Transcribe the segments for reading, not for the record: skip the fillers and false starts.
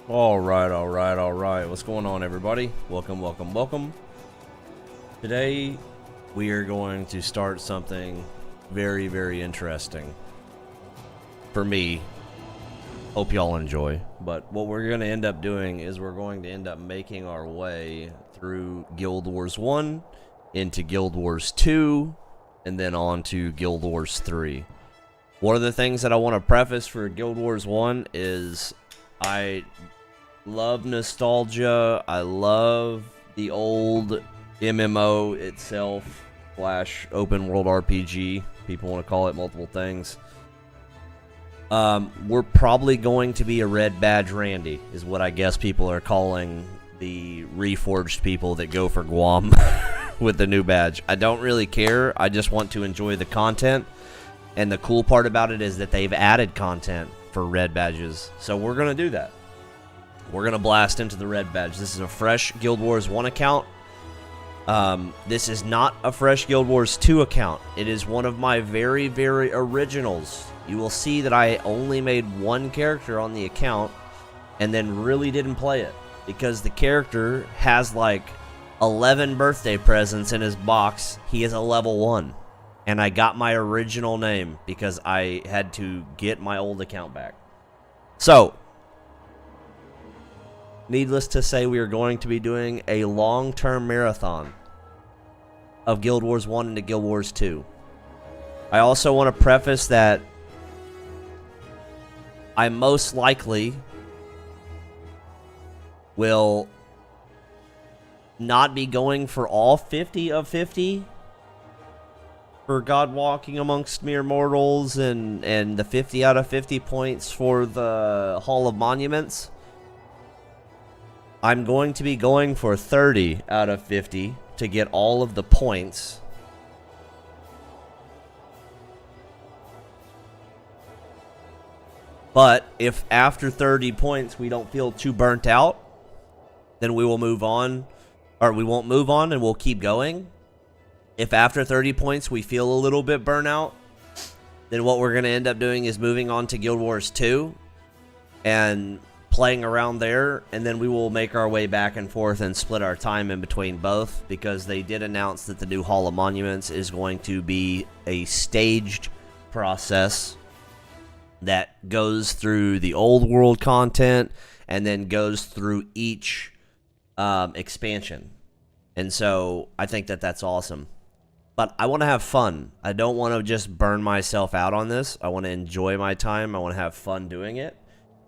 All right. What's going on, everybody? Welcome. Today, we are going to start something very, very interesting. For me, hope y'all enjoy. But what we're going to end up doing is we're going to end up making our way through Guild Wars 1, into Guild Wars 2, and then on to Guild Wars 3. One of the things that I want to preface for Guild Wars 1 is I love nostalgia. I love the old MMO itself / open world RPG. People want to call it multiple things. We're probably going to be a Red Badge Randy, is what I guess people are calling the reforged people that go for Guam with the new badge. I don't really care. I just want to enjoy the content. And the cool part about it is that they've added content for red badges. So we're going to do that. We're going to blast into the red badge. This is a fresh Guild Wars 1 account. This is not a fresh Guild Wars 2 account. It is one of my very, very originals. You will see that I only made one character on the account and then really didn't play it because the character has like 11 birthday presents in his box. He is a level 1. And I got my original name because I had to get my old account back. So, needless to say, we are going to be doing a long-term marathon of Guild Wars 1 into Guild Wars 2. I also want to preface that I most likely will not be going for all 50 of 50 for God Walking Amongst Mere Mortals and the 50 out of 50 points for the Hall of Monuments. I'm going to be going for 30 out of 50 to get all of the points. But if after 30 points we don't feel too burnt out, then we will move on, or we won't move on and we'll keep going. If after 30 points we feel a little bit burnout, then what we're going to end up doing is moving on to Guild Wars 2 and playing around there, and then we will make our way back and forth and split our time in between both, because they did announce that the new Hall of Monuments is going to be a staged process that goes through the old world content and then goes through each expansion. And so I think that that's awesome. But I want to have fun. I don't want to just burn myself out on this. I want to enjoy my time. I want to have fun doing it.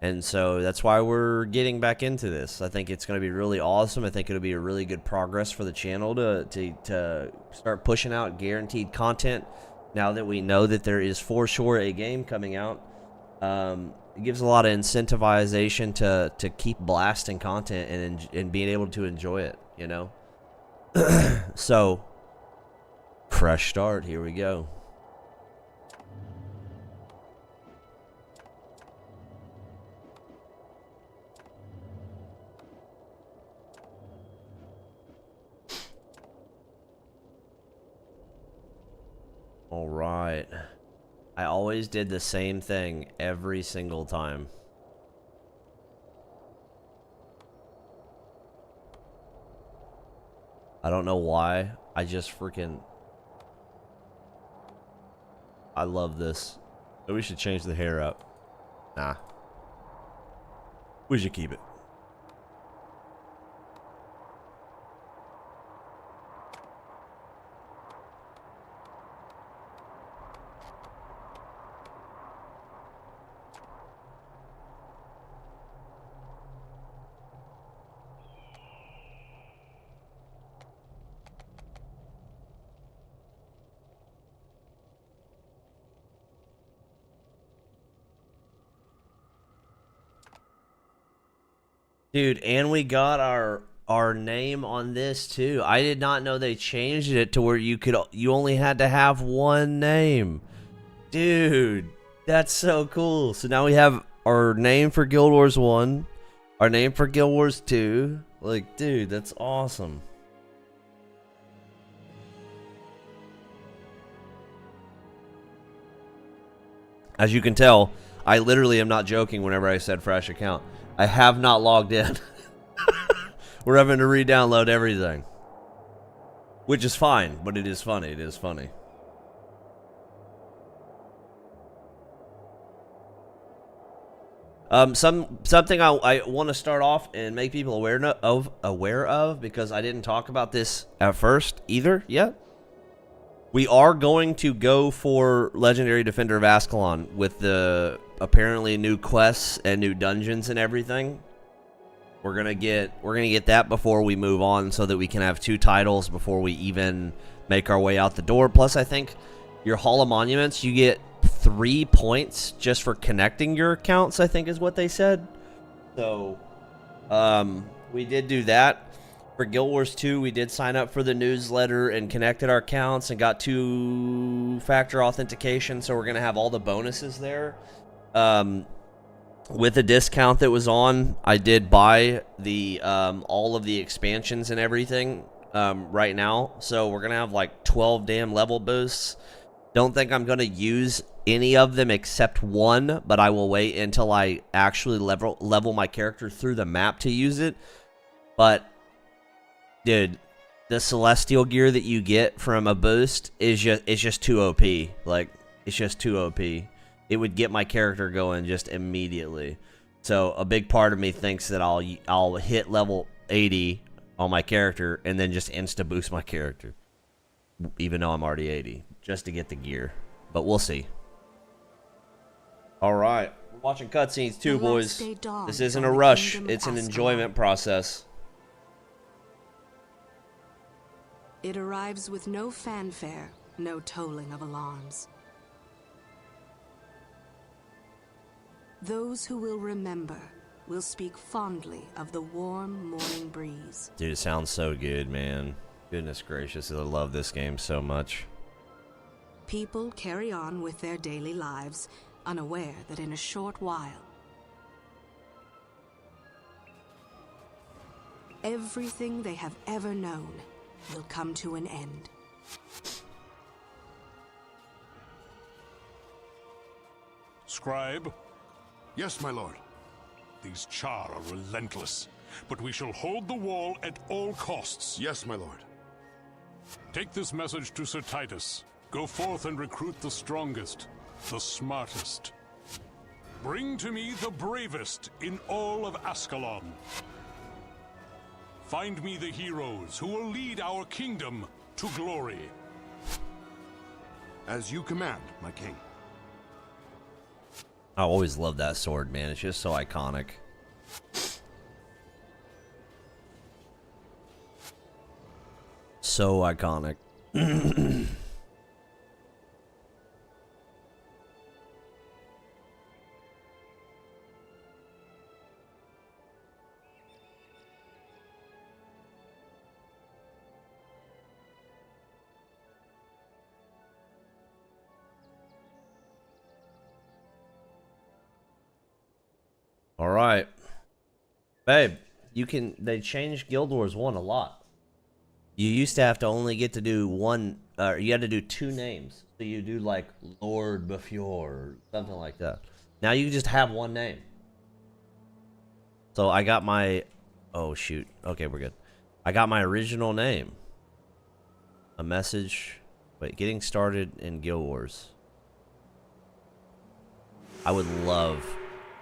And so that's why we're getting back into this. I think it's going to be really awesome. I think it'll be a really good progress for the channel to start pushing out guaranteed content now that we know that there is for sure a game coming out. It gives a lot of incentivization to keep blasting content and being able to enjoy it, you know? So, fresh start. Here we go. All right. I always did the same thing every single time. I don't know why. I just freaking... I love this. But we should change the hair up. Nah. We should keep it. Dude, and we got our name on this too. I did not know they changed it to where you only had to have one name. Dude, that's so cool. So now we have our name for Guild Wars 1, our name for Guild Wars 2. Like, dude, that's awesome. As you can tell, I literally am not joking whenever I said fresh account. I have not logged in. We're having to re-download everything. Which is fine, but it is funny. It is funny. Something I want to start off and make people aware of, because I didn't talk about this at first either yet. We are going to go for Legendary Defender of Ascalon with the apparently new quests and new dungeons and everything. We're gonna get that before we move on, so that we can have 2 titles before we even make our way out the door. Plus, I think your Hall of Monuments, you get 3 points just for connecting your accounts, I think is what they said. So, we did do that. For Guild Wars 2, we did sign up for the newsletter and connected our accounts and got 2-factor authentication, so we're going to have all the bonuses there. With the discount that was on, I did buy the all of the expansions and everything right now, so we're going to have like 12 damn level boosts. Don't think I'm going to use any of them except one, but I will wait until I actually level my character through the map to use it. But dude, the celestial gear that you get from a boost is just too OP. Like, it's just too OP. It would get my character going just immediately. So a big part of me thinks that I'll hit level 80 on my character and then just insta boost my character, even though I'm already 80, just to get the gear. But we'll see. All right, we're watching cutscenes too, boys. This isn't a rush; it's an enjoyment process. It arrives with no fanfare, no tolling of alarms. Those who will remember will speak fondly of the warm morning breeze. Dude, it sounds so good, man. Goodness gracious, I love this game so much. People carry on with their daily lives, unaware that in a short while, everything they have ever known will come to an end. Scribe? Yes, my lord. These Char are relentless, but we shall hold the wall at all costs. Yes, my lord. Take this message to Sir Titus. Go forth and recruit the strongest, the smartest. Bring to me the bravest in all of Ascalon. Find me the heroes who will lead our kingdom to glory. As you command, my king. I always love that sword, man. It's just so iconic. So iconic. All right, babe, they changed Guild Wars 1 a lot. You used to have to only get to do one, you had to do 2 names. So you do like Lord Befior or something like that. Now you just have 1 name. So I got my, oh shoot, okay, we're good. I got my original name. A message, wait, getting started in Guild Wars. I would love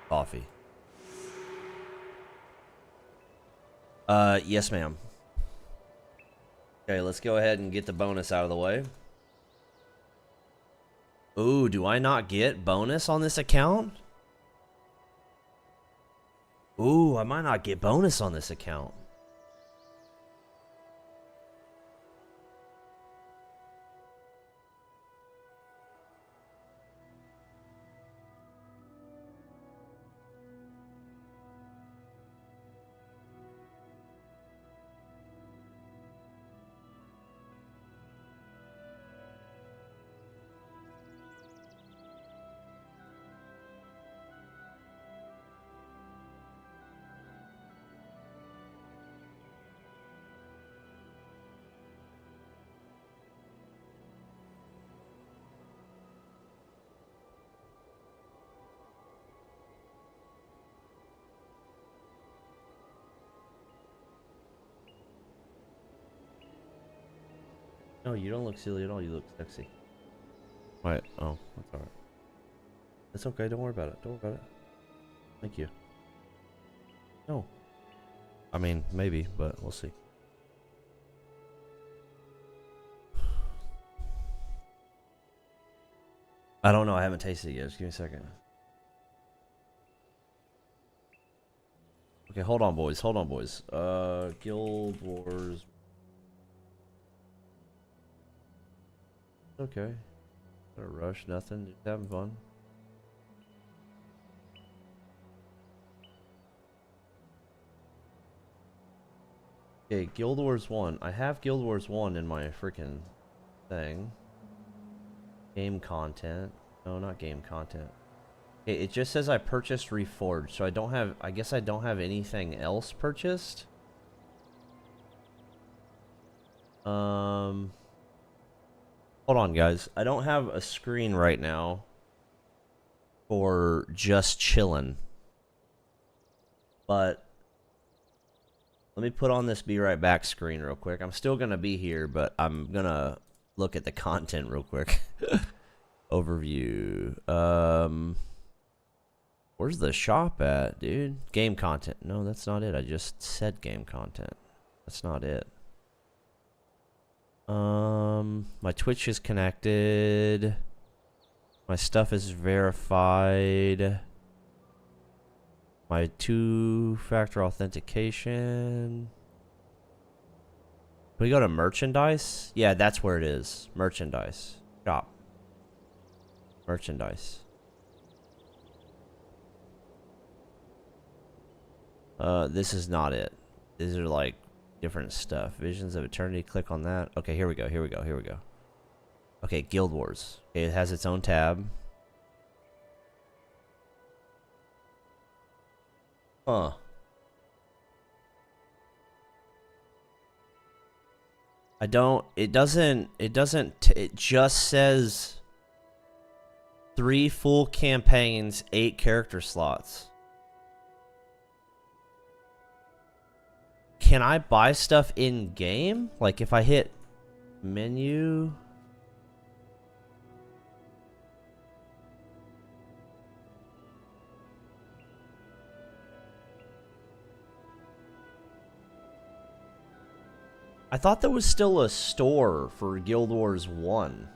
coffee. Yes, ma'am. Okay, let's go ahead and get the bonus out of the way. Ooh, do I not get bonus on this account? Ooh, I might not get bonus on this account. No, you don't look silly at all. You look sexy. Right. Oh, that's alright. It's okay. Don't worry about it. Don't worry about it. Thank you. No. I mean, maybe, but we'll see. I don't know. I haven't tasted it yet. Just give me a second. Okay, hold on, boys. Hold on, boys. Guild Wars. Okay. Not a rush, nothing. Just having fun. Okay, Guild Wars 1. I have Guild Wars 1 in my freaking thing. Game content. No, not game content. Okay, it just says I purchased Reforged, so I don't have... I guess I don't have anything else purchased. Hold on, guys. I don't have a screen right now for just chillin'. But let me put on this be right back screen real quick. I'm still gonna be here, but I'm gonna look at the content real quick. Overview. Where's the shop at, dude? Game content. No, that's not it. I just said game content. That's not it. My Twitch is connected. My stuff is verified. My 2-factor authentication. Can we go to merchandise? Yeah, that's where it is. Merchandise. Shop. Merchandise. This is not it. These are like different stuff. Visions of Eternity. Click on that. Okay, here we go. Here we go. Here we go. Okay, Guild Wars. Okay, it has its own tab. Huh. I don't... It doesn't... It just says 3 full campaigns, 8 character slots. Can I buy stuff in game? Like if I hit menu? I thought there was still a store for Guild Wars 1.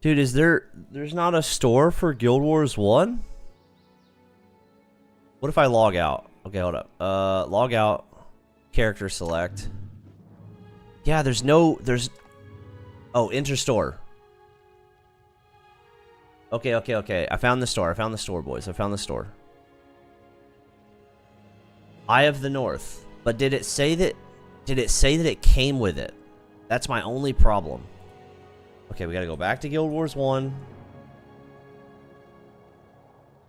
Dude, there's not a store for Guild Wars 1? What if I log out? Okay, hold up. Log out. Character select. Yeah, there's... Oh, enter store. Okay. I found the store. I found the store, boys. I found the store. Eye of the North. But did it say that it came with it? That's my only problem. Okay, we gotta go back to Guild Wars 1.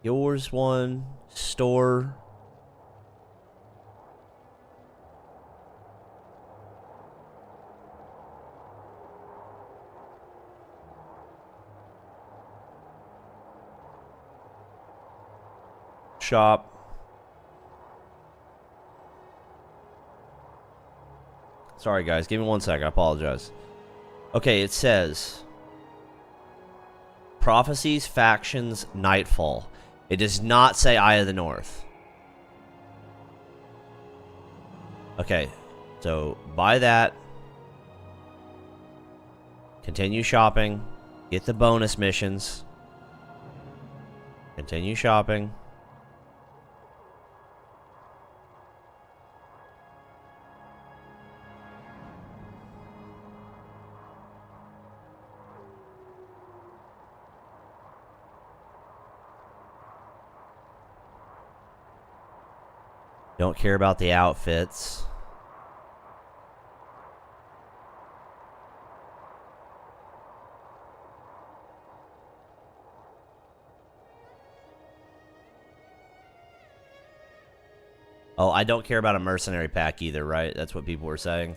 Guild Wars 1. Store. Shop. Sorry, guys. Give me 1 sec. I apologize. Okay, it says Prophecies, Factions, Nightfall. It does not say Eye of the North. Okay, so buy that. Continue shopping. Get the bonus missions. Continue shopping. Don't care about the outfits. Oh, I don't care about a mercenary pack either, right? That's what people were saying.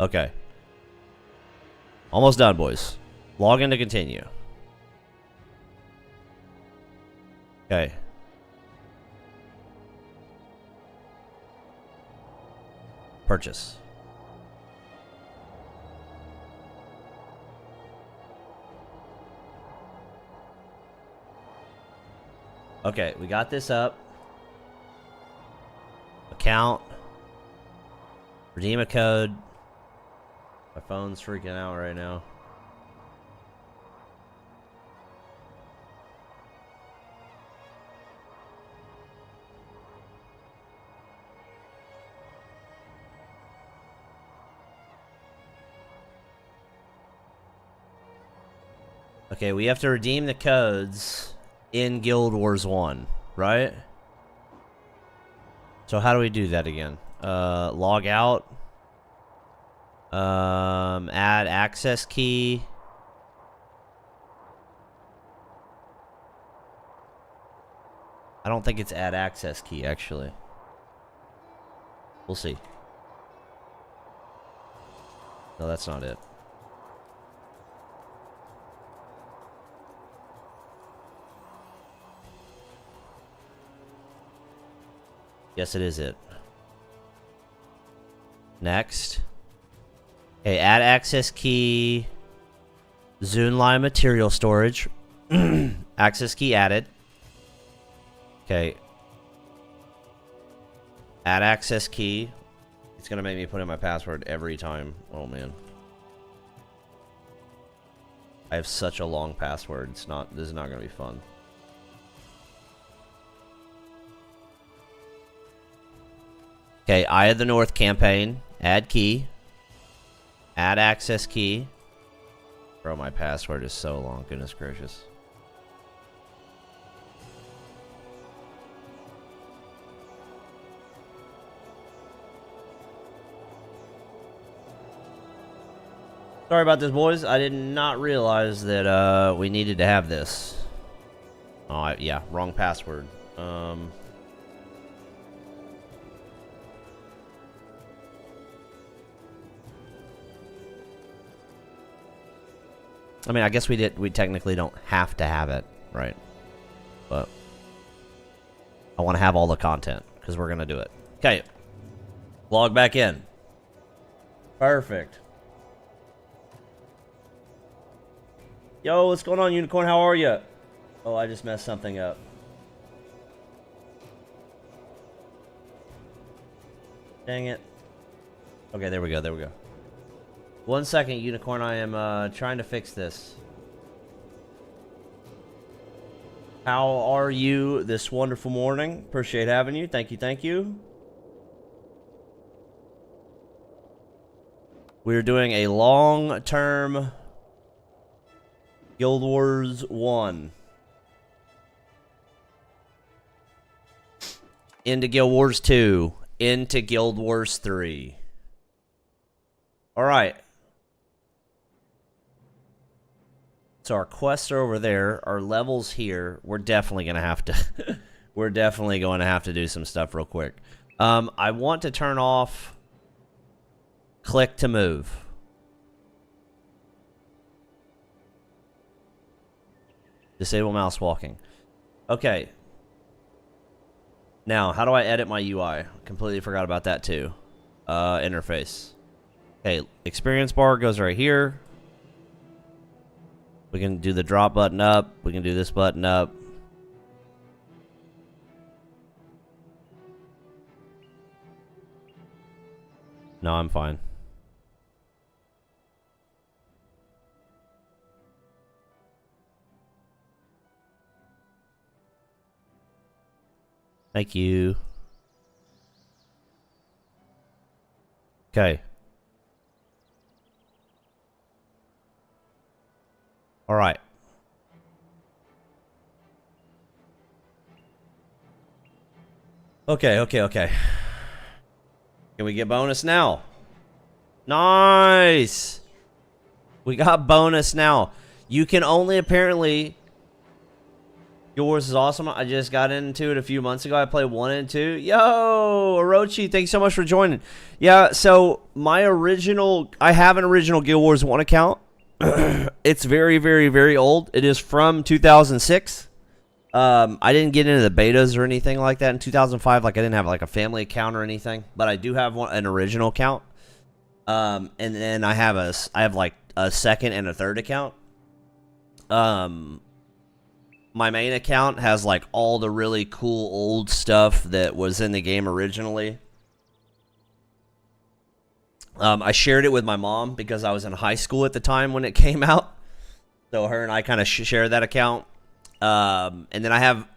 Okay. Almost done, boys. Log in to continue. Okay. Purchase. Okay, we got this up. Account. Redeem a code. My phone's freaking out right now. Okay, we have to redeem the codes in Guild Wars 1, right? So how do we do that again? Log out. Add access key. I don't think it's add access key, actually. We'll see. No, that's not it. Yes, it is it. Next. Okay, add access key. Zune line material storage. Access key added. Okay. Add access key. It's gonna make me put in my password every time. Oh man. I have such a long password. This is not gonna be fun. Okay, Eye of the North campaign. Add key. Add access key. Bro, my password is so long. Goodness gracious. Sorry about this, boys. I did not realize that we needed to have this. Oh, yeah, wrong password. I mean, I guess we technically don't have to have it, right? But I want to have all the content because we're gonna do it. Okay, log back in. Perfect. Yo, what's going on, Unicorn? How are you? Oh, I just messed something up. Dang it. Okay, there we go. There we go. 1 second, Unicorn. I am trying to fix this. How are you this wonderful morning? Appreciate having you. Thank you, thank you. We're doing a long-term Guild Wars 1. Into Guild Wars 2. Into Guild Wars 3. Alright. So our quests are over there. Our levels here. We're definitely going to have to... we're definitely going to have to do some stuff real quick. I want to turn off... click to move. Disable mouse walking. Okay. Now, how do I edit my UI? Completely forgot about that too. Interface. Okay, experience bar goes right here. We can do the drop button up. We can do this button up. No, I'm fine. Thank you. Okay. All right. Okay. Can we get bonus now? Nice. We got bonus now. You can only apparently Guild Wars is awesome. I just got into it a few months ago. I played 1 and 2. Yo, Orochi, thanks so much for joining. Yeah, so I have an original Guild Wars 1 account. It's very, very, very old. It is from 2006. I didn't get into the betas or anything like that in 2005. Like, I didn't have like a family account or anything, but I do have an original account. And then I have like a second and a third account. My main account has like all the really cool old stuff that was in the game originally. I shared it with my mom because I was in high school at the time when it came out. So her and I kind of share that account. And then I have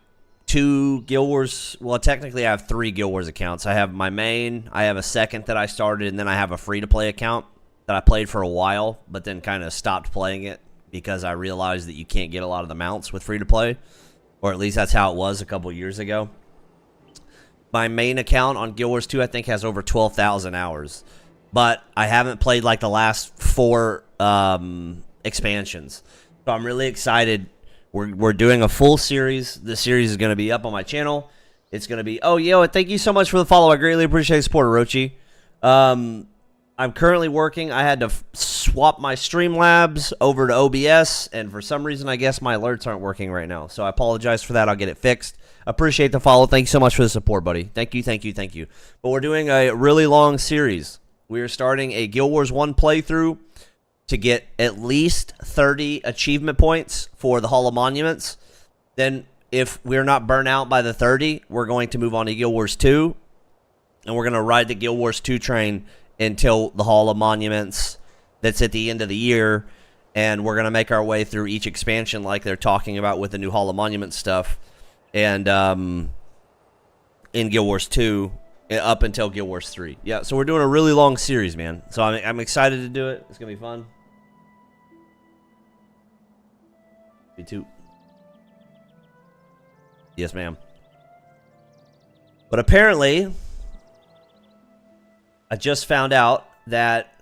2 Guild Wars. Well, technically I have 3 Guild Wars accounts. I have my main, I have a second that I started, and then I have a free-to-play account that I played for a while, but then kind of stopped playing it because I realized that you can't get a lot of the mounts with free-to-play. Or at least that's how it was a couple years ago. My main account on Guild Wars 2, I think, has over 12,000 hours. But I haven't played like the last 4 expansions. So I'm really excited. We're doing a full series. The series is going to be up on my channel. It's going to be... Oh, yo, thank you so much for the follow. I greatly appreciate the support, Orochi. I'm currently working. I had to swap my Streamlabs over to OBS, and for some reason, I guess my alerts aren't working right now. So I apologize for that. I'll get it fixed. Appreciate the follow. Thank you so much for the support, buddy. Thank you, thank you, thank you. But we're doing a really long series. We are starting a Guild Wars 1 playthrough to get at least 30 achievement points for the Hall of Monuments. Then, if we're not burnt out by the 30, we're going to move on to Guild Wars 2, and we're going to ride the Guild Wars 2 train until the Hall of Monuments that's at the end of the year, and we're going to make our way through each expansion like they're talking about with the new Hall of Monuments stuff, and in Guild Wars 2 up until Guild Wars 3. Yeah, so we're doing a really long series, man. So I'm excited to do it. It's going to be fun. Me too. Yes, ma'am. But apparently, I just found out that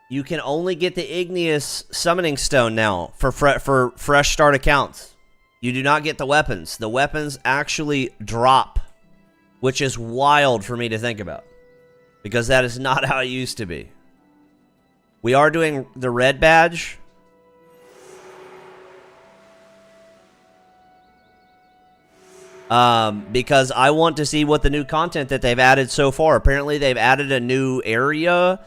you can only get the Igneous Summoning Stone now for fresh start accounts. You do not get the weapons. The weapons actually drop, which is wild for me to think about, because that is not how it used to be. We are doing the red badge. Because I want to see what the new content that they've added so far. Apparently, they've added a new area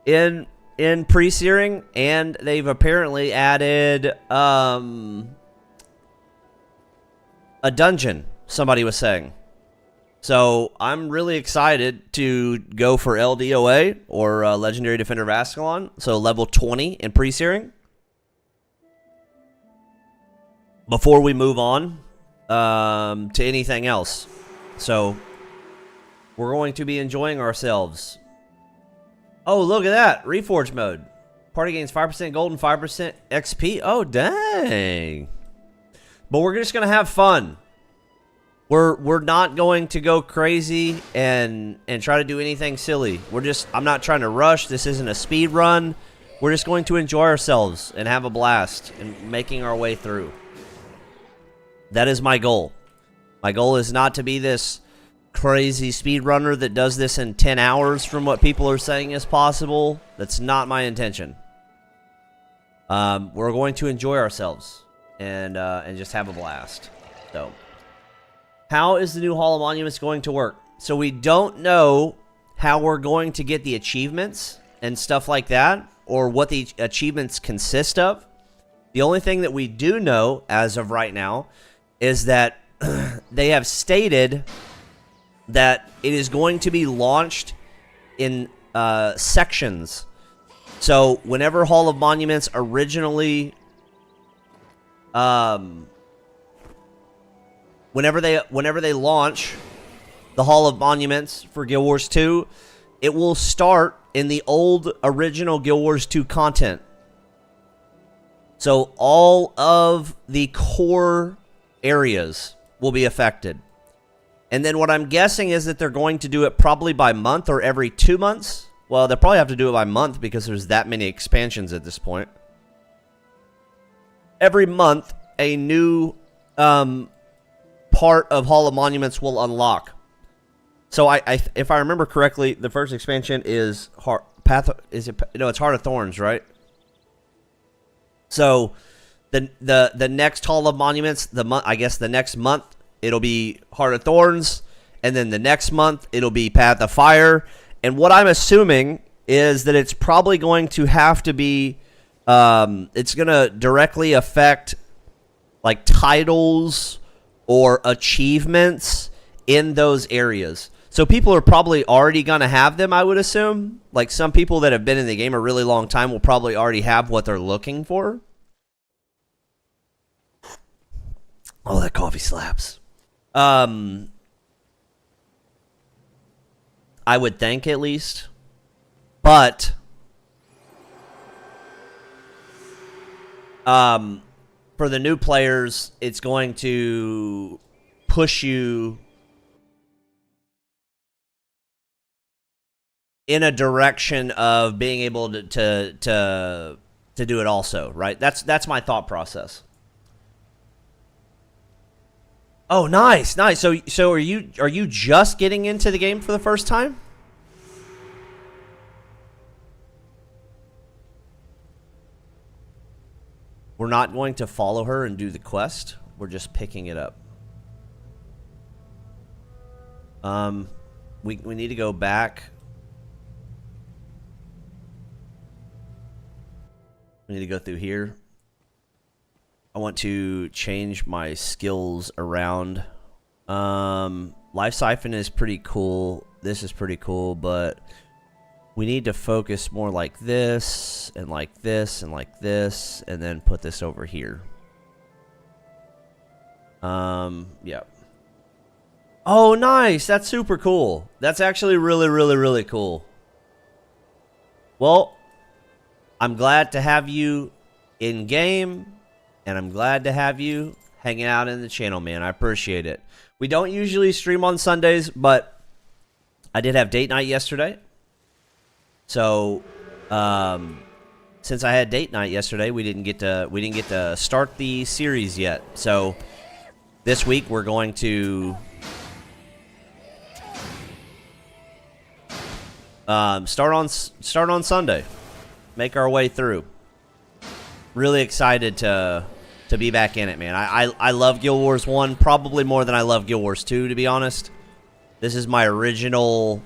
in Pre-Searing, and they've apparently added a dungeon, somebody was saying. So, I'm really excited to go for LDOA, or Legendary Defender of Ascalon, so level 20 in Pre-Searing. Before we move on to anything else. So, we're going to be enjoying ourselves. Oh, look at that. Reforge mode. Party gains 5% gold and 5% XP. Oh, dang. But we're just going to have fun. We're not going to go crazy and try to do anything silly. I'm not trying to rush. This isn't a speed run. We're just going to enjoy ourselves and have a blast and making our way through. That is my goal. My goal is not to be this crazy speedrunner that does this in 10 hours from what people are saying is possible. That's not my intention. We're going to enjoy ourselves and just have a blast. So, how is the new Hall of Monuments going to work? So we don't know how we're going to get the achievements and stuff like that, or what the achievements consist of. The only thing that we do know as of right now is that they have stated that it is going to be launched in sections. So whenever Hall of Monuments originally, whenever they launch the Hall of Monuments for Guild Wars 2, it will start in the old original Guild Wars 2 content. So all of the core areas will be affected. And then what I'm guessing is that they're going to do it probably by month or every 2 months. Well, they'll probably have to do it by month because there's that many expansions at this point. Every month, a new part of Hall of Monuments will unlock. So if I remember correctly, the first expansion is it's Heart of Thorns, right? So the next Hall of Monuments, I guess the next month it'll be Heart of Thorns, and then the next month it'll be Path of Fire. And what I'm assuming is that it's probably going to have to be it's going to directly affect like titles or achievements in those areas. So people are probably already going to have them, I would assume. Like some people that have been in the game a really long time will probably already have what they're looking for. Oh, that coffee slaps. I would think at least. But for the new players, it's going to push you in a direction of being able to do it also, right? That's my thought process. Oh, nice. So are you just getting into the game for the first time? We're not going to follow her and do the quest. We're just picking it up. We need to go back. We need to go through here. I want to change my skills around. Life Siphon is pretty cool. This is pretty cool, but we need to focus more like this, and like this, and like this, and then put this over here. Yeah. Oh, nice. That's super cool. That's actually really, really, really cool. Well, I'm glad to have you in game, and I'm glad to have you hanging out in the channel, man. I appreciate it. We don't usually stream on Sundays, but I did have date night yesterday. So, since I had date night yesterday, we didn't get to start the series yet. So, this week we're going to start on Sunday. Make our way through. Really excited to be back in it, man. I love Guild Wars 1 probably more than I love Guild Wars 2, to be honest. This is my original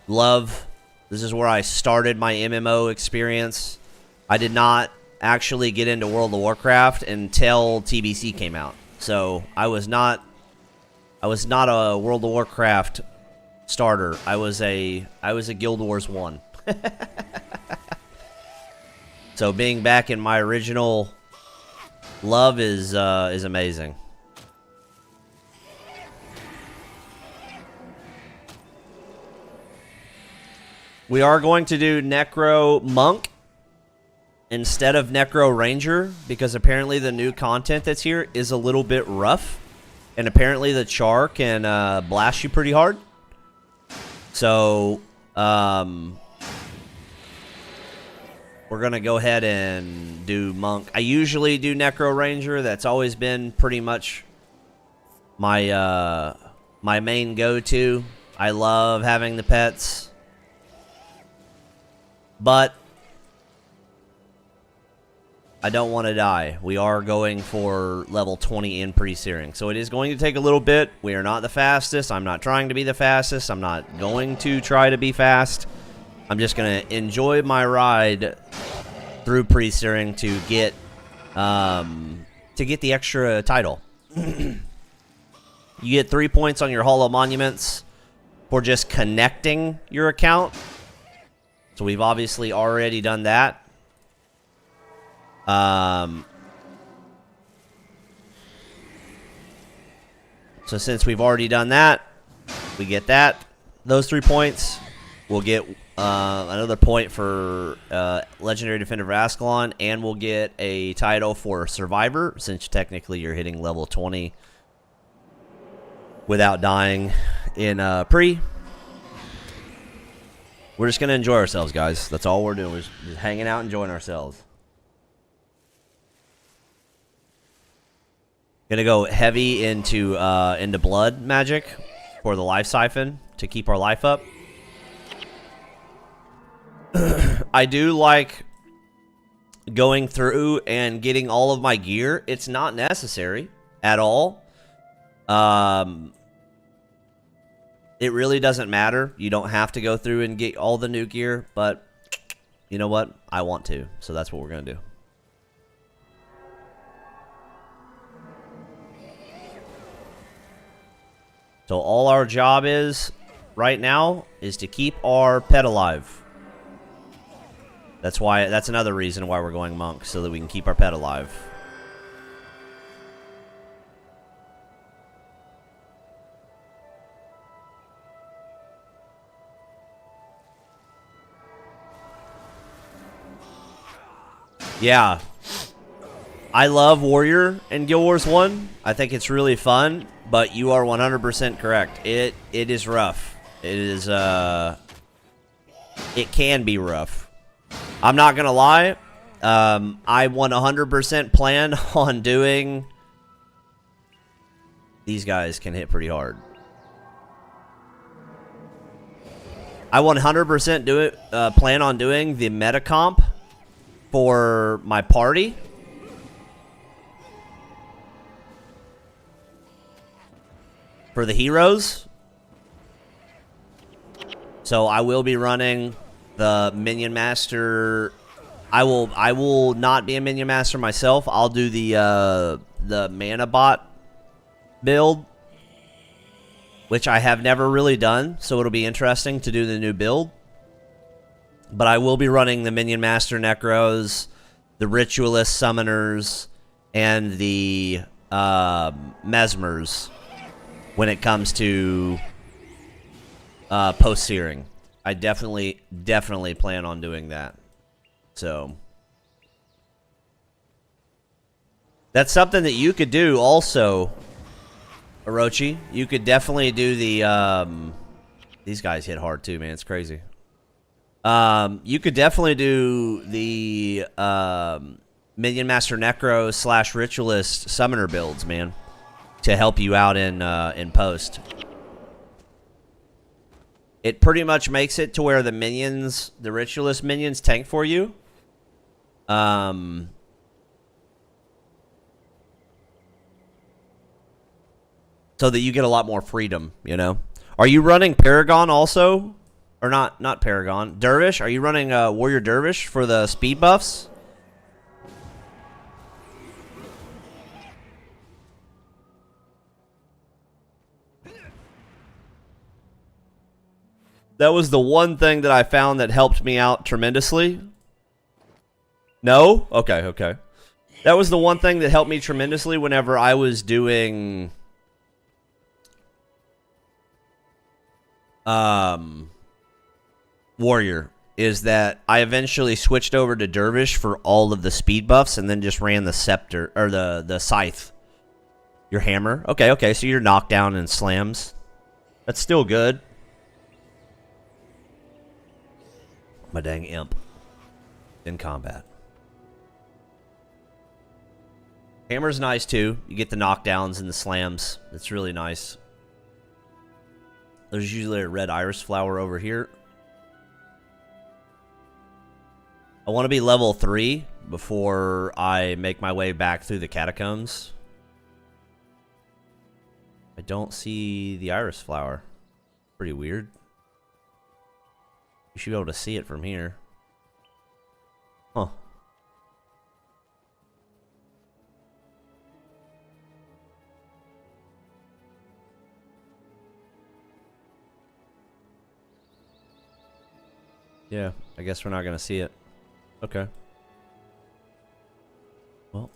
love. This is where I started my MMO experience. I did not actually get into World of Warcraft until TBC came out. So I was not a World of Warcraft starter. I was a Guild Wars 1. So being back in my original love is amazing. We are going to do Necro Monk instead of Necro Ranger because apparently the new content that's here is a little bit rough, and apparently the char can blast you pretty hard. So we're going to go ahead and do Monk. I usually do Necro Ranger. That's always been pretty much my my main go-to. I love having the pets. But I don't want to die. We are going for level 20 in Pre-Searing. So it is going to take a little bit. We are not the fastest. I'm not trying to be the fastest. I'm not going to try to be fast. I'm just going to enjoy my ride through Pre-Searing to get the extra title. You get 3 points on your Hall of Monuments for just connecting your account. So we've obviously already done that. So since we've already done that, we get that. Those 3 points. We'll get another point for Legendary Defender of Ascalon, and we'll get a title for Survivor, since technically you're hitting level 20 without dying in Pre. We're just going to enjoy ourselves, guys. That's all we're doing. We're just hanging out, enjoying ourselves. Gonna go heavy into blood magic for the life siphon to keep our life up. I do like going through and getting all of my gear. It's not necessary at all. It really doesn't matter. You don't have to go through and get all the new gear, but you know what? I want to, so that's what we're gonna do. So all our job is right now is to keep our pet alive. That's another reason why we're going monk, so that we can keep our pet alive. Yeah. I love Warrior in Guild Wars 1. I think it's really fun, but you are 100% correct. It is rough. It is it can be rough. I'm not gonna lie. I 100% plan on doing. These guys can hit pretty hard. I 100% plan on doing the meta comp for my party. For the heroes. So I will be running the Minion Master. I will not be a Minion Master myself. I'll do the Mana Bot build, which I have never really done, so it'll be interesting to do the new build. But I will be running the Minion Master Necros, the Ritualist Summoners, and the Mesmers when it comes to post-searing. I definitely plan on doing that. So that's something that you could do also, Orochi. You could definitely do the these guys hit hard too, man. It's crazy. You could definitely do the Minion Master Necro / Ritualist Summoner builds, man, to help you out in post. It pretty much makes it to where the minions, the Ritualist minions, tank for you. So that you get a lot more freedom, you know? Are you running Paragon also? Or not Paragon. Dervish? Are you running Warrior Dervish for the speed buffs? That was the one thing that I found that helped me out tremendously. No? Okay. That was the one thing that helped me tremendously whenever I was doing Warrior, is that I eventually switched over to Dervish for all of the speed buffs and then just ran the Scepter, or the Scythe. Your hammer? Okay, so you're knockdown and slams. That's still good. My dang imp. In combat. Hammer's nice too. You get the knockdowns and the slams. It's really nice. There's usually a red iris flower over here. I want to be level 3 before I make my way back through the catacombs. I don't see the iris flower. Pretty weird. You should be able to see it from here. Huh. Yeah, I guess we're not going to see it. Okay. Well.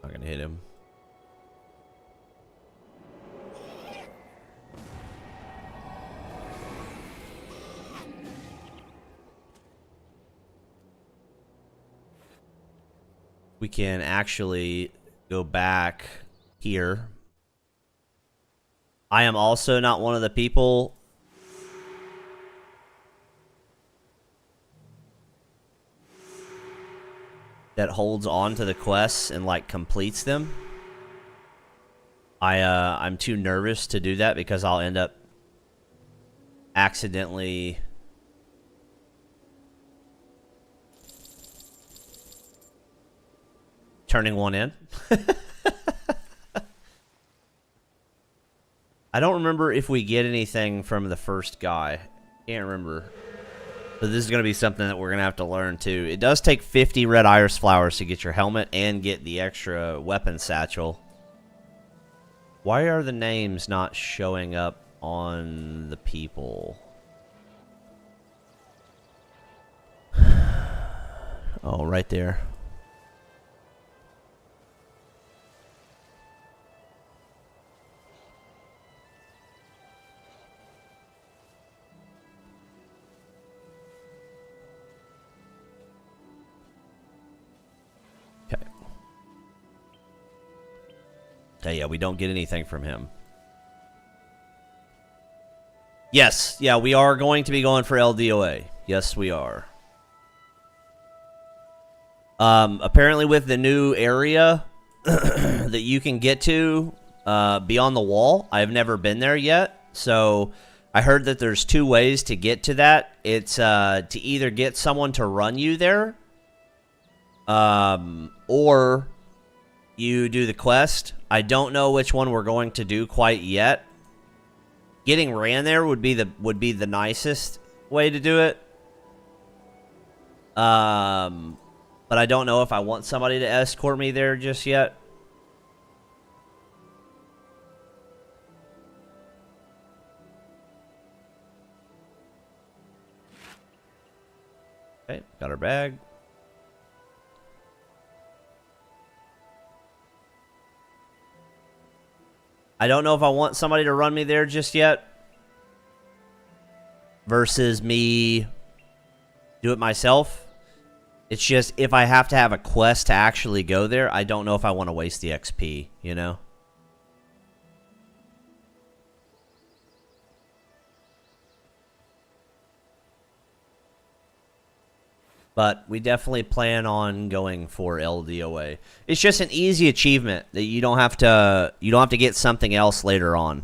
Not going to hit him. We can actually go back here. I am also not one of the people that holds on to the quests and like completes them. I'm too nervous to do that because I'll end up accidentally turning one in. I don't remember if we get anything from the first guy. Can't remember. But this is going to be something that we're going to have to learn too. It does take 50 red iris flowers to get your helmet and get the extra weapon satchel. Why are the names not showing up on the people? Oh, right there. Okay, yeah, we don't get anything from him. Yes, yeah, we are going to be going for LDOA. Yes, we are. Apparently with the new area that you can get to beyond the wall, I've never been there yet. So I heard that there's 2 ways to get to that. It's to either get someone to run you there, or you do the quest. I don't know which one we're going to do quite yet. Getting ran there would be the nicest way to do it. But I don't know if I want somebody to escort me there just yet. Okay, got our bag. I don't know if I want somebody to run me there just yet versus me do it myself. It's just if I have to have a quest to actually go there, I don't know if I want to waste the XP, you know? But we definitely plan on going for LDOA. It's just an easy achievement that you don't have to get something else later on.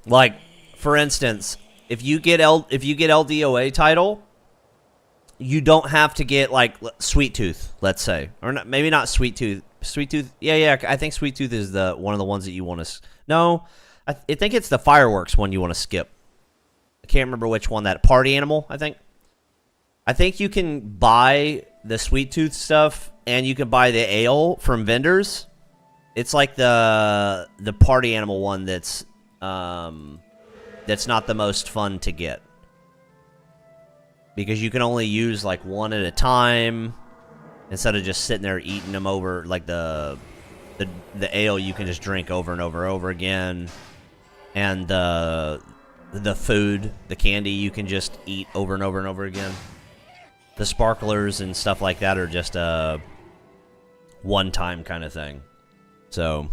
Like, for instance, if you get LDOA title, you don't have to get like Sweet Tooth, let's say, or not, maybe not Sweet Tooth. Sweet Tooth, yeah. I think Sweet Tooth is one of the ones that you want to. No, I think it's the fireworks one you want to skip. I can't remember which one. That party animal, I think. I think you can buy the Sweet Tooth stuff and you can buy the ale from vendors. It's like the party animal one that's not the most fun to get. Because you can only use like one at a time instead of just sitting there eating them over. Like the ale you can just drink over and over and over again. And the food, the candy, you can just eat over and over and over again. The sparklers and stuff like that are just a one-time kind of thing. So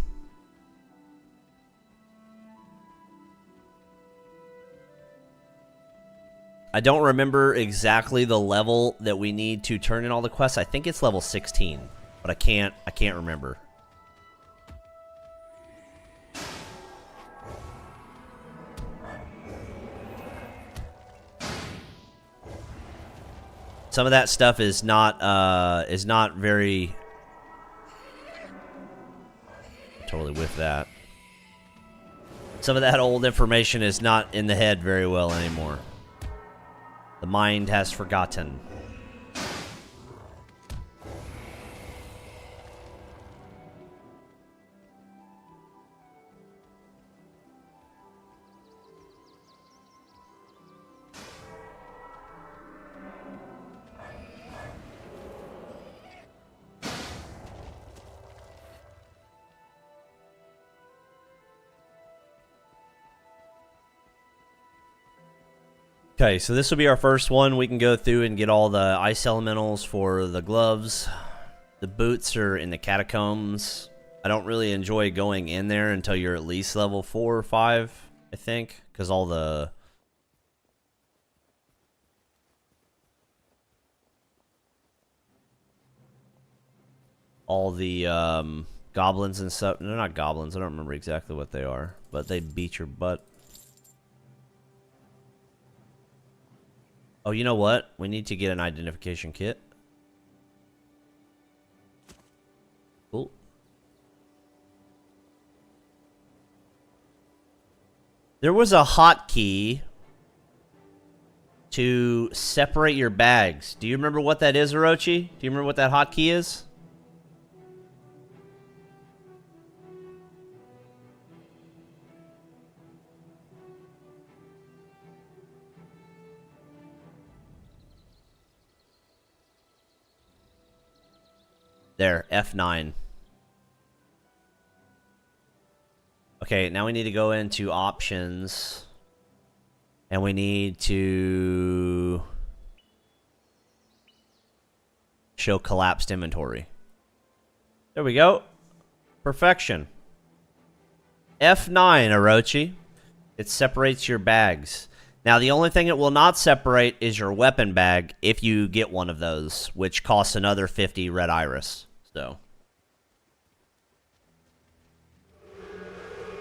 I don't remember exactly the level that we need to turn in all the quests. I think it's level 16, but I can't remember. Some of that stuff is not very. Totally with that. Some of that old information is not in the head very well anymore. The mind has forgotten. Okay, so this will be our first one. We can go through and get all the ice elementals for the gloves. The boots are in the catacombs. I don't really enjoy going in there until you're at least level 4 or 5, I think, because all the all the goblins and stuff. They're not goblins. I don't remember exactly what they are, but they beat your butt. Oh, you know what? We need to get an identification kit. Cool. There was a hotkey to separate your bags. Do you remember what that is, Orochi? Do you remember what that hotkey is? There, F9. Okay, now we need to go into options. And we need to show collapsed inventory. There we go. Perfection. F9, Orochi. It separates your bags. Now, the only thing it will not separate is your weapon bag if you get one of those, which costs another 50 red iris. So,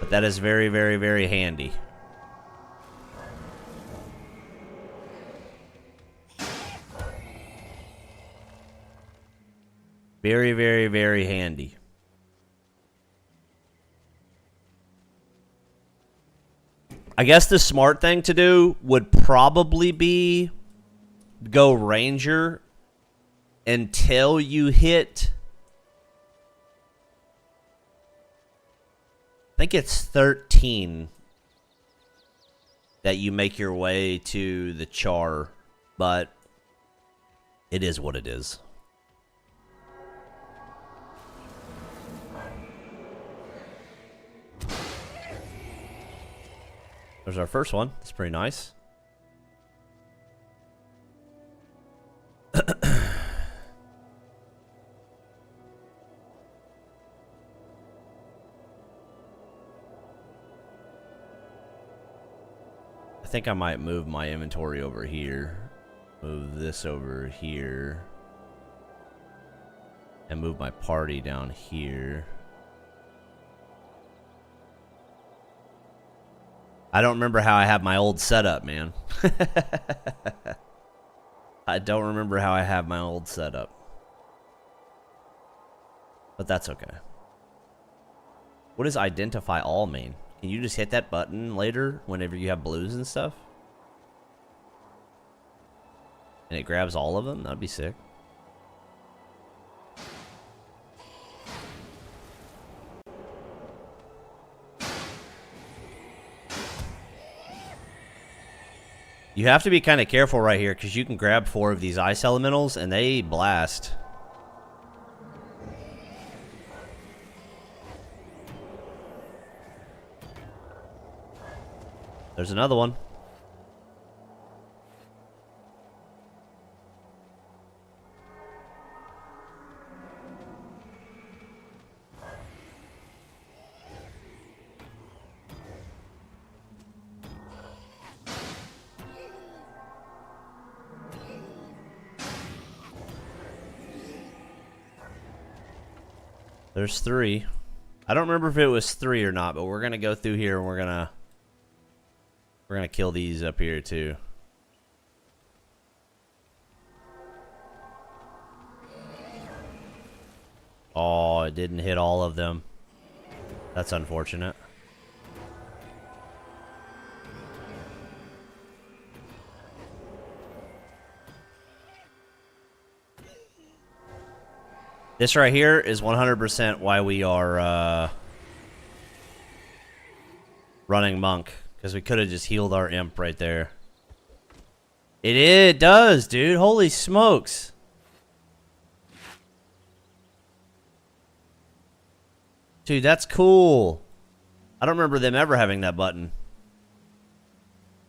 but that is very, very, very handy. Very, very, very handy. I guess the smart thing to do would probably be go Ranger until you hit... I think it's 13 that you make your way to the char, but it is what it is. There's our first one. That's pretty nice. I think I might move my inventory over here. Move this over here. And move my party down here. I don't remember how I have my old setup, man. I don't remember how I have my old setup. But that's okay. What does identify all mean? Can you just hit that button later whenever you have blues and stuff? And it grabs all of them? That'd be sick. You have to be kind of careful right here because you can grab 4 of these ice elementals and they blast. There's another one. There's 3. I don't remember if it was 3 or not, but we're gonna go through here and we're gonna kill these up here too. Oh, it didn't hit all of them. That's unfortunate. This right here is 100% why we are running monk. Because we could have just healed our imp right there. It does, dude. Holy smokes. Dude, that's cool. I don't remember them ever having that button.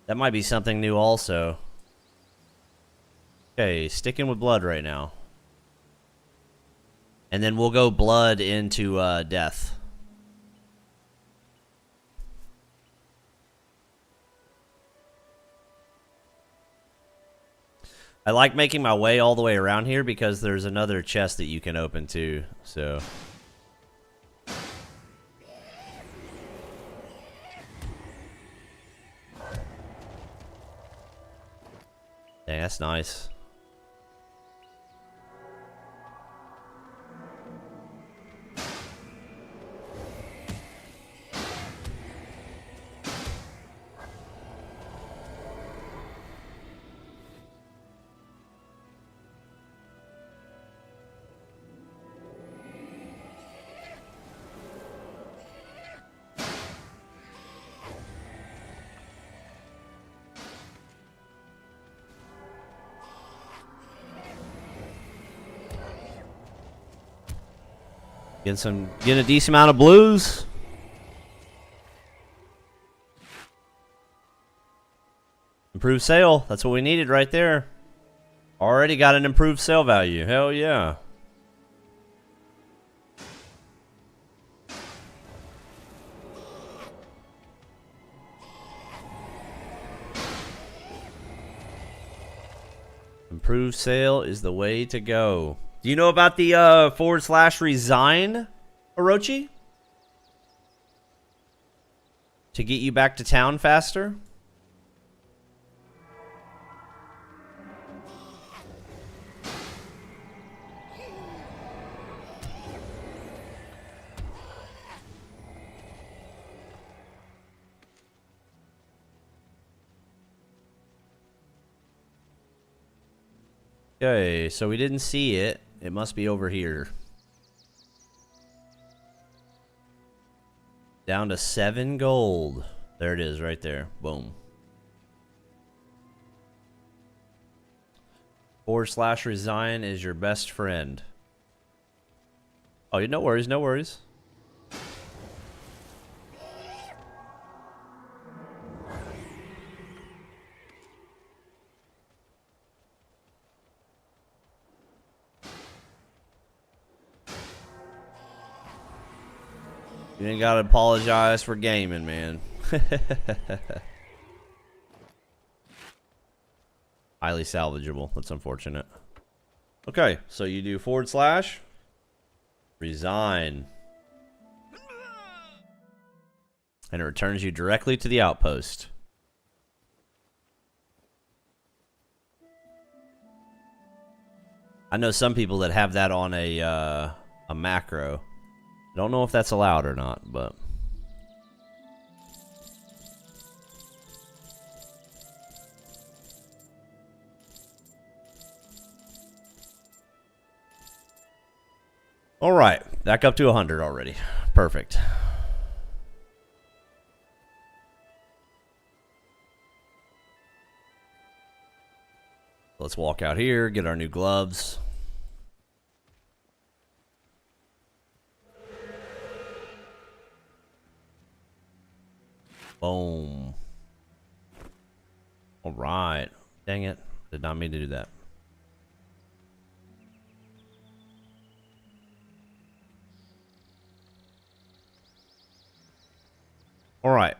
That might be something new also. Okay, sticking with blood right now. And then we'll go blood into death. I like making my way all the way around here because there's another chest that you can open too, so. Dang, that's nice. Getting a decent amount of blues. Improved sale. That's what we needed right there. Already got an improved sale value. Hell yeah. Improved sale is the way to go. Do you know about the /resign, Orochi? To get you back to town faster? Okay, so we didn't see it. It must be over here. Down to 7 gold. There it is, right there. Boom. /resign is your best friend. Oh, no worries, no worries. You ain't gotta apologize for gaming, man. Highly salvageable. That's unfortunate. Okay, so you do /resign. And it returns you directly to the outpost. I know some people that have that on a macro. Don't know if that's allowed or not, but all right, back up to 100 already. Perfect. Let's walk out here, get our new gloves. Boom. All right. Dang it. Did not mean to do that. All right.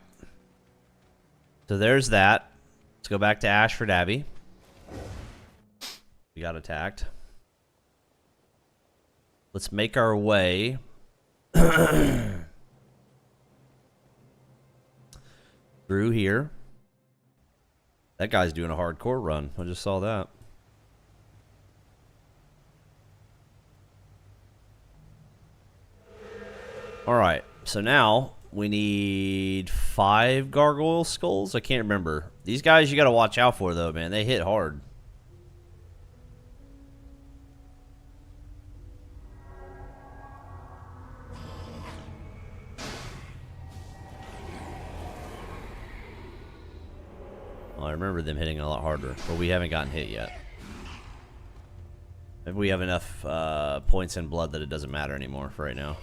So there's that. Let's go back to Ashford Abbey. We got attacked. Let's make our way through here. That guy's doing a hardcore run. I just saw that. Alright, so now we need 5 gargoyle skulls. I can't remember. These guys you gotta watch out for though, man. They hit hard. Well, I remember them hitting a lot harder, but we haven't gotten hit yet. Maybe we have enough points in blood that it doesn't matter anymore for right now.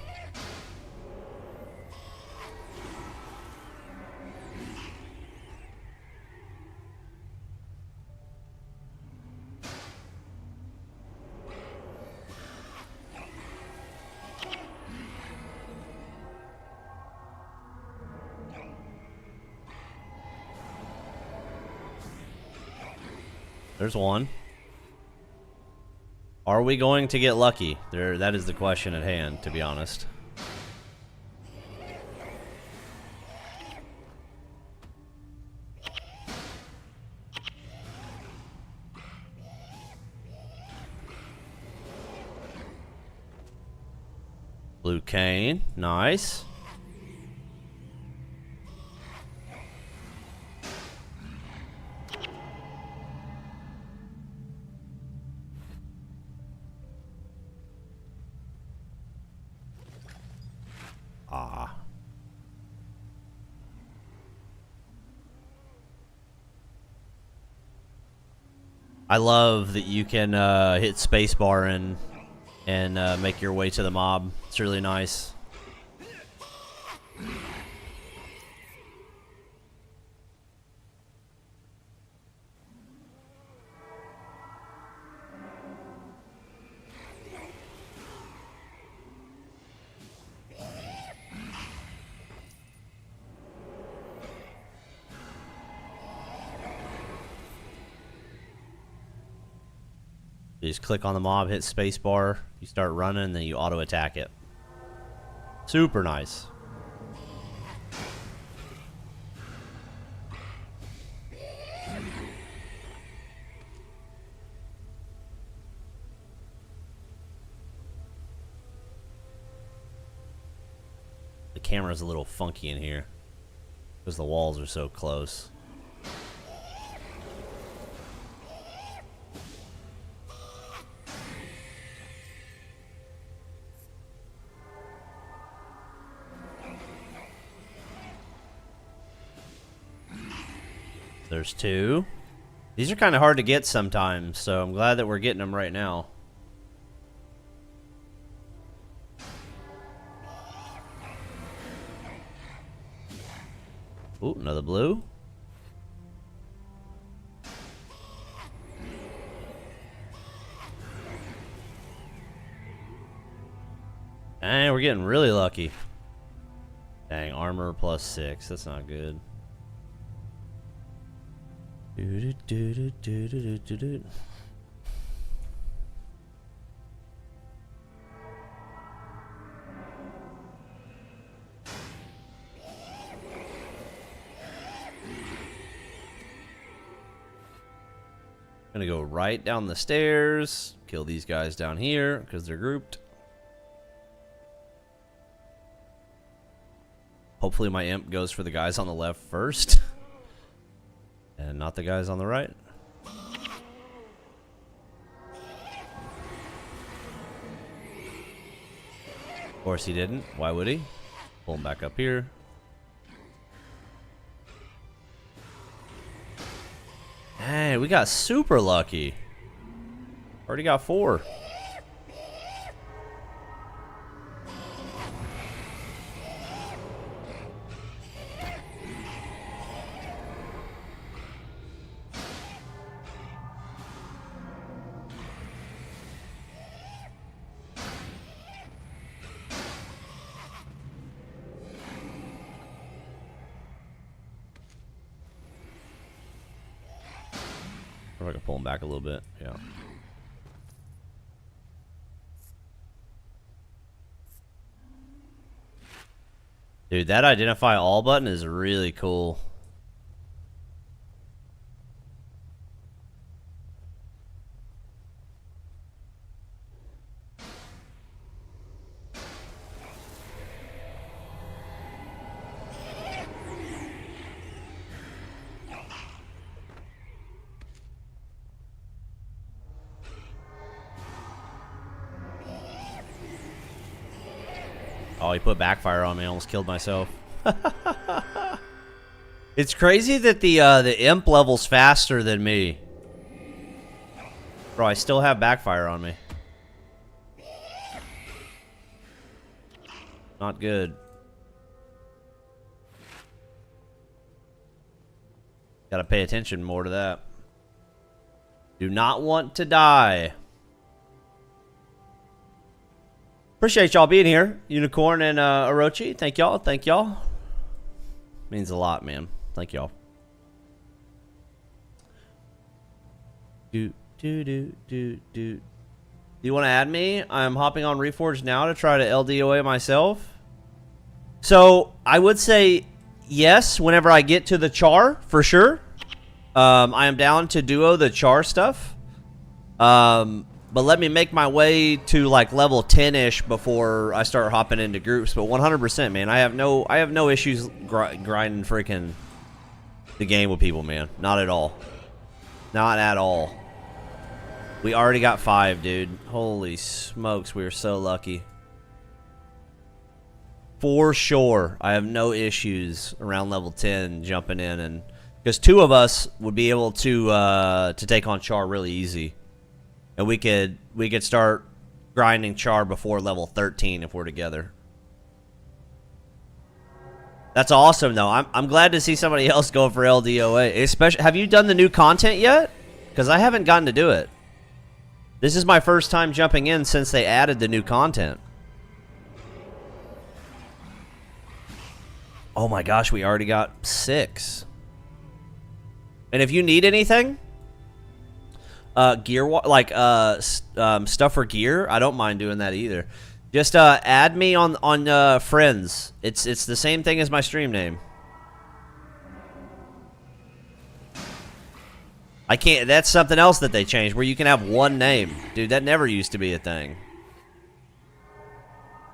There's one. Are we going to get lucky? That is the question at hand, to be honest. Blue cane, nice. Ah. I love that you can hit spacebar and make your way to the mob. It's really nice. You just click on the mob, hit spacebar, you start running, and then you auto attack it. Super nice. The camera's a little funky in here because the walls are so close. There's two. These are kind of hard to get sometimes, so I'm glad that we're getting them right now. Ooh, another blue. And we're getting really lucky. Dang, armor +6. That's not good. Gonna go right down the stairs, kill these guys down here because they're grouped. Hopefully my imp goes for the guys on the left first and not the guys on the right. Of course he didn't. Why would he? Pull him back up here. Hey, we got super lucky. Already got 4. Or I can pull him back a little bit. Yeah. Dude, that identify all button is really cool. Oh, he put backfire on me. I almost killed myself. It's crazy that the imp level's faster than me. Bro, I still have backfire on me. Not good. Gotta pay attention more to that. Do not want to die. Appreciate y'all being here. Unicorn and Orochi. Thank y'all. Thank y'all. Means a lot, man. Thank y'all. Do, do, do, do, do. Do you want to add me? I'm hopping on Reforged now to try to LDOA myself. So, I would say yes whenever I get to the char, for sure. I am down to duo the char stuff. But let me make my way to like level 10-ish before I start hopping into groups. But 100%, man, I have no issues grinding freaking the game with people, man. Not at all. Not at all. We already got 5, dude. Holy smokes, we are so lucky. For sure, I have no issues around level 10 jumping in, and because 2 of us would be able to take on Char really easy, and we could start grinding Char before level 13 if we're together. That's awesome, though. I'm glad to see somebody else go for LDOA. Especially, have you done the new content yet? Because I haven't gotten to do it. This is my first time jumping in since they added the new content. Oh my gosh, we already got 6. And if you need anything, gear, like stuff for gear, I don't mind doing that either. Just add me on friends. It's the same thing as my stream name. I can't. That's something else that they changed, where you can have one name, dude. That never used to be a thing.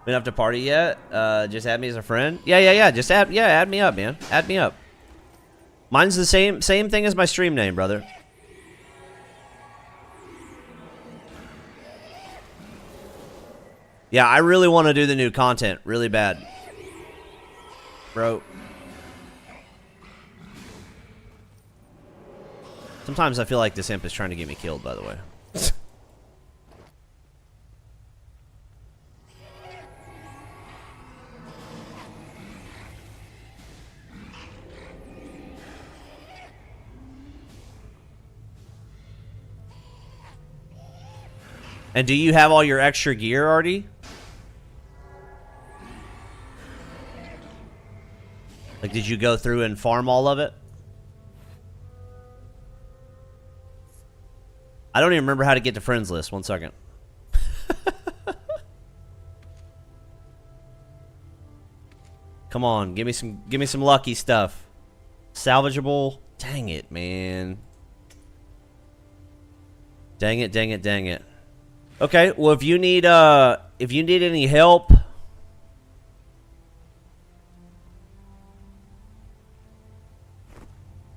We don't have to party yet. Just add me as a friend. Yeah. Just add me up, man. Add me up. Mine's the same thing as my stream name, brother. Yeah, I really want to do the new content, really bad, bro. Sometimes I feel like this imp is trying to get me killed, by the way. And do you have all your extra gear already? Like, did you go through and farm all of it? I don't even remember how to get to friends list. 1 second. Come on, give me some lucky stuff. Salvageable. Dang it, man. Dang it. Okay, well if you need any help,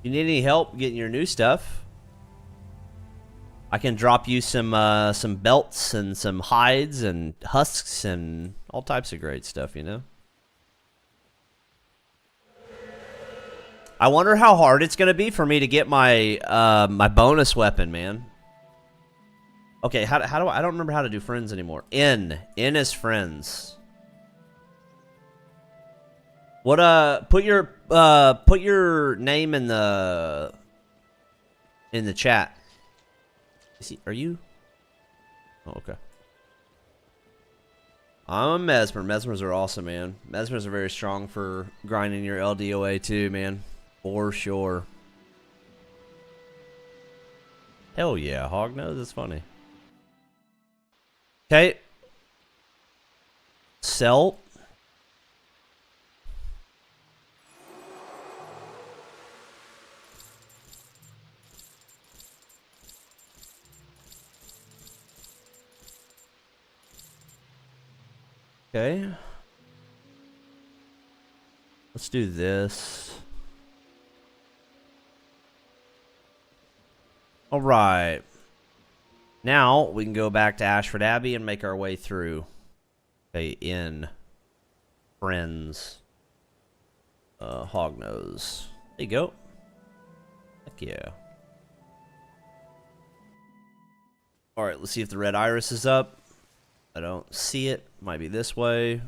getting your new stuff, I can drop you some belts and some hides and husks and all types of great stuff, you know. I wonder how hard it's gonna be for me to get my my bonus weapon, man. Okay, how do I don't remember how to do friends anymore. N is friends. What put your name in the chat. Are you? Oh, okay. I'm a Mesmer. Mesmers are awesome, man. Mesmers are very strong for grinding your LDOA too, man. For sure. Hell yeah, Hognose is funny. Okay. Sell. Okay. Let's do this. All right. Now we can go back to Ashford Abbey and make our way through. Okay, in friends. Hognose. There you go. Heck yeah. Alright, let's see if the red iris is up. I don't see it. Might be this way.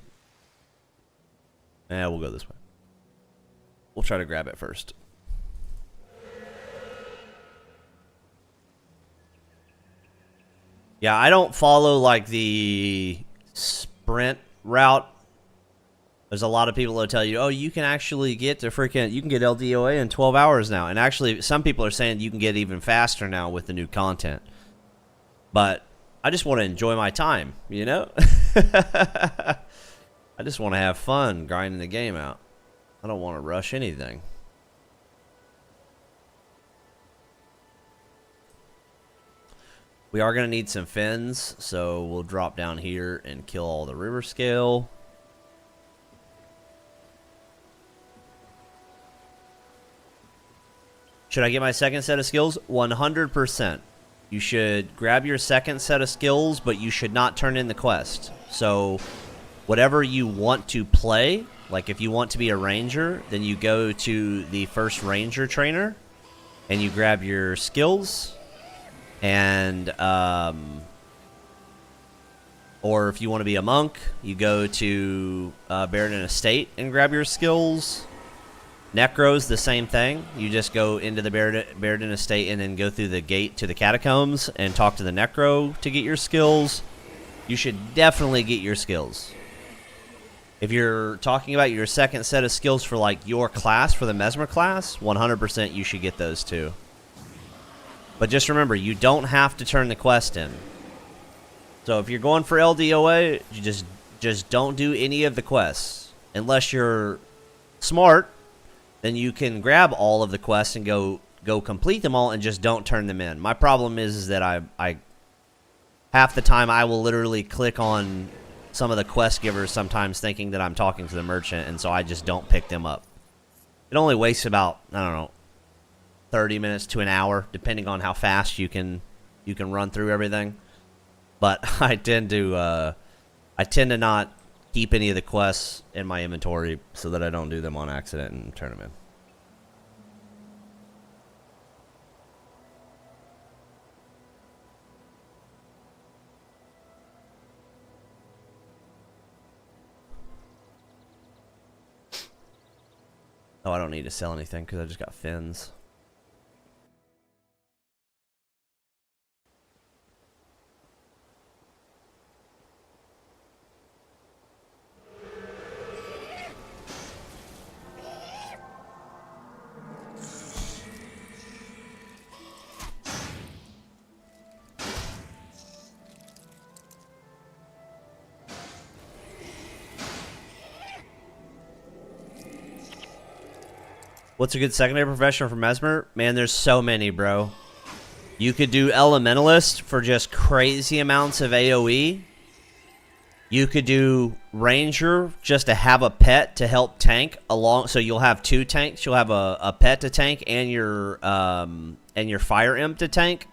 We'll go this way. We'll try to grab it first. Yeah, I don't follow like the sprint route. There's a lot of people that tell you, oh, you can actually get to you can get LDOA in 12 hours now. And actually, some people are saying you can get even faster now with the new content. But I just want to enjoy my time, you know? I just want to have fun grinding the game out. I don't want to rush anything. We are going to need some fins, so we'll drop down here and kill all the river scale. Should I get my second set of skills? 100%. You should grab your second set of skills, but you should not turn in the quest. So, whatever you want to play, like if you want to be a ranger, then you go to the first ranger trainer, and you grab your skills, and, or if you want to be a monk, you go to Baradin Estate and grab your skills. Necro's the same thing. You just go into the Baradin Estate and then go through the gate to the catacombs and talk to the Necro to get your skills. You should definitely get your skills. If you're talking about your second set of skills for like your class, for the Mesmer class, 100% you should get those too. But just remember, you don't have to turn the quest in. So if you're going for LDOA, you just don't do any of the quests. Unless you're smart, then you can grab all of the quests and go complete them all and just don't turn them in. My problem is that I half the time I will literally click on some of the quest givers sometimes thinking that I'm talking to the merchant, and so I just don't pick them up. It only wastes about, I don't know, 30 minutes to an hour, depending on how fast you can run through everything. But I tend to not keep any of the quests in my inventory so that I don't do them on accident and turn them in. Oh, I don't need to sell anything because I just got fins. What's a good secondary profession for Mesmer? Man, there's so many, bro. You could do Elementalist for just crazy amounts of AoE. You could do Ranger just to have a pet to help tank along. So you'll have two tanks. You'll have a pet to tank and your Fire Imp to tank.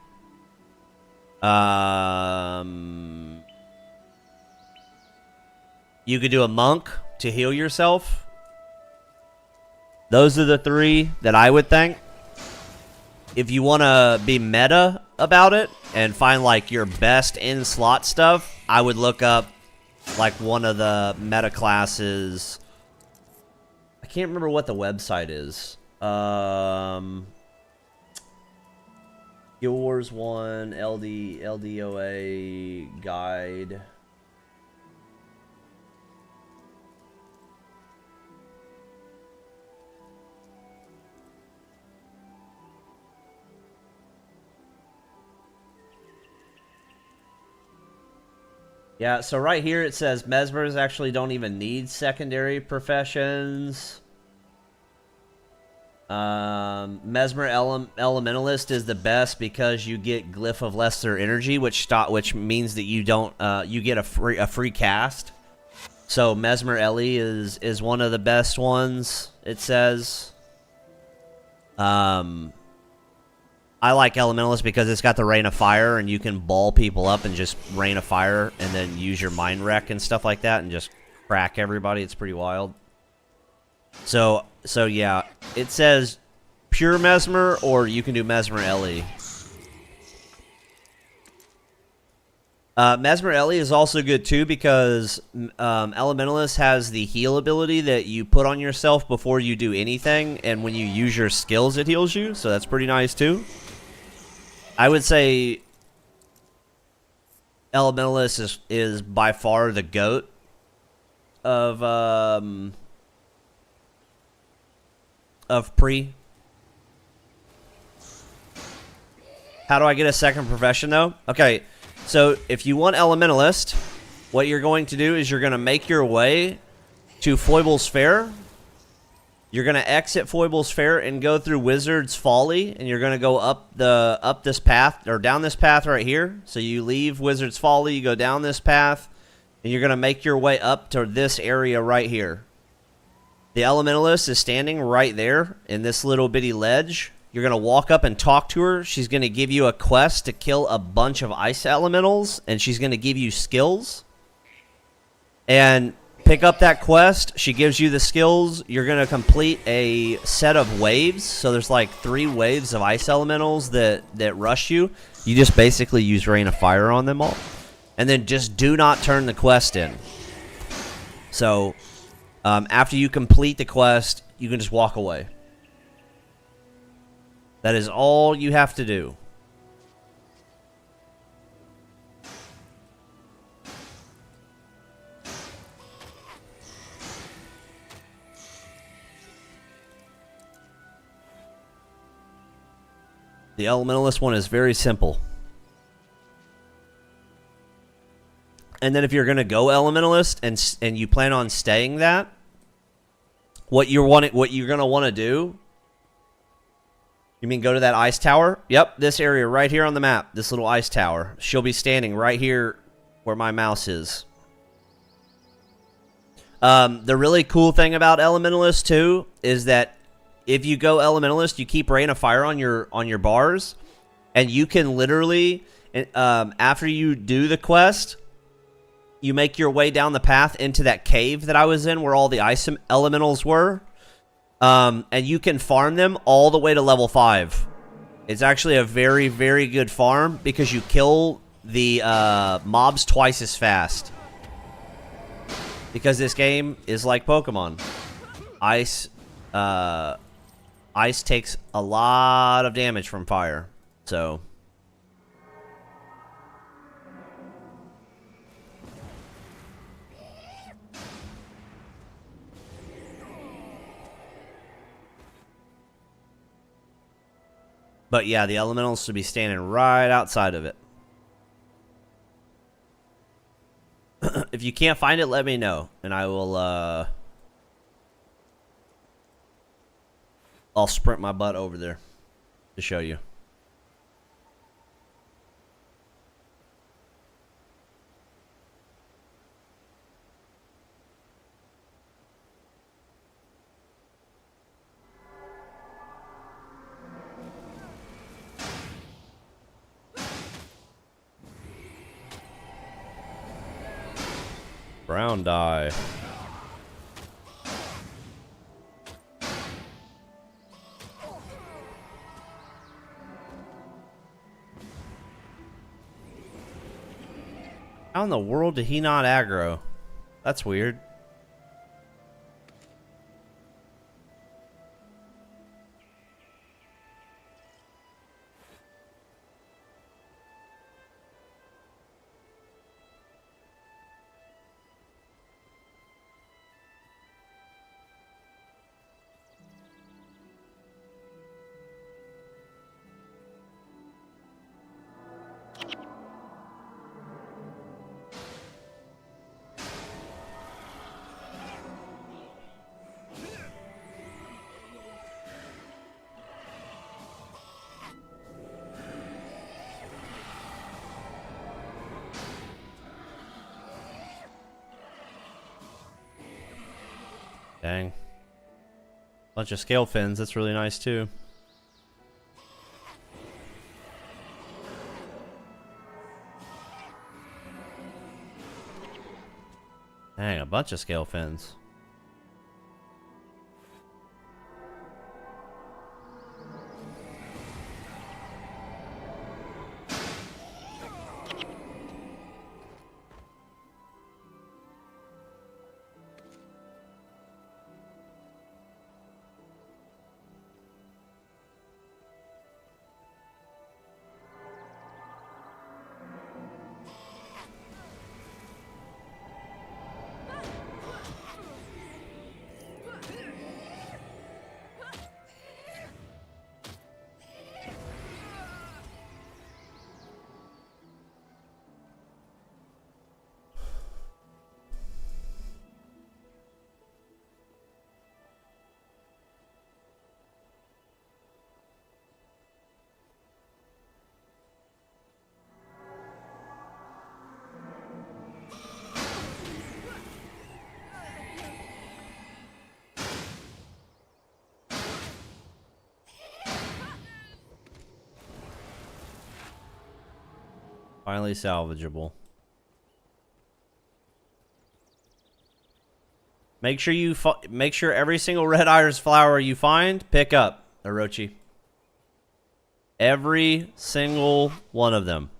You could do a Monk to heal yourself. Those are the three that I would think. If you want to be meta about it and find like your best in-slot stuff, I would look up like one of the meta classes. I can't remember what the website is. Guild Wars 1 LDOA guide. Yeah, so right here it says Mesmers actually don't even need secondary professions. Mesmer Elementalist is the best because you get Glyph of Lesser Energy, which means that you don't you get a free cast. So Mesmer Ellie is one of the best ones, it says. I like Elementalist because it's got the Rain of Fire, and you can ball people up and just Rain of Fire, and then use your Mind Wreck and stuff like that, and just crack everybody. It's pretty wild. So yeah, it says pure Mesmer, or you can do Mesmer Ellie. Mesmer Ellie is also good too because Elementalist has the heal ability that you put on yourself before you do anything, and when you use your skills, it heals you. So that's pretty nice too. I would say Elementalist is by far the GOAT of Pre. How do I get a second profession though? Okay, So if you want Elementalist, what you're going to do is you're going to make your way to Foible's Fair. You're going to exit Foible's Fair and go through Wizard's Folly, and you're going to go up this path, or down this path right here. So you leave Wizard's Folly, you go down this path, and you're going to make your way up to this area right here. The Elementalist is standing right there in this little bitty ledge. You're going to walk up and talk to her. She's going to give you a quest to kill a bunch of ice elementals, and she's going to give you skills. And pick up that quest. She gives you the skills. You're going to complete a set of waves. So there's like 3 waves of ice elementals that rush you. You just basically use Rain of Fire on them all. And then just do not turn the quest in. So after you complete the quest, you can just walk away. That is all you have to do. The Elementalist one is very simple. And then if you're going to go Elementalist and you plan on staying that, what you're going to want to do, you mean go to that ice tower? Yep, this area right here on the map, this little ice tower. She'll be standing right here where my mouse is. The really cool thing about Elementalist too is that if you go Elementalist, you keep Rain of Fire on your bars, and you can literally, after you do the quest, you make your way down the path into that cave that I was in where all the ice elementals were. And you can farm them all the way to level 5. It's actually a very, very good farm because you kill the mobs twice as fast. Because this game is like Pokemon. Ice takes a lot of damage from fire. So but yeah, the elementals should be standing right outside of it. If you can't find it, let me know, and I will, I'll sprint my butt over there to show you. Brown dye. How in the world did he not aggro? That's weird. Dang. Bunch of scale fins, that's really nice too. Dang, a bunch of scale fins. Finally salvageable. Make sure every single red iris flower you find, pick up, Orochi. Every single one of them.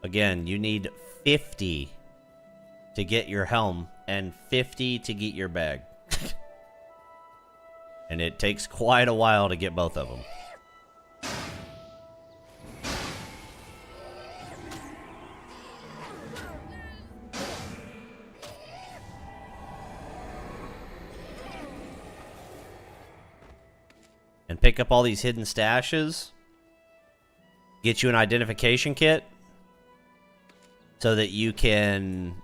Again, you need 50 to get your helm and 50 to get your bag. And it takes quite a while to get both of them. And pick up all these hidden stashes. Get you an identification kit. So that you can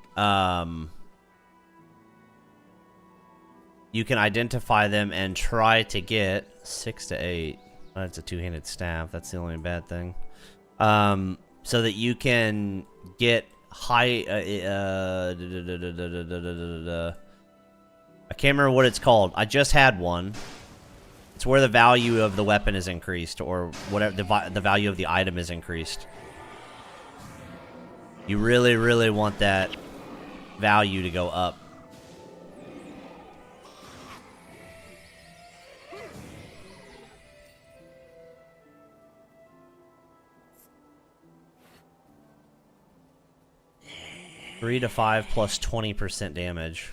identify them and try to get 6 to 8. That's a two-handed staff. That's the only bad thing. So that you can get high. I can't remember what it's called. I just had one. It's where the value of the weapon is increased, or whatever the value of the item is increased. You really, really want that value to go up. Three to 5 plus 20% damage.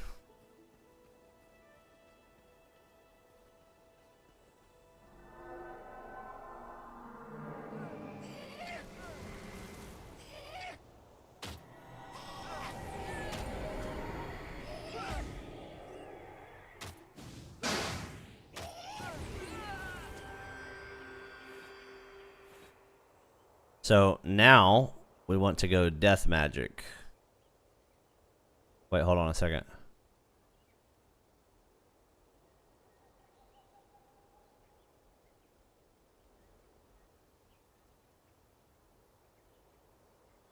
So now we want to go death magic. Wait, hold on a second.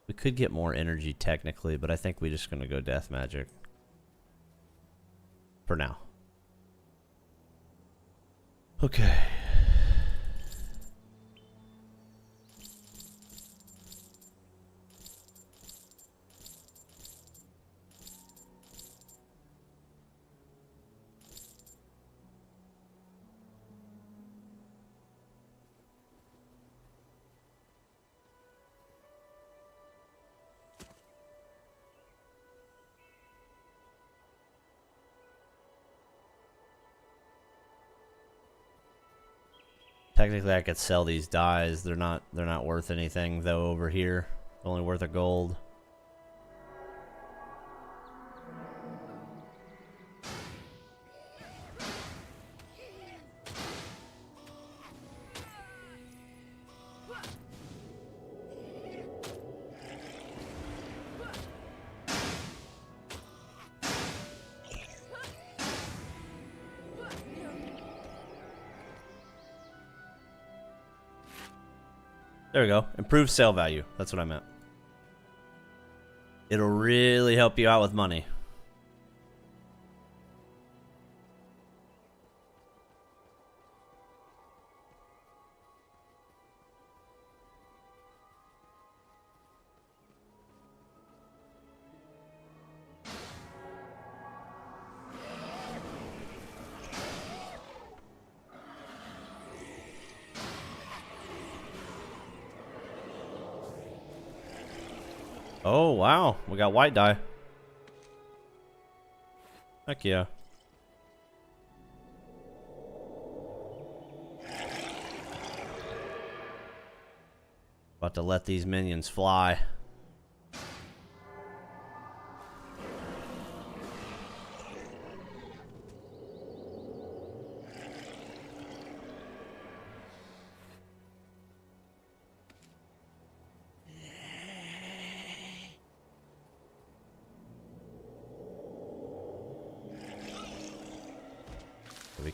We could get more energy technically, but I think we're just going to go death magic. For now. Okay. Technically, I could sell these dyes. They're not worth anything though over here. Only worth a gold. There we go. Improved sale value. That's what I meant. It'll really help you out with money. Oh, wow. We got white dye. Heck yeah. About to let these minions fly.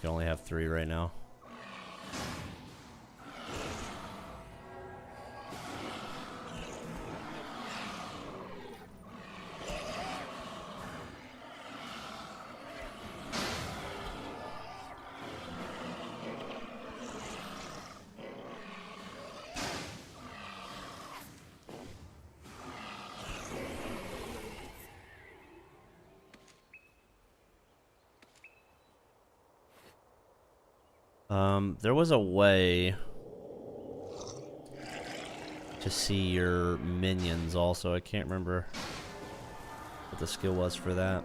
can only have 3 right now. There was a way to see your minions also. I can't remember what the skill was for that.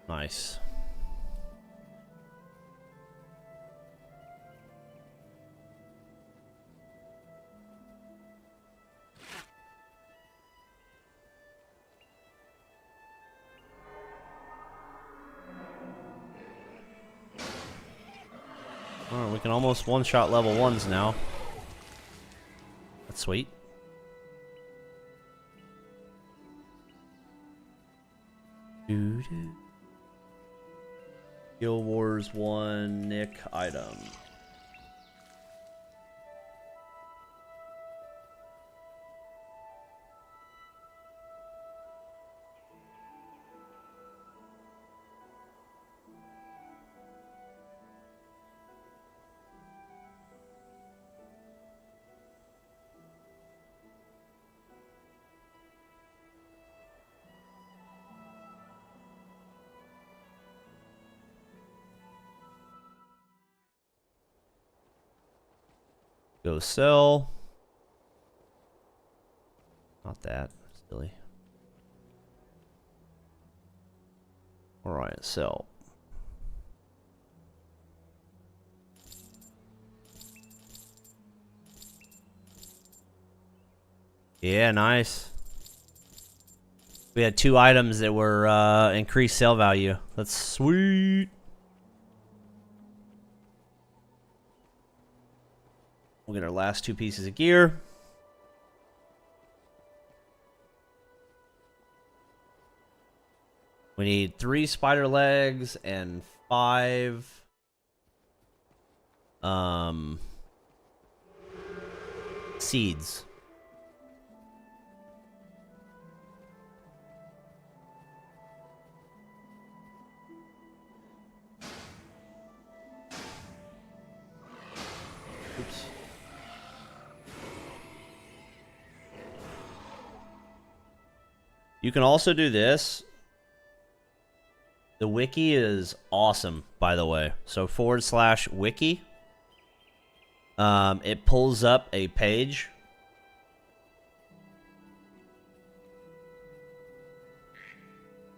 Nice. Alright, we can almost one-shot level 1s now. That's sweet. Guild Wars 1 Nick item. Go sell. Not that. Silly. Alright, sell. Yeah, nice. We had 2 items that were increased sale value. That's sweet. We'll get our last 2 pieces of gear. We need 3 spider legs and 5 seeds. Oops. You can also do this. The wiki is awesome, by the way. So /wiki. It pulls up a page.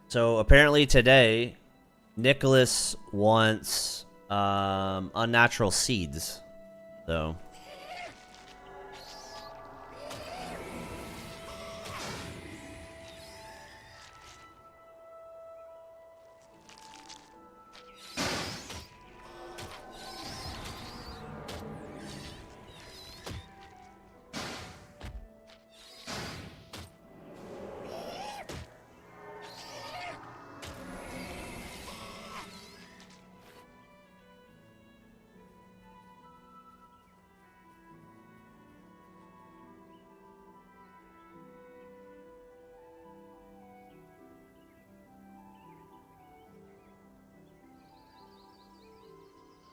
So apparently today, Nicholas wants unnatural seeds. So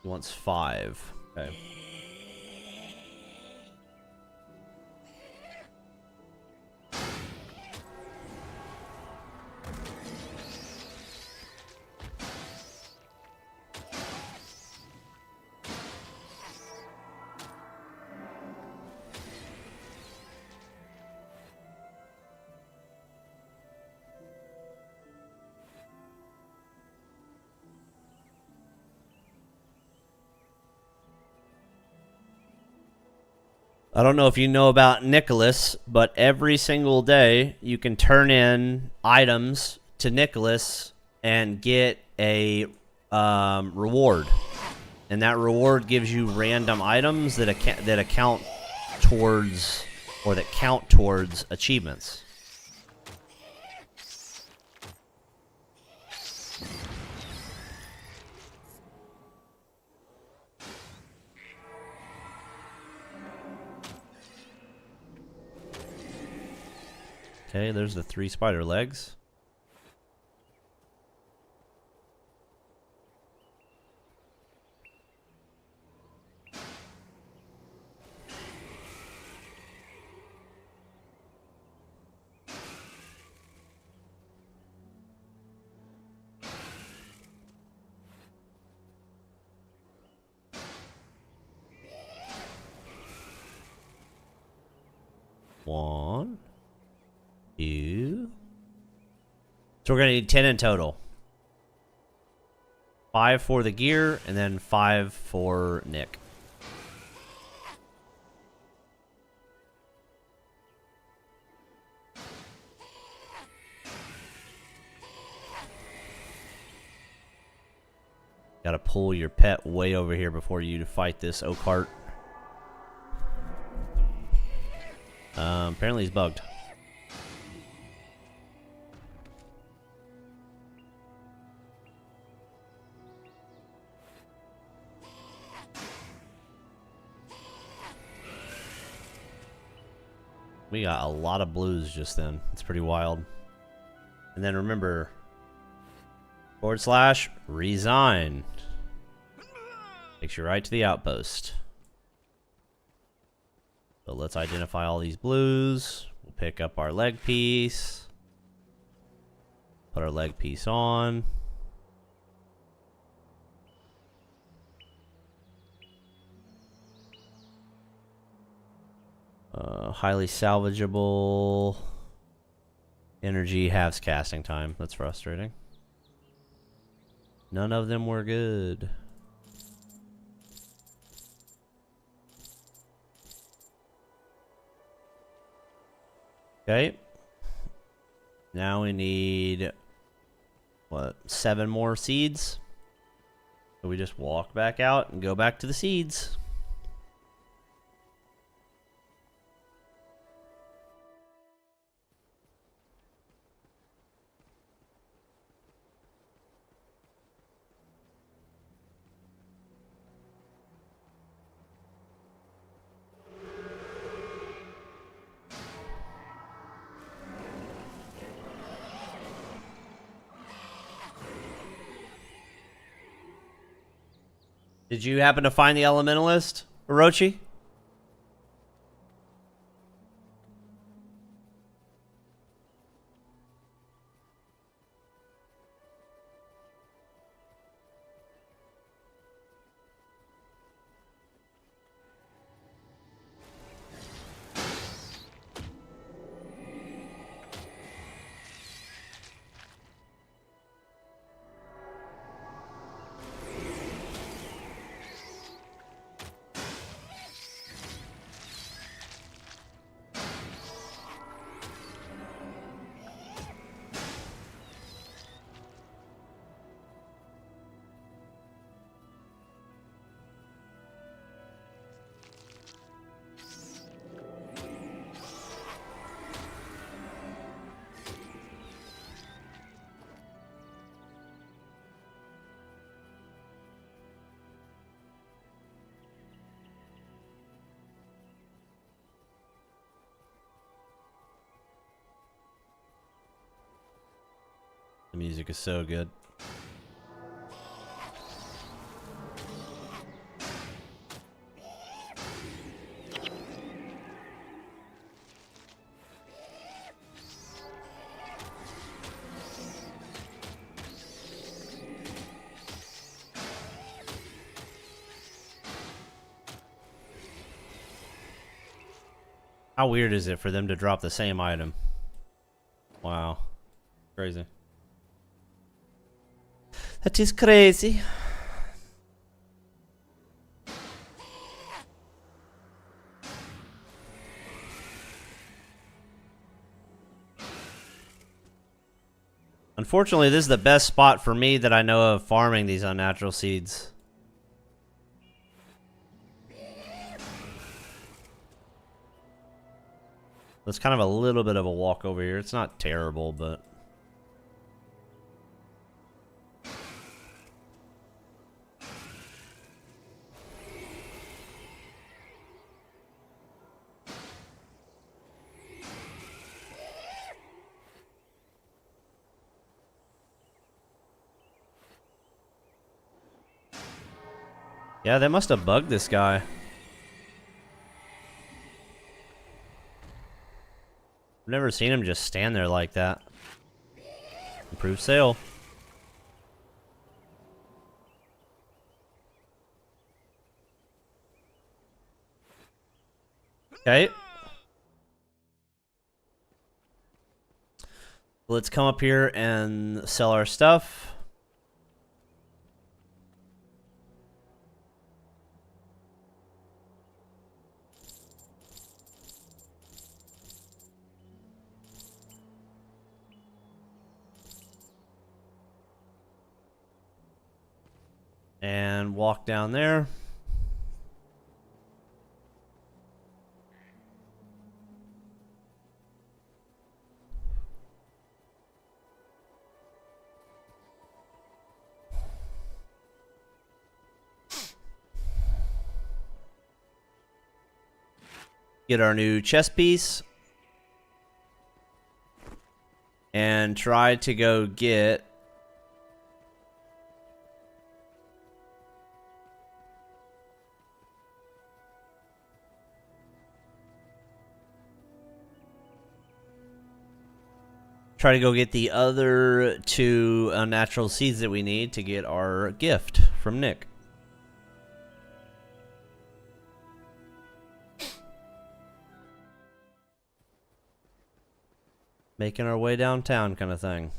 he wants 5. Okay. I don't know if you know about Nicholas, but every single day you can turn in items to Nicholas and get a reward. And that reward gives you random items that account towards, or that count towards achievements. Okay, there's the 3 spider legs. One, 2. So we're gonna need 10 in total. 5 for the gear, and then 5 for Nick. Gotta pull your pet way over here before you fight this Oakheart. Apparently he's bugged. We got a lot of blues just then. It's pretty wild. And then remember, / resign. Takes you right to the outpost. So let's identify all these blues. We'll pick up our leg piece. Put our leg piece on. Highly salvageable. Energy halves casting time. That's frustrating. None of them were good. Okay. Now we need, what, 7 more seeds? So we just walk back out and go back to the seeds. Did you happen to find the Elementalist, Orochi? The music is so good. How weird is it for them to drop the same item? Wow. Crazy. That is crazy. Unfortunately, this is the best spot for me that I know of farming these unnatural seeds. It's kind of a little bit of a walk over here. It's not terrible, but... Yeah, they must have bugged this guy. I've never seen him just stand there like that. Improved sail. Okay. Let's come up here and sell our stuff. And walk down there. Get our new chess piece. And try to go get... Try to go get the other two unnatural seeds that we need to get our gift from Nick. Making our way downtown kind of thing.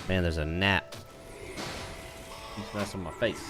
Man, there's a gnat. He's messing with my face.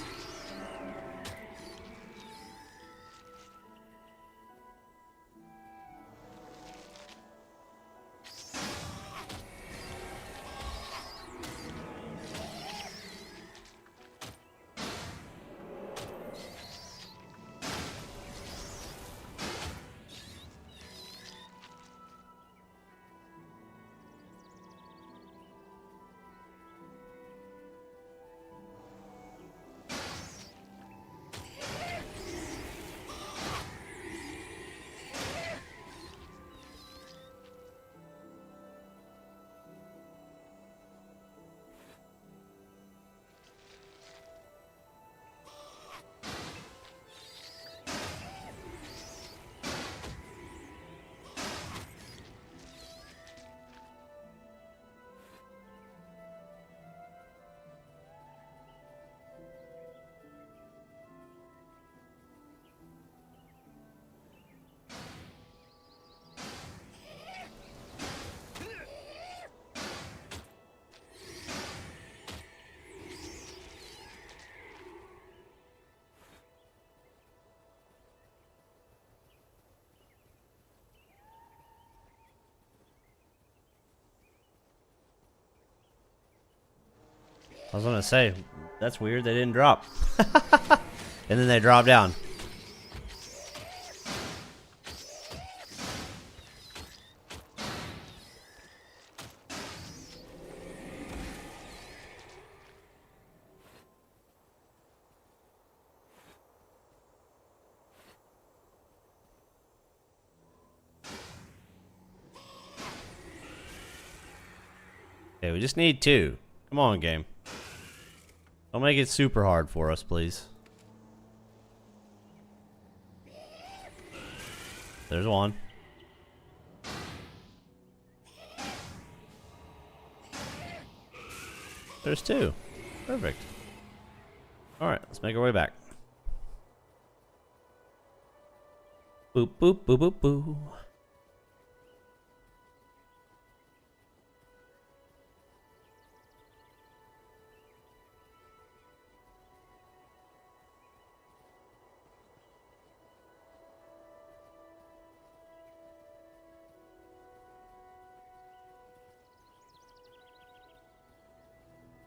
I was gonna say, that's weird, they didn't drop. And then they drop down. Okay, we just need two. Come on, game. Don't make it super hard for us, please. There's one. There's two. Perfect. Alright, let's make our way back. Boop, boop, boop, boop, boop.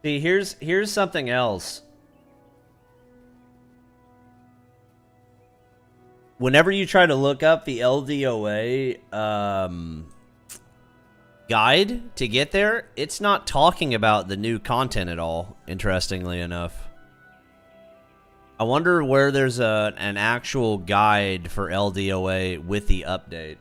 See, here's something else. Whenever you try to look up the LDOA guide to get there, it's not talking about the new content at all, interestingly enough. I wonder where there's an actual guide for LDOA with the update.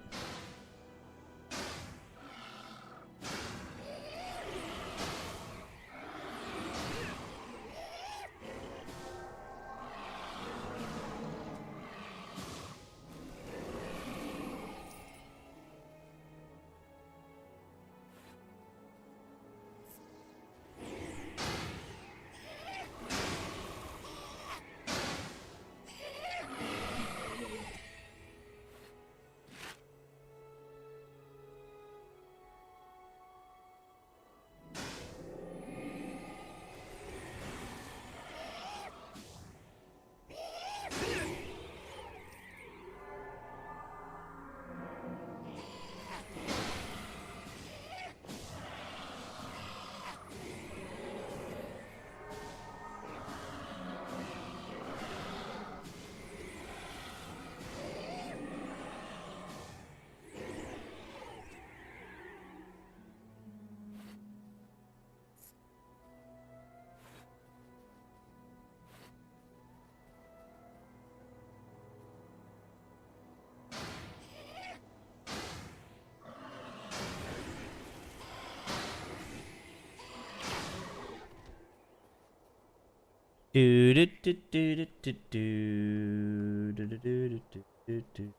Do do do do do do do do do do do do.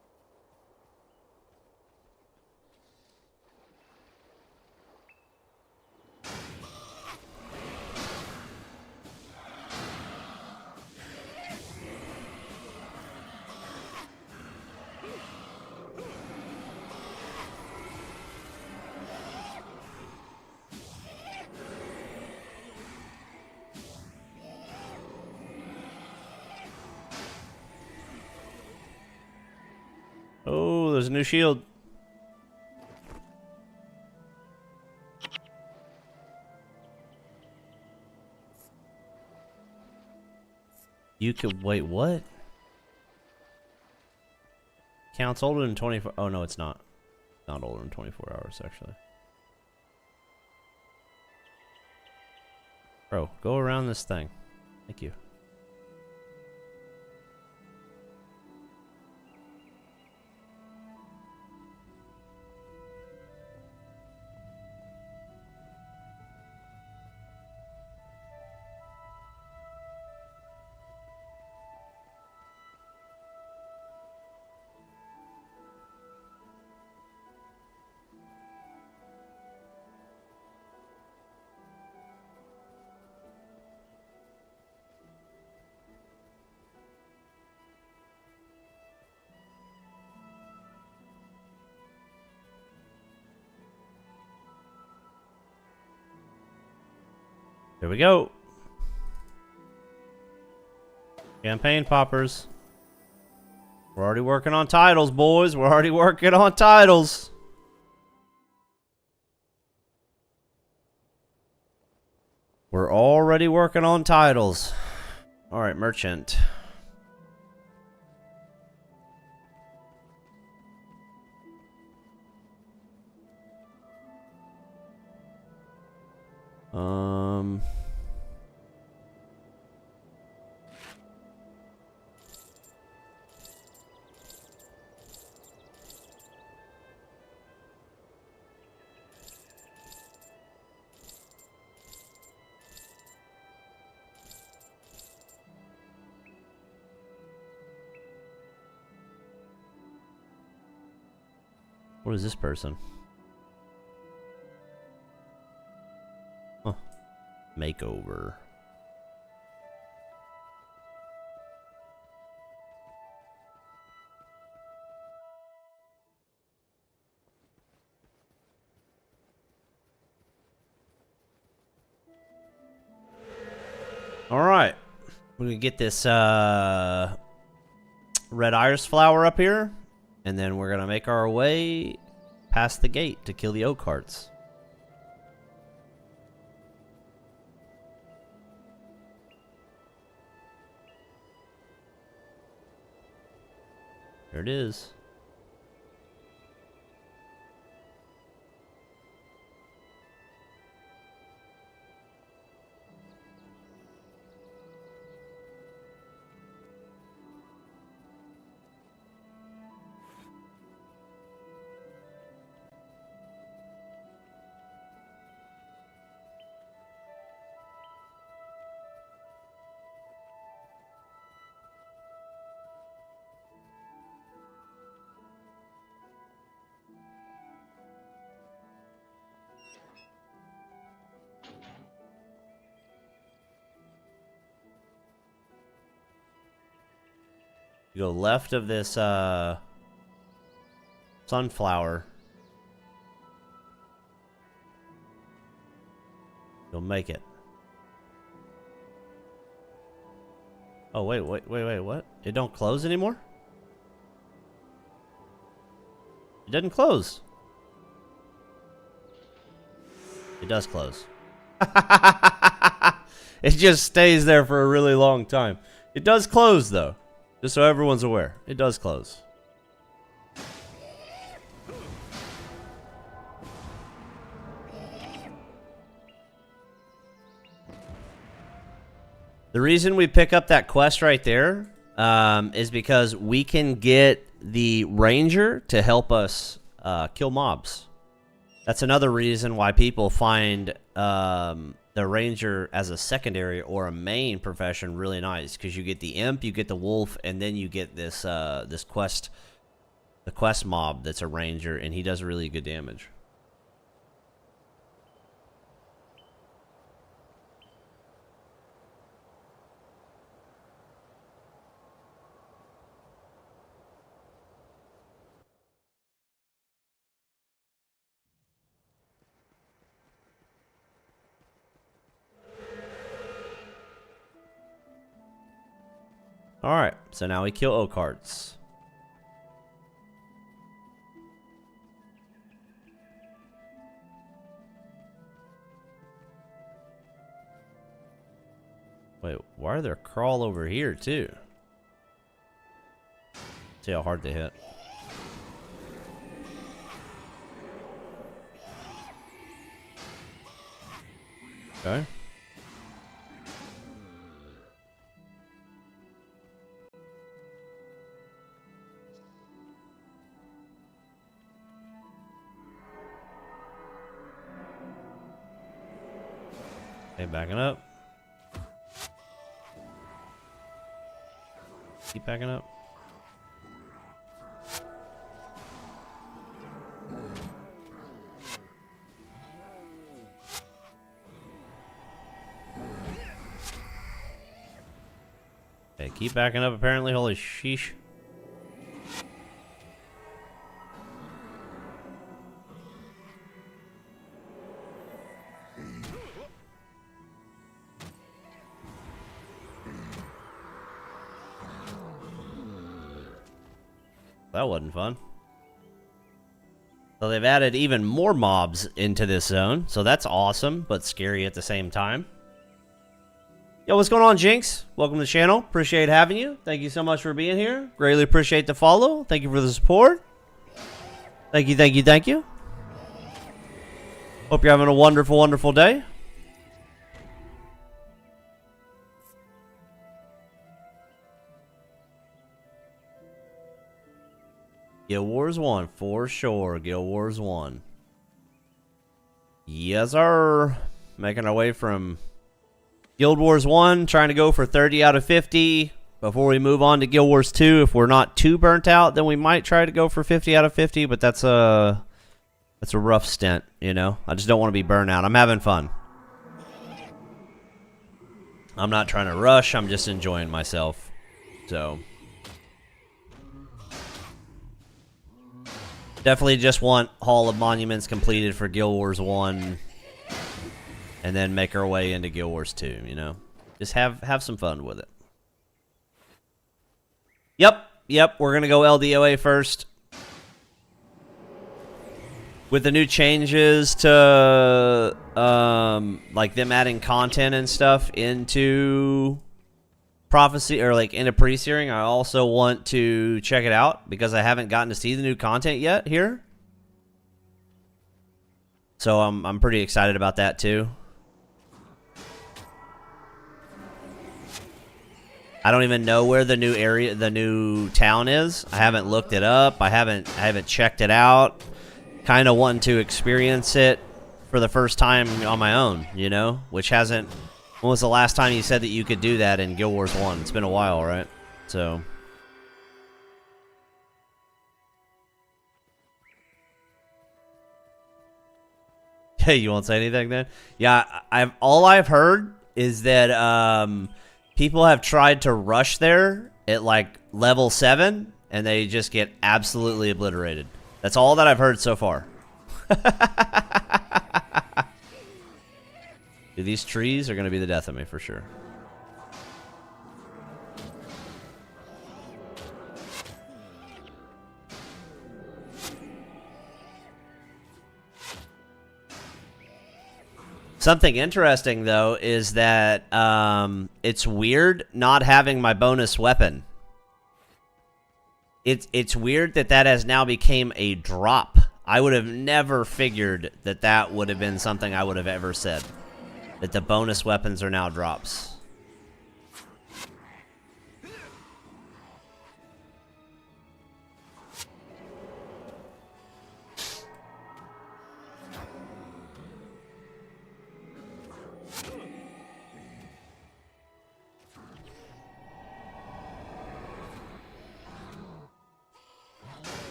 Oh, there's a new shield. You could wait, what? Counts older than 24. Oh no, it's not. Not older than 24 hours actually. Bro, go around this thing. Thank you. Here we go. Campaign poppers. We're already working on titles, boys. We're already working on titles. We're already working on titles. All right, merchant. What is this person? Huh. Makeover. Alright. We're gonna get this red iris flower up here. And then we're gonna make our way past the gate to kill the oak hearts. There it is. You go left of this sunflower. You'll make it. Oh, wait, what? It don't close anymore? It doesn't close. It does close. It just stays there for a really long time. It does close, though. Just so everyone's aware. It does close. The reason we pick up that quest right there is because we can get the ranger to help us kill mobs. That's another reason why people find the ranger as a secondary or a main profession really nice, because you get the imp, you get the wolf, and then you get this this quest, the quest mob that's a ranger, and he does really good damage. Alright, so now we kill oak hearts. Wait, why are there crawl over here too? See how hard they hit. Okay. Okay, backing up. Keep backing up. Okay, keep backing up apparently. Holy sheesh. That wasn't fun. So they've added even more mobs into this zone, so that's awesome, but scary at the same time. Yo, what's going on, Jinx? Welcome to the channel. Appreciate having you. Thank you so much for being here. Greatly appreciate the follow. Thank you for the support. Thank you, thank you, thank you. Hope you're having a wonderful, wonderful day. Guild Wars 1, for sure. Guild Wars 1. Yes, sir. Making our way from Guild Wars 1, trying to go for 30 out of 50. before we move on to Guild Wars 2. If we're not too burnt out, then we might try to go for 50 out of 50, but that's a rough stint, you know? I just don't want to be burnt out. I'm having fun. I'm not trying to rush. I'm just enjoying myself. So definitely just want Hall of Monuments completed for Guild Wars 1 and then make our way into Guild Wars 2, you know? Just have some fun with it. Yep, we're going to go LDOA first. With the new changes to like them adding content and stuff into Prophecy or like into Pre-Searing, I also want to check it out because I haven't gotten to see the new content yet here. So I'm pretty excited about that too. I don't even know where the new town is. I haven't looked it up. I haven't checked it out. Kind of wanting to experience it for the first time on my own, you know? Which hasn't... When was the last time you said that you could do that in Guild Wars 1? It's been a while, right? So... Hey, you won't say anything then? Yeah, all I've heard is that people have tried to rush there at like level 7 and they just get absolutely obliterated. That's all that I've heard so far. Dude, these trees are going to be the death of me for sure. Something interesting, though, is that it's weird not having my bonus weapon. It's weird that has now became a drop. I would have never figured that would have been something I would have ever said. That the bonus weapons are now drops.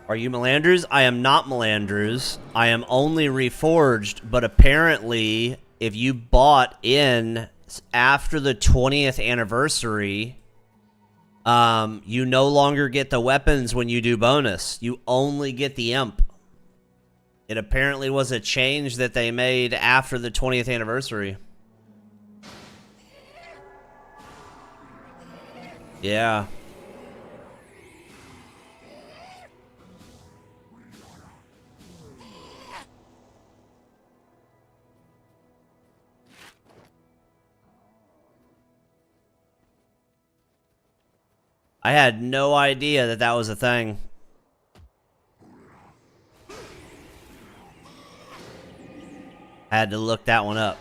Are you Melandrews? I am not Melandrews. I am only Reforged, but apparently, if you bought in after the 20th anniversary, you no longer get the weapons when you do bonus. You only get the imp. It apparently was a change that they made after the 20th anniversary. Yeah. I had no idea that was a thing. I had to look that one up.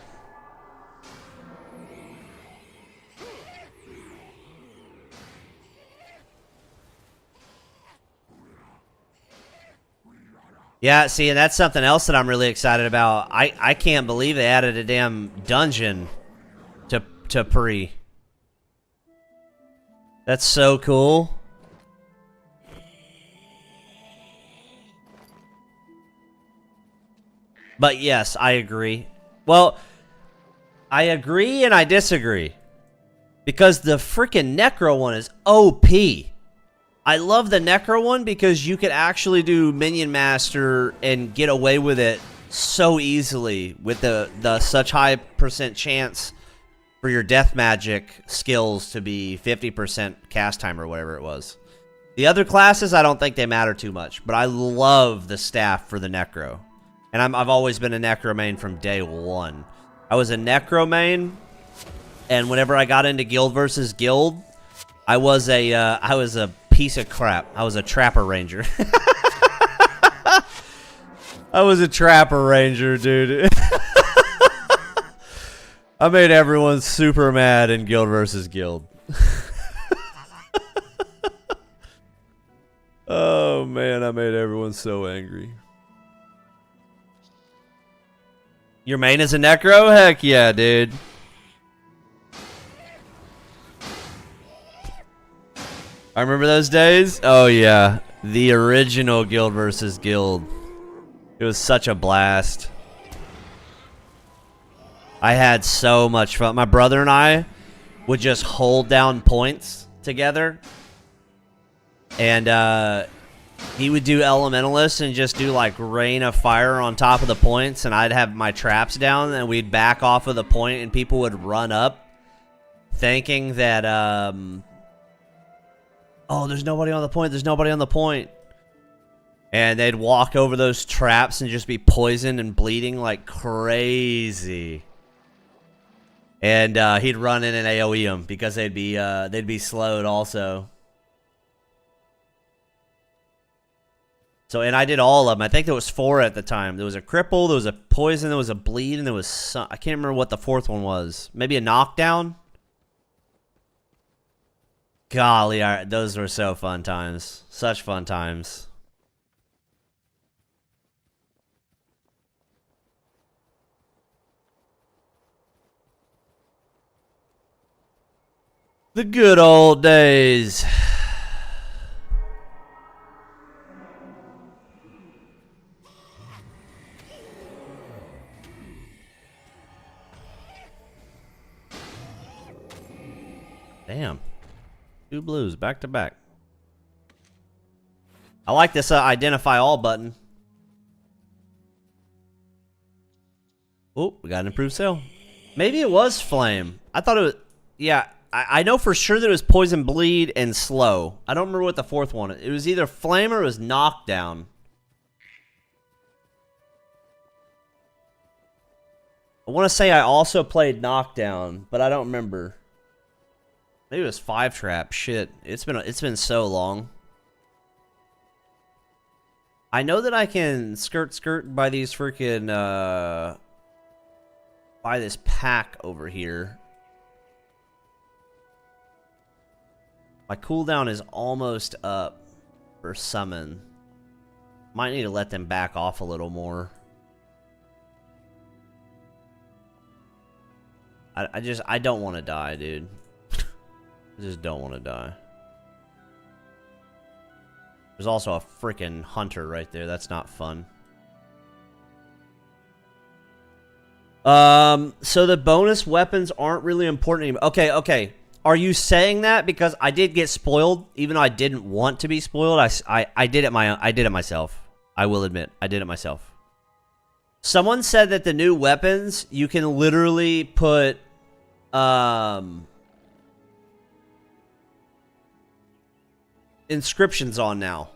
Yeah, see, and that's something else that I'm really excited about. I can't believe they added a damn dungeon to Pre. That's so cool. But yes, I agree. Well, I agree and I disagree. Because the freaking Necro one is OP. I love the Necro one because you could actually do Minion Master and get away with it so easily with the such high % chance for your death magic skills to be 50% cast time or whatever it was. The other classes, I don't think they matter too much, but I love the staff for the Necro. And I've always been a Necro main from day one. I was a Necro main, and whenever I got into Guild versus Guild, I was a piece of crap. I was a Trapper Ranger. I was a Trapper Ranger, dude. I made everyone super mad in Guild versus Guild. Oh, man, I made everyone so angry. Your main is a Necro? Heck yeah, dude. I remember those days. Oh yeah, the original Guild versus Guild. It was such a blast. I had so much fun. My brother and I would just hold down points together, and he would do Elementalist and just do like rain of fire on top of the points, and I'd have my traps down, and we'd back off of the point, and people would run up thinking that oh, there's nobody on the point, there's nobody on the point. And they'd walk over those traps and just be poisoned and bleeding like crazy. And he'd run in and AoE them because they'd be slowed also. So, and I did all of them. I think there was 4 at the time. There was a cripple, there was a poison, there was a bleed, and there was some, I can't remember what the 4th one was. Maybe a knockdown? Golly, those were so fun times. Such fun times. The good old days. Damn. 2 blues back to back. I like this identify all button. Oh, we got an improved sail. Maybe it was flame. I thought it was... Yeah, I know for sure that it was poison, bleed, and slow. I don't remember what the 4th one. It was either flame or it was knockdown. I want to say I also played knockdown, but I don't remember. Maybe it was 5 trap. Shit, it's been so long. I know that I can skirt by these freaking by this pack over here. My cooldown is almost up for summon. Might need to let them back off a little more. I don't want to die, dude. I just don't want to die. There's also a freaking hunter right there. That's not fun. So the bonus weapons aren't really important anymore. Okay. Are you saying that because I did get spoiled, even though I didn't want to be spoiled? I did it myself. I will admit, I did it myself. Someone said that the new weapons, you can literally put inscriptions on now.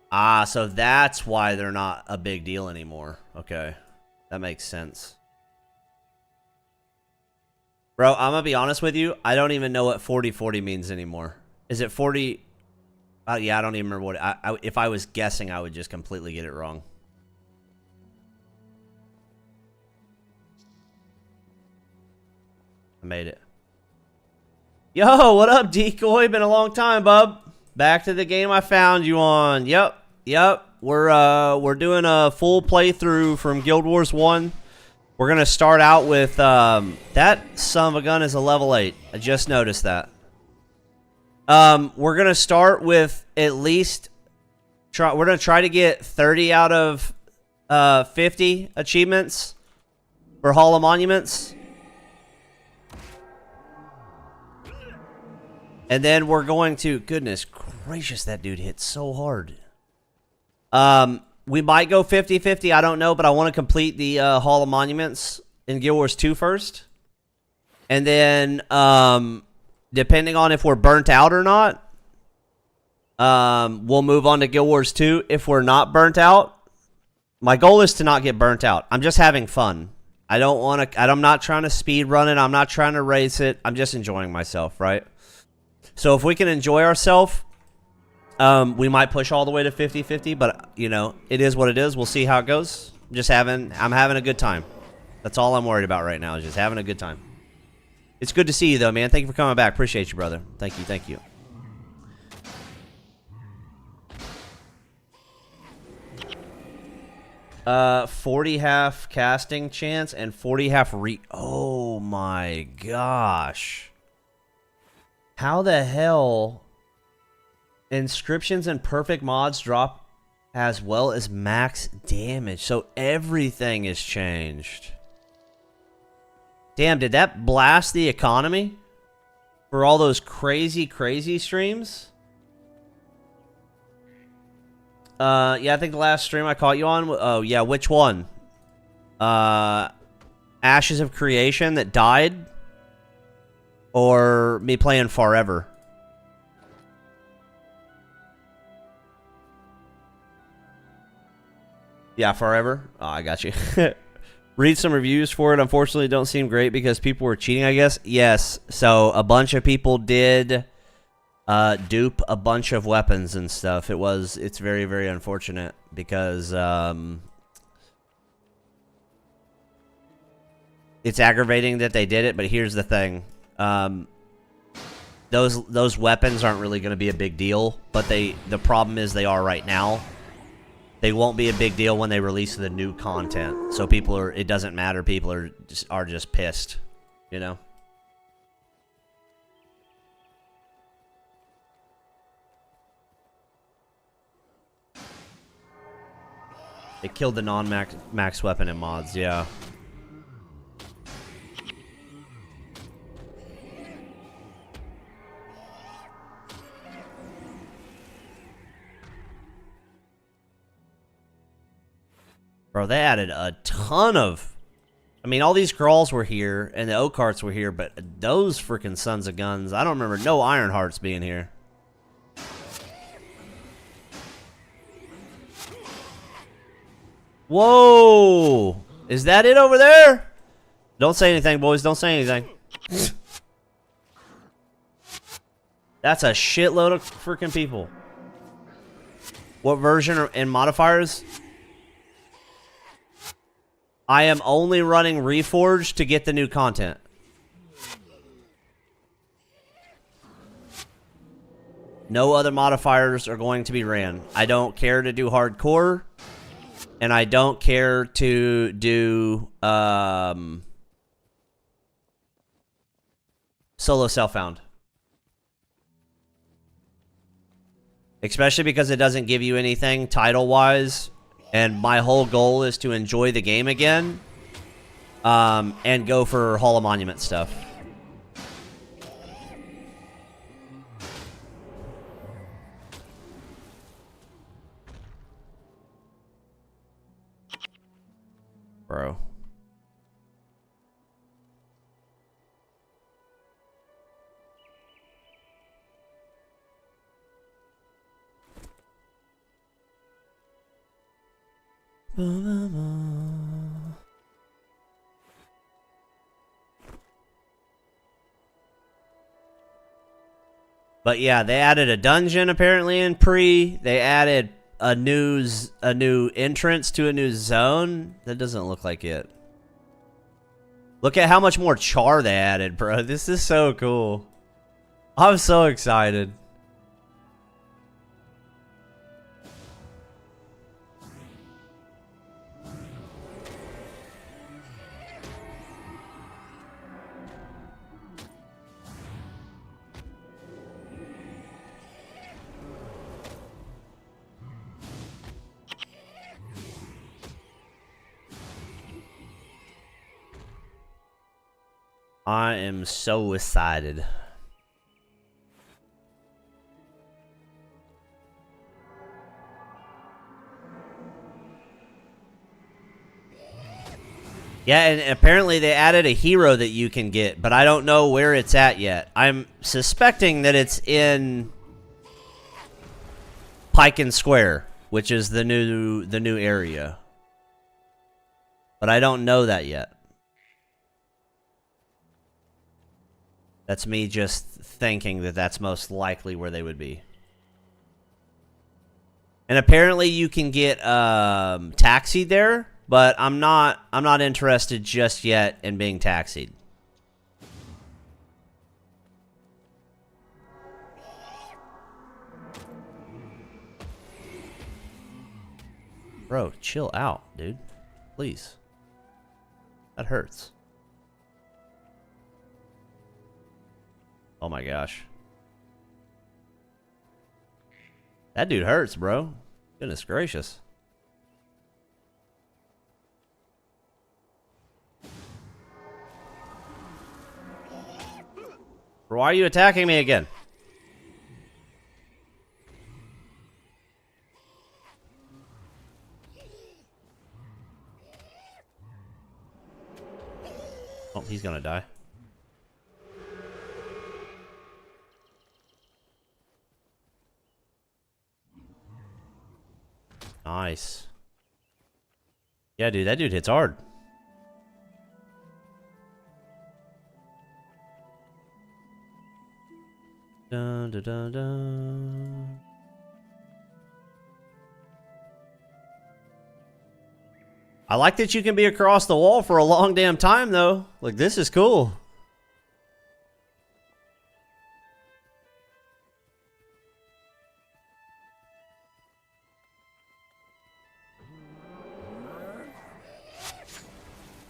Ah, so that's why they're not a big deal anymore. Okay. That makes sense. Bro, I'm gonna be honest with you. I don't even know what 40-40 means anymore. Is it 40? Yeah, I don't even remember what if I was guessing, I would just completely get it wrong. I made it. Yo, what up, Decoy? Been a long time, bub. Back to the game I found you on. Yep. We're doing a full playthrough from Guild Wars 1. We're gonna start out with that son of a gun is a level 8. I just noticed that. We're gonna start with at least we're gonna try to get 30 out of 50 achievements for Hall of Monuments. And then we're going to, goodness gracious, that dude hit so hard. We might go 50-50, I don't know, but I want to complete the Hall of Monuments in Guild Wars 2 first. And then, depending on if we're burnt out or not, we'll move on to Guild Wars 2. If we're not burnt out, my goal is to not get burnt out. I'm just having fun. I'm not trying to speed run it. I'm not trying to race it. I'm just enjoying myself, right? So if we can enjoy ourselves, we might push all the way to 50-50, but, you know, it is what it is. We'll see how it goes. I'm having a good time. That's all I'm worried about right now, is just having a good time. It's good to see you, though, man. Thank you for coming back. Appreciate you, brother. Thank you. 40 half casting chance and 40 half oh my gosh. How the hell inscriptions and perfect mods drop as well as max damage? So everything is changed. Damn, did that blast the economy for all those crazy streams? Yeah, I think the last stream I caught you on. Oh, yeah, which one? Ashes of Creation that died? Or me playing Forever? Yeah, Forever? Oh, I got you. Read some reviews for it. Unfortunately, don't seem great because people were cheating, I guess. Yes, so a bunch of people did dupe a bunch of weapons and stuff. It's very, very unfortunate because it's aggravating that they did it, but here's the thing. Those weapons aren't really going to be a big deal, but the problem is they are right now. They won't be a big deal when they release the new content. So it doesn't matter. People are just pissed, you know? They killed the non-max weapon in mods, yeah. Bro, they added a ton of... I mean, all these crawls were here, and the oak carts were here, but those freaking sons of guns... I don't remember no iron hearts being here. Whoa! Is that it over there? Don't say anything, boys. Don't say anything. That's a shitload of freaking people. What version and modifiers? I am only running Reforged to get the new content. No other modifiers are going to be ran. I don't care to do hardcore. And I don't care to do solo self-found. Especially because it doesn't give you anything title-wise. And my whole goal is to enjoy the game again. And go for Hall of Monument stuff. Bro. But yeah, they added a dungeon apparently in pre. They added a new entrance to a new zone. That doesn't look like it. Look at how much more char they added, bro. This is so cool. I'm so excited. I am so excited. Yeah, and apparently they added a hero that you can get, but I don't know where it's at yet. I'm suspecting that it's in Pike and Square, which is the new area. But I don't know that yet. That's me just thinking that that's most likely where they would be. And apparently you can get taxied there, but I'm not interested just yet in being taxied. Bro, chill out, dude. Please. That hurts. Oh my gosh. That dude hurts, bro. Goodness gracious. Why are you attacking me again? Oh, he's gonna die. Nice. Yeah, dude, that dude hits hard. Dun, dun, dun, dun. I like that you can be across the wall for a long damn time, though. Like, this is cool.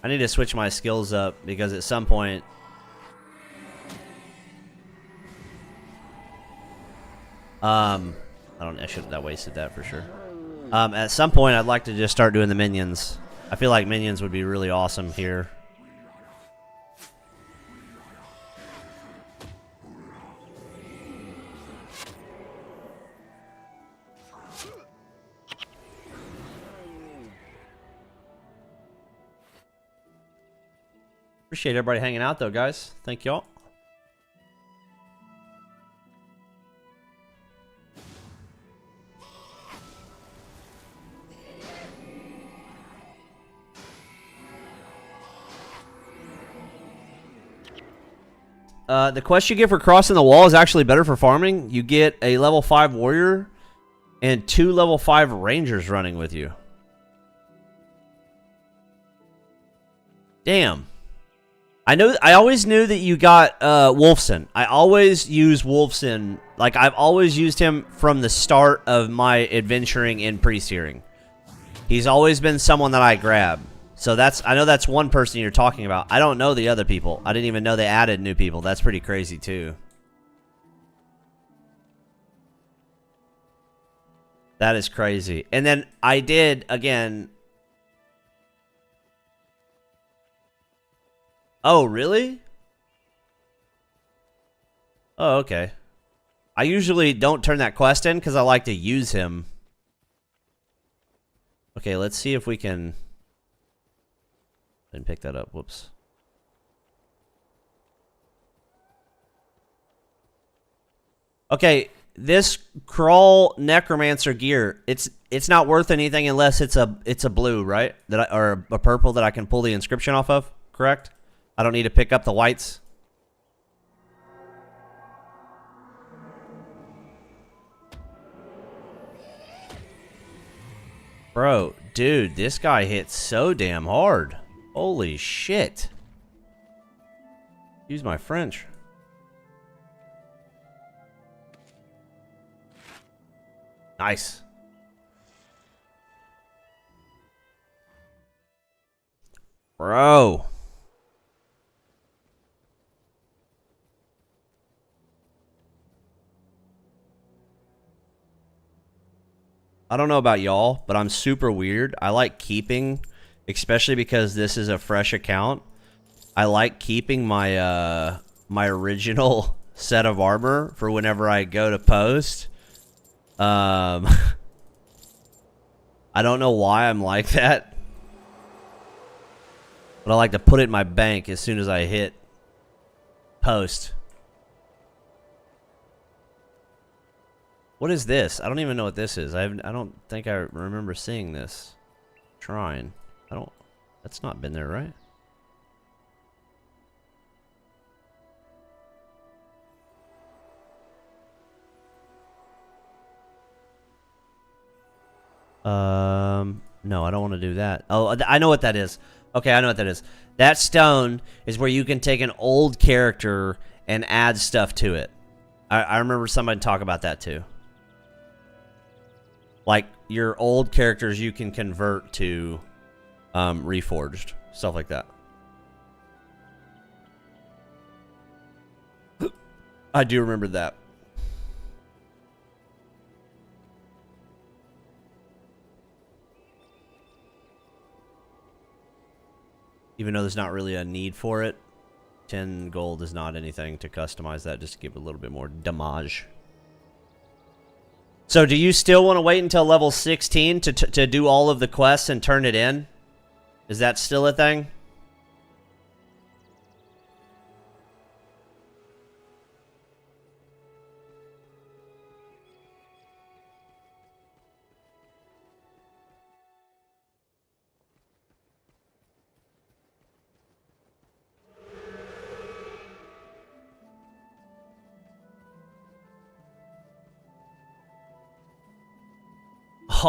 I need to switch my skills up because at some point... I shouldn't have wasted that for sure. At some point, I'd like to just start doing the minions. I feel like minions would be really awesome here. Appreciate everybody hanging out, though, guys. Thank y'all. The quest you get for crossing the wall is actually better for farming. You get a level 5 warrior and 2 level 5 rangers running with you. Damn. I always knew that you got Wolfson. I always use Wolfson. Like, I've always used him from the start of my adventuring in Pre-Searing. He's always been someone that I grab. So I know that's one person you're talking about. I don't know the other people. I didn't even know they added new people. That's pretty crazy too. That is crazy. And then I did again. Oh, really? Oh, okay. I usually don't turn that quest in because I like to use him. Okay, let's see if we can... Didn't pick that up. Whoops. Okay, this crawl necromancer gear, it's not worth anything unless it's a blue, right? Or a purple that I can pull the inscription off of, correct? I don't need to pick up the whites. Bro, dude, this guy hits so damn hard. Holy shit. Use my French. Nice. Bro. I don't know about y'all, but I'm super weird. I like keeping... Especially because this is a fresh account. I like keeping my my original set of armor for whenever I go to post. I don't know why I'm like that. But I like to put it in my bank as soon as I hit post. What is this? I don't even know what this is. I don't think I remember seeing this. Shrine. That's not been there, right? No, I don't want to do that. Oh, I know what that is. Okay, I know what that is. That stone is where you can take an old character and add stuff to it. I remember somebody talk about that too. Like, your old characters you can convert to reforged. Stuff like that. I do remember that. Even though there's not really a need for it, 10 gold is not anything to customize that, just to give it a little bit more damage. So do you still want to wait until level 16 to do all of the quests and turn it in? Is that still a thing?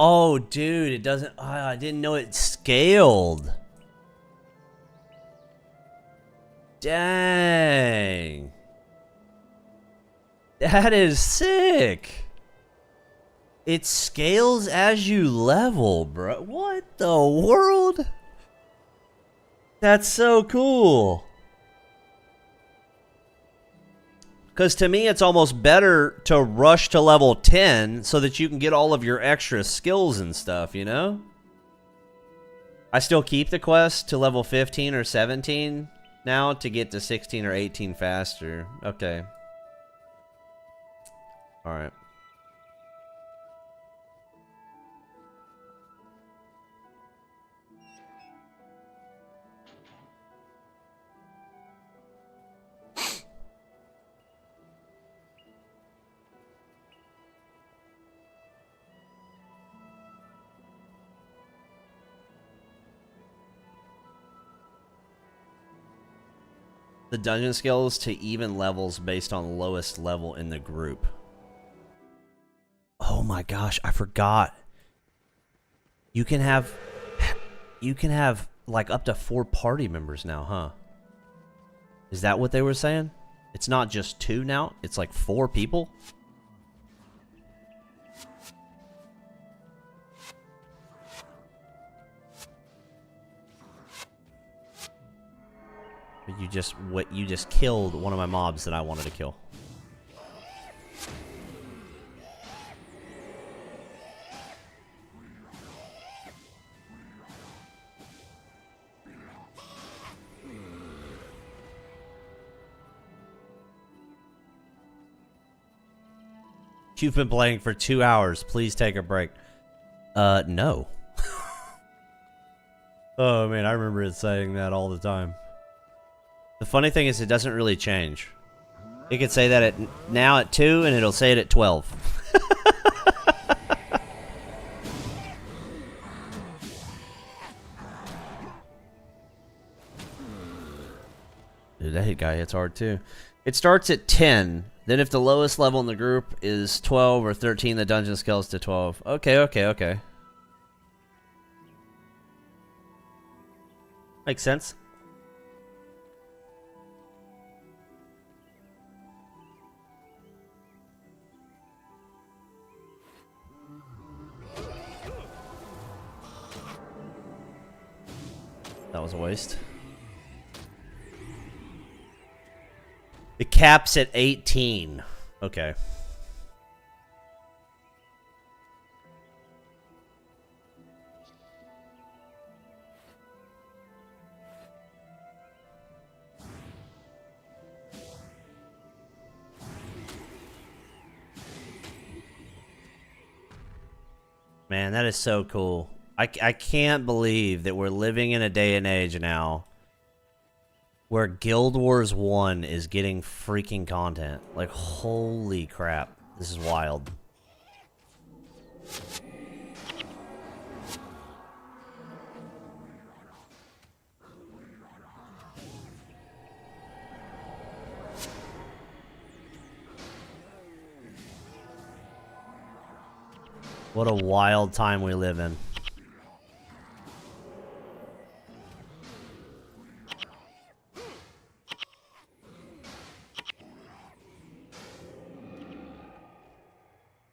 Oh, dude, it doesn't... I didn't know it scaled. Dang. That is sick. It scales as you level, bro. What the world? That's so cool. Because to me, it's almost better to rush to level 10 so that you can get all of your extra skills and stuff, you know? I still keep the quest to level 15 or 17 now to get to 16 or 18 faster. Okay. Alright. The dungeon scales to even levels based on lowest level in the group. Oh my gosh, I forgot. You can have like up to 4 party members now, huh? Is that what they were saying? It's not just 2 now, it's like 4 people? You just killed one of my mobs that I wanted to kill. You've been playing for 2 hours. Please take a break. No. Oh man, I remember it saying that all the time. The funny thing is, it doesn't really change. It could say that now at 2, and it'll say it at 12. Dude, that hit guy hits hard too. It starts at 10. Then if the lowest level in the group is 12 or 13, the dungeon scales to 12. Okay. Makes sense. That was a waste. The cap's at 18. Okay. Man, that is so cool. I can't believe that we're living in a day and age now where Guild Wars 1 is getting freaking content. Like, holy crap. This is wild. What a wild time we live in.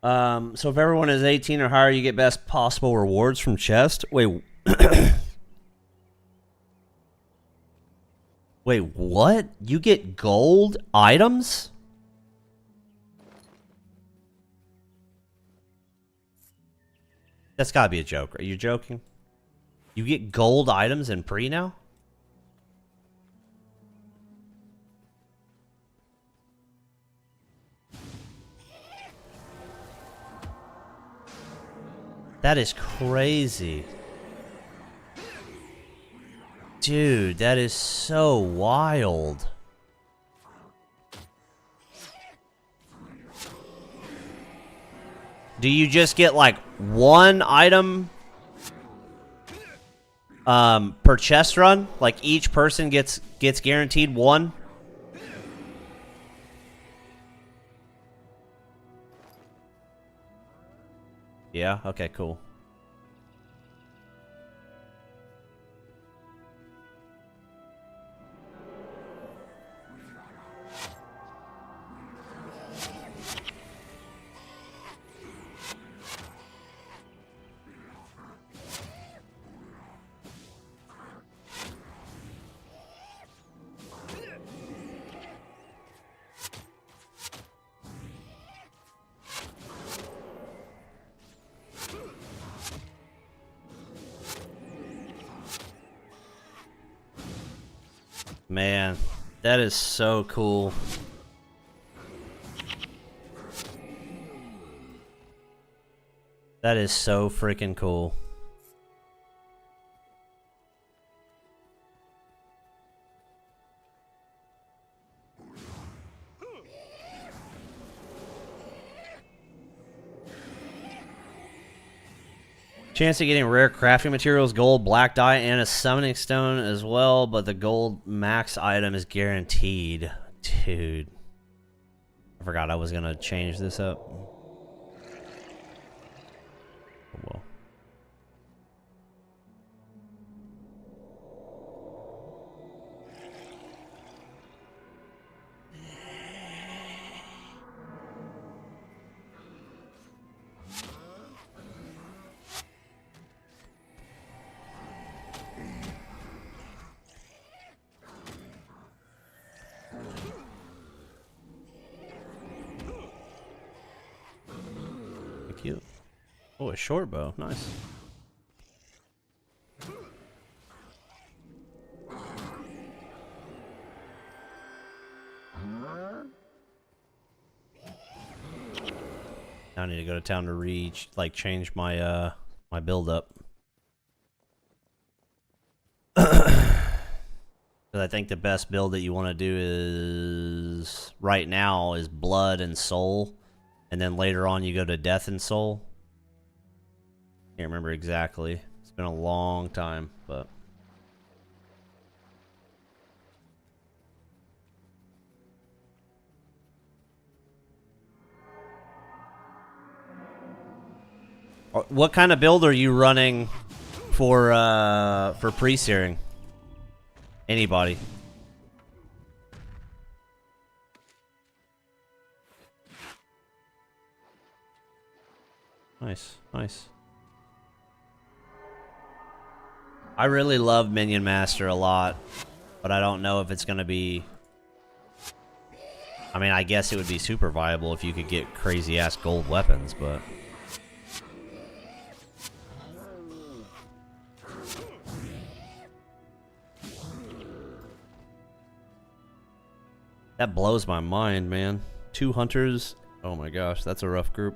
So if everyone is 18 or higher, you get best possible rewards from chest. Wait. Wait, what? You get gold items? That's gotta be a joke. Are you joking? You get gold items in pre now? That is crazy. Dude, that is so wild. Do you just get like one item per chest run? Like each person gets guaranteed one? Yeah, okay, cool. Man, that is so cool. That is so freaking cool. Chance of getting rare crafting materials, gold, black dye, and a summoning stone as well, but the gold max item is guaranteed. Dude. I forgot I was gonna change this up. Oh, well. Cute. Oh, a short bow. Nice. Now I need to go to town to change my my build up. Because I think the best build that you want to do is right now is blood and soul. And then later on you go to Death and Soul. Can't remember exactly. It's been a long time, but... What kind of build are you running for pre-searing? Anybody? Nice, nice. I really love Minion Master a lot, but I don't know if it's gonna be... I mean, I guess it would be super viable if you could get crazy-ass gold weapons, but... That blows my mind, man. 2 hunters. Oh my gosh, that's a rough group.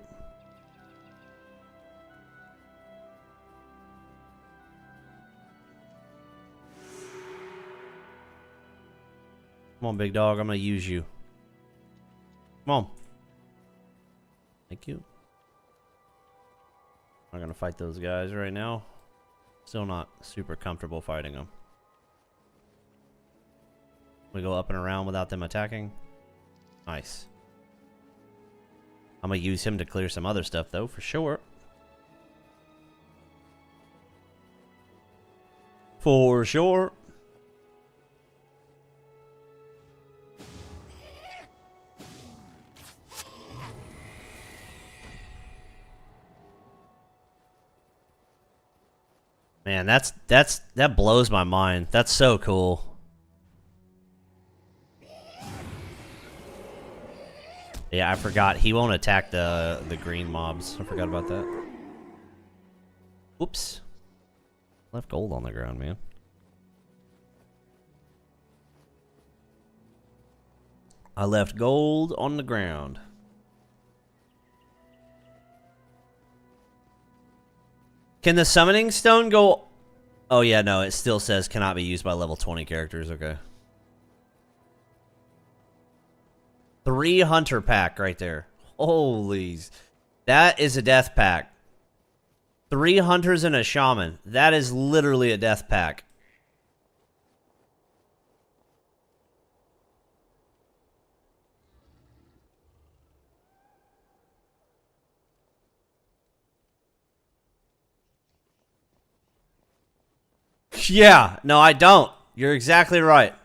Come on, big dog. I'm going to use you. Come on. Thank you. I'm going to fight those guys right now. Still not super comfortable fighting them. We go up and around without them attacking. Nice. I'm going to use him to clear some other stuff, though, for sure. For sure. Man, that blows my mind. That's so cool. Yeah, I forgot. He won't attack the green mobs. I forgot about that. Whoops. Left gold on the ground, man. I left gold on the ground. Can the summoning stone go... Oh, yeah, no. It still says cannot be used by level 20 characters. Okay. 3 hunter pack right there. Holy. That is a death pack. 3 hunters and a shaman. That is literally a death pack. Yeah. No, I don't. You're exactly right.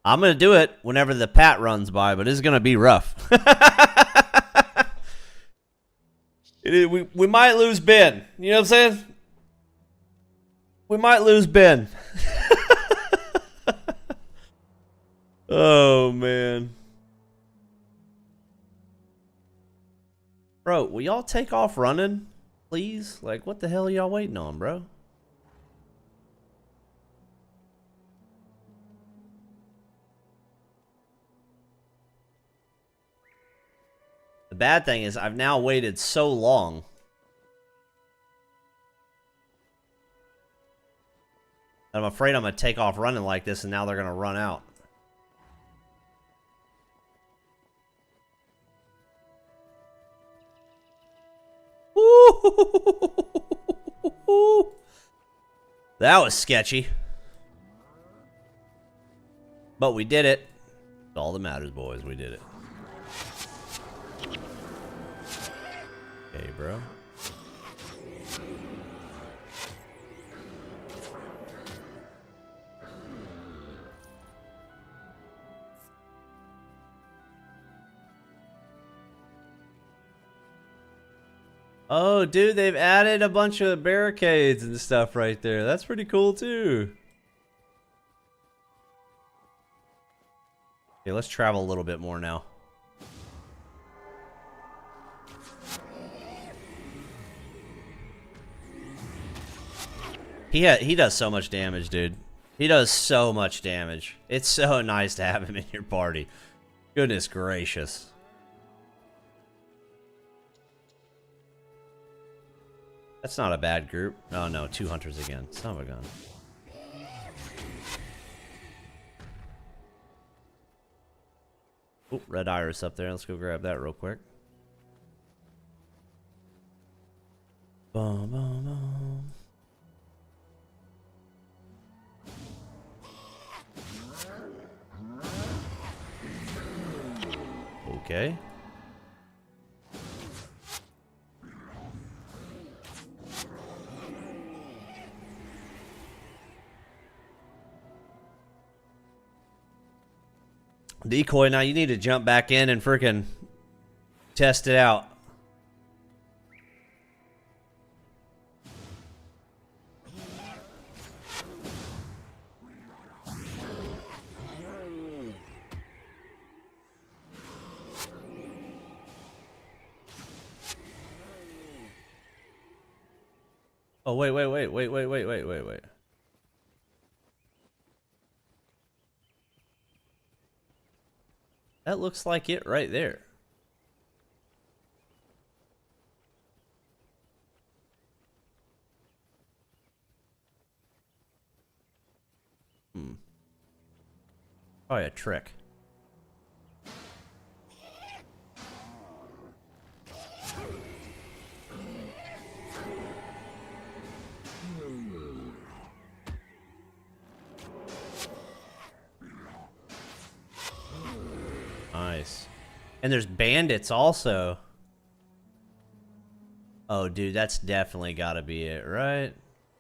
I'm going to do it whenever the pat runs by, but it's going to be rough. We might lose Ben. You know what I'm saying? We might lose Ben. Oh, man. Bro, will y'all take off running, please? Like, what the hell are y'all waiting on, bro? The bad thing is I've now waited so long. I'm afraid I'm going to take off running like this and now they're going to run out. That was sketchy. But we did it. That's all that matters, boys. We did it. Okay, bro. Oh, dude, they've added a bunch of barricades and stuff right there. That's pretty cool, too. Okay, let's travel a little bit more now. He does so much damage, dude. He does so much damage. It's so nice to have him in your party. Goodness gracious. That's not a bad group. Oh no, 2 hunters again. Son of a gun. Oh, red iris up there. Let's go grab that real quick. Boom, boom, boom. Okay. Decoy, now you need to jump back in and freaking test it out. Oh, wait. That looks like it right there. Probably a trick. Nice. And there's bandits also. Oh, dude, that's definitely gotta be it, right?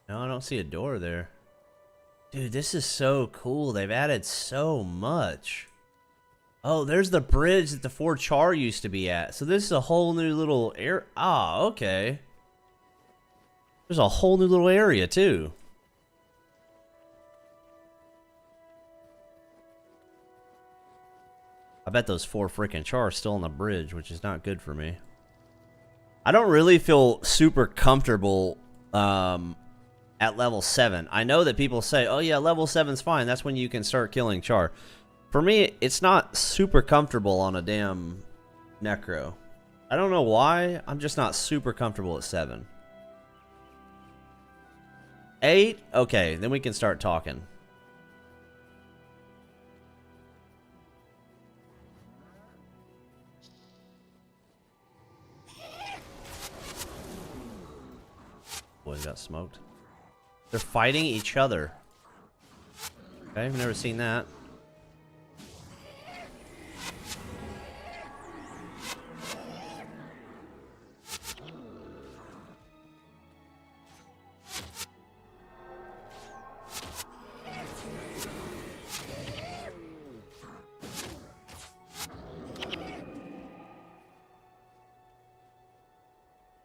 No, I don't see a door there. Dude, this is so cool. They've added so much. Oh, there's the bridge that the Fort Char used to be at. So this is a whole new little air. Ah, okay. There's a whole new little area, too. I bet those 4 freaking char are still on the bridge, which is not good for me. I don't really feel super comfortable at level 7. I know that people say, oh yeah, level 7's fine. That's when you can start killing char. For me, it's not super comfortable on a damn necro. I don't know why. I'm just not super comfortable at 7. 8? Okay, then we can start talking. Boys got smoked. They're fighting each other. Okay, I've never seen that.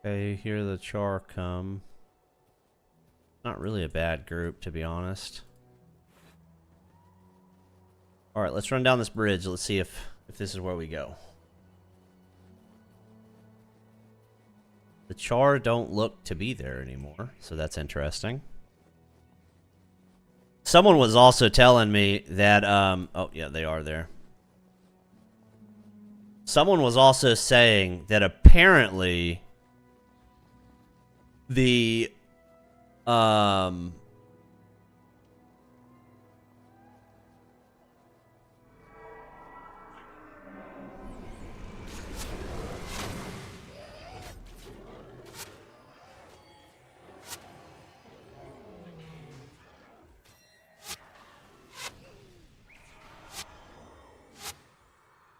Okay, hear the char come. Not really a bad group, to be honest. Alright, let's run down this bridge. Let's see if this is where we go. The char don't look to be there anymore, so that's interesting. Someone was also telling me that, oh yeah, they are there. Someone was also saying that apparently the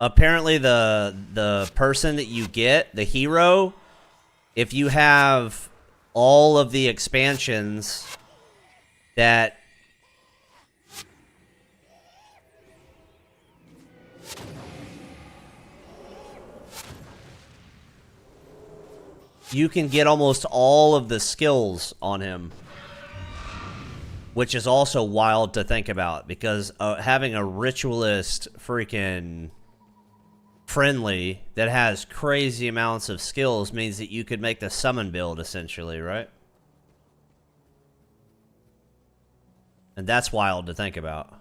apparently the person that you get, the hero, if you have all of the expansions that you can get almost all of the skills on him, which is also wild to think about, because having a ritualist freaking friendly that has crazy amounts of skills means that you could make the summon build essentially, right? And that's wild to think about.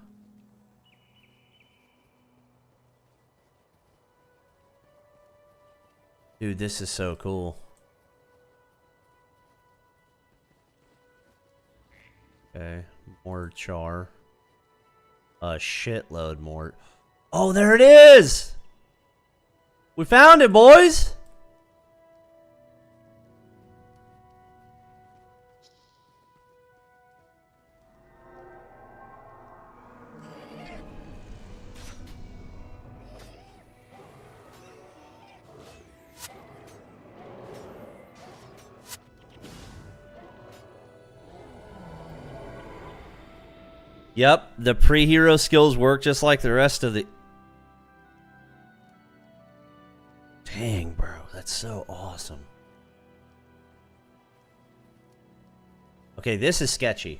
Dude, this is so cool. Okay, more char. A shitload more. Oh, there it is! We found it, boys! Yep, the pre-hero skills work just like the rest of the... Dang, bro, that's so awesome. Okay, this is sketchy.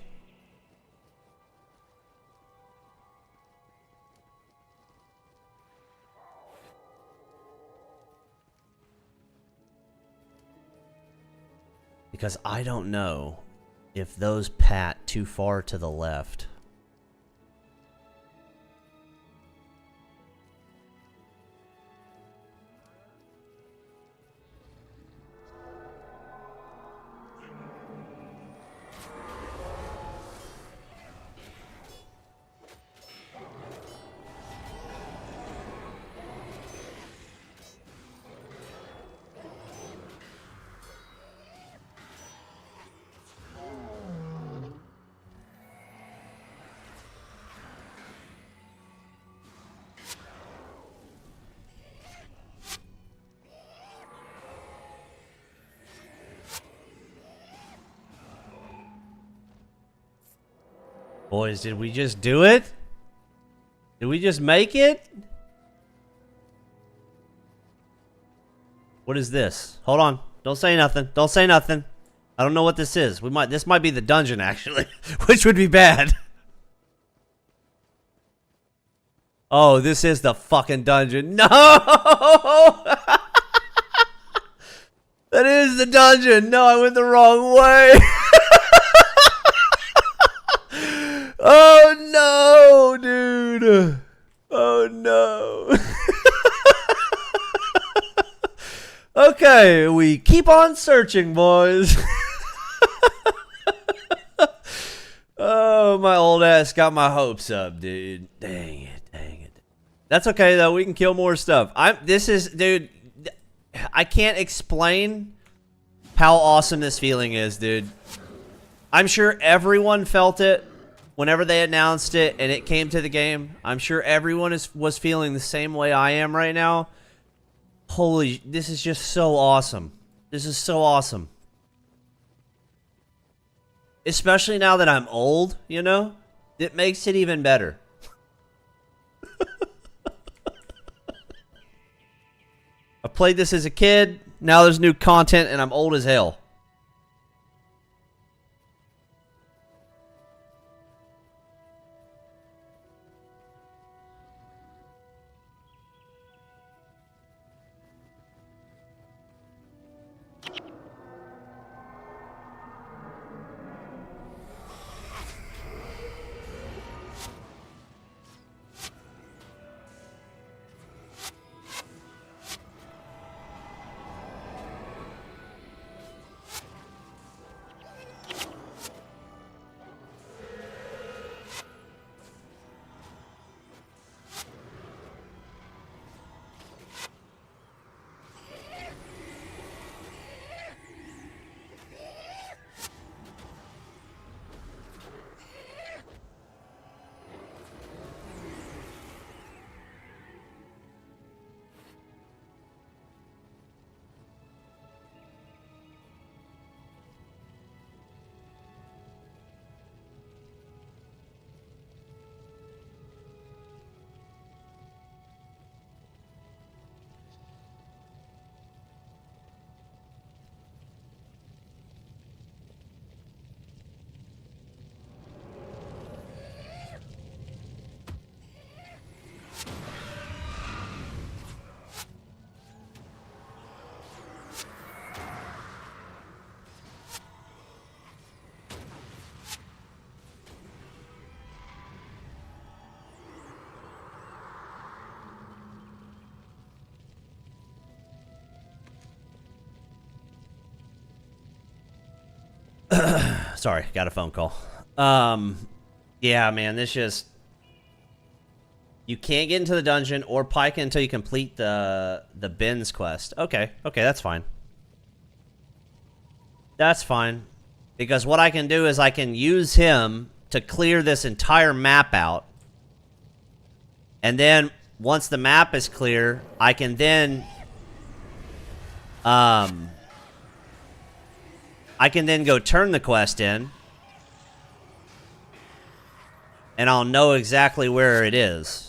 Because I don't know if those pat too far to the left. Boys, did we just do it? Did we just make it? What is this? Hold on. Don't say nothing. Don't say nothing. I don't know what this is. This might be the dungeon actually, which would be bad. Oh, this is the fucking dungeon. No! That is the dungeon. No, I went the wrong way. Oh no, dude. Oh no. Okay, we keep on searching, boys. Oh, my old ass got my hopes up, dude. Dang it. That's okay though. We can kill more stuff. Dude, I can't explain how awesome this feeling is, dude. I'm sure everyone felt it whenever they announced it and it came to the game. I'm sure everyone was feeling the same way I am right now. Holy, this is just so awesome. This is so awesome. Especially now that I'm old, you know? It makes it even better. I played this as a kid. Now there's new content and I'm old as hell. Sorry, got a phone call. Yeah, man, this just... You can't get into the dungeon or pike until you complete the Ben's quest. Okay, that's fine. That's fine. Because what I can do is I can use him to clear this entire map out. And then, once the map is clear, I can then... I can then go turn the quest in. And I'll know exactly where it is.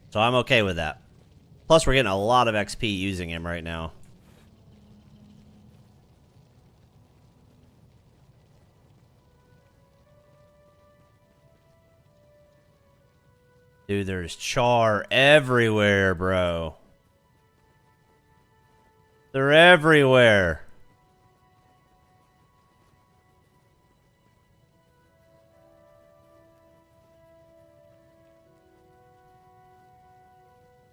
So I'm okay with that. Plus, we're getting a lot of XP using him right now. Dude, there's char everywhere, bro. They're everywhere.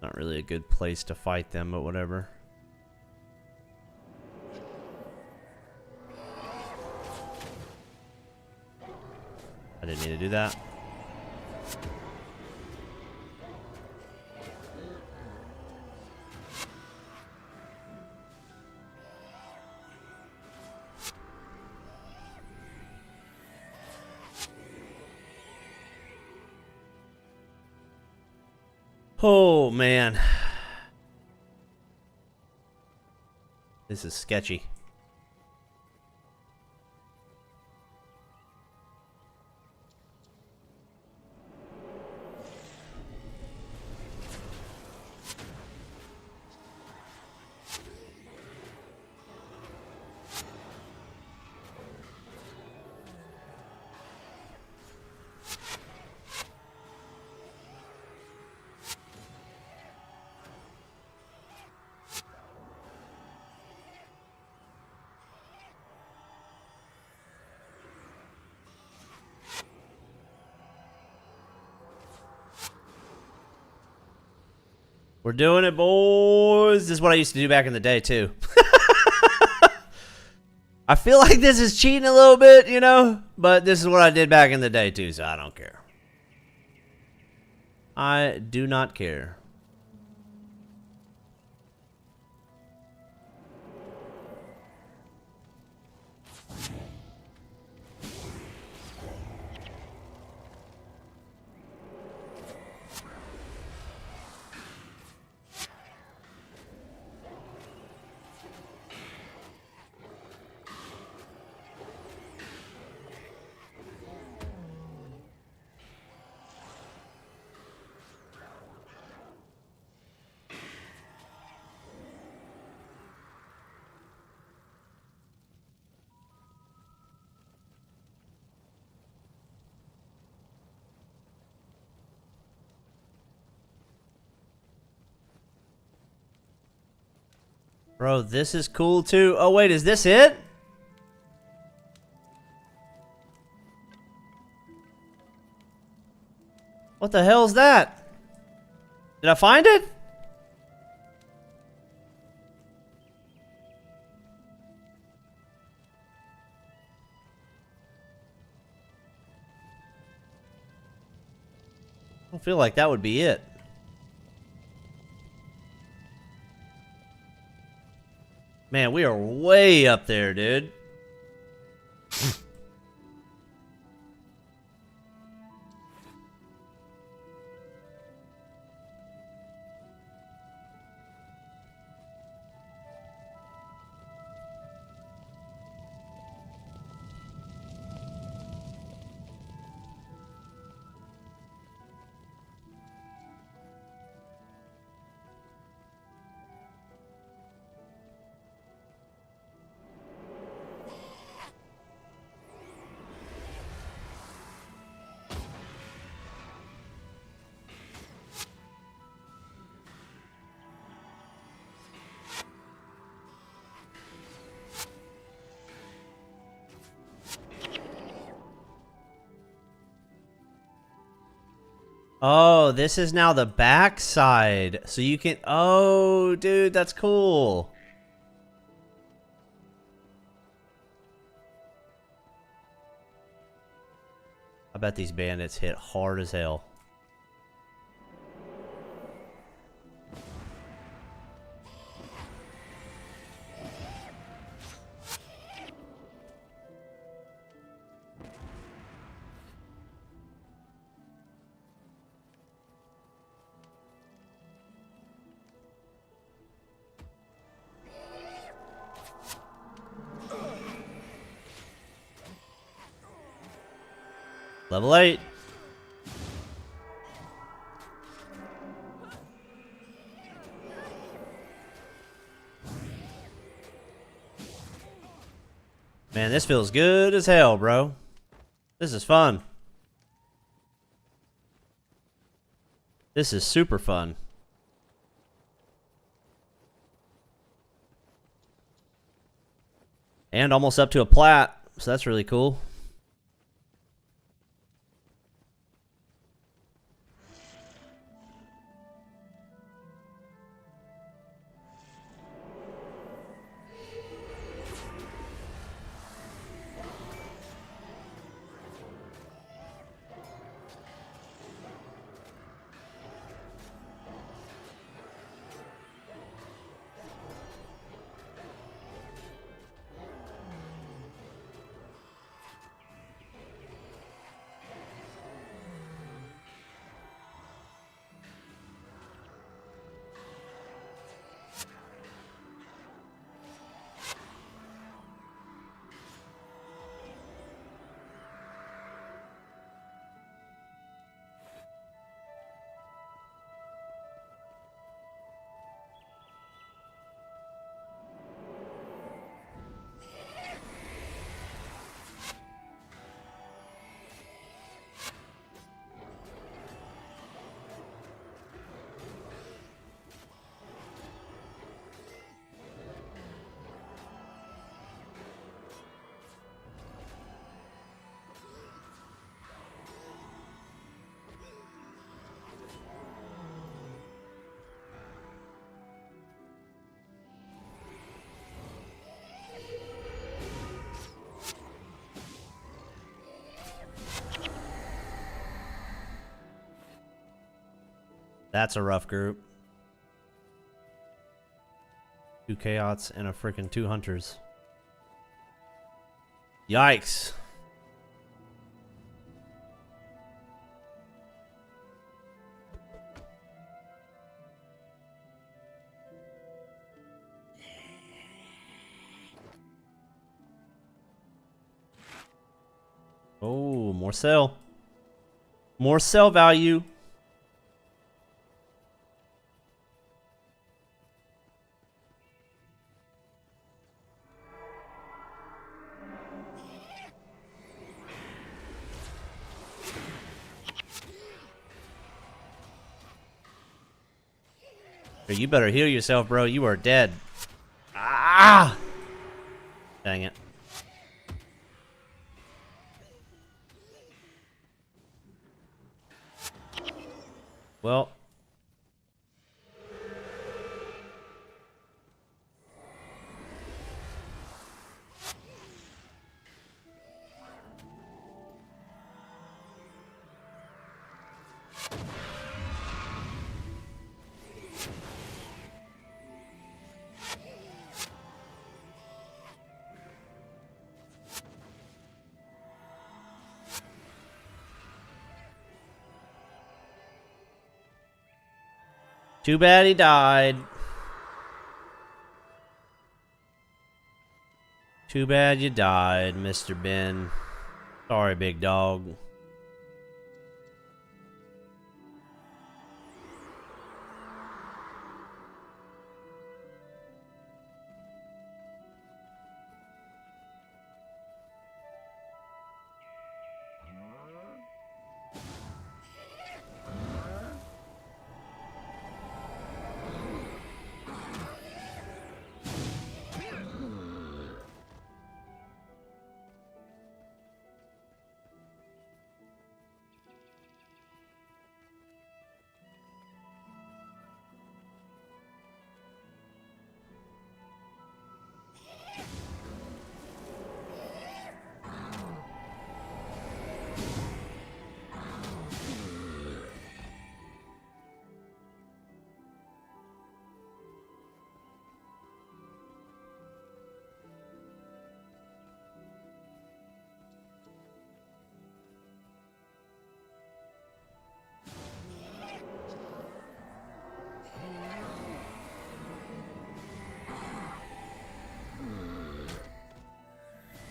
Not really a good place to fight them, but whatever. I didn't mean to do that. Oh, man. This is sketchy. We're doing it, boys. This is what I used to do back in the day, too. I feel like this is cheating a little bit, you know? But this is what I did back in the day, too, so I don't care. I do not care. Bro, this is cool too. Oh, wait, is this it? What the hell is that? Did I find it? I don't feel like that would be it. Man, we are way up there, dude. Oh, this is now the backside. So you can... Oh, dude, that's cool. I bet these bandits hit hard as hell. Level 8. Man, this feels good as hell, bro. This is fun. This is super fun. And almost up to a plat, so that's really cool. That's a rough group. 2 chaots and a freaking 2 hunters. Yikes. Oh, more sell. More sell value. You better heal yourself, bro. You are dead. Ah! Dang it. Well. Too bad he died. Too bad you died, Mr. Ben. Sorry, big dog.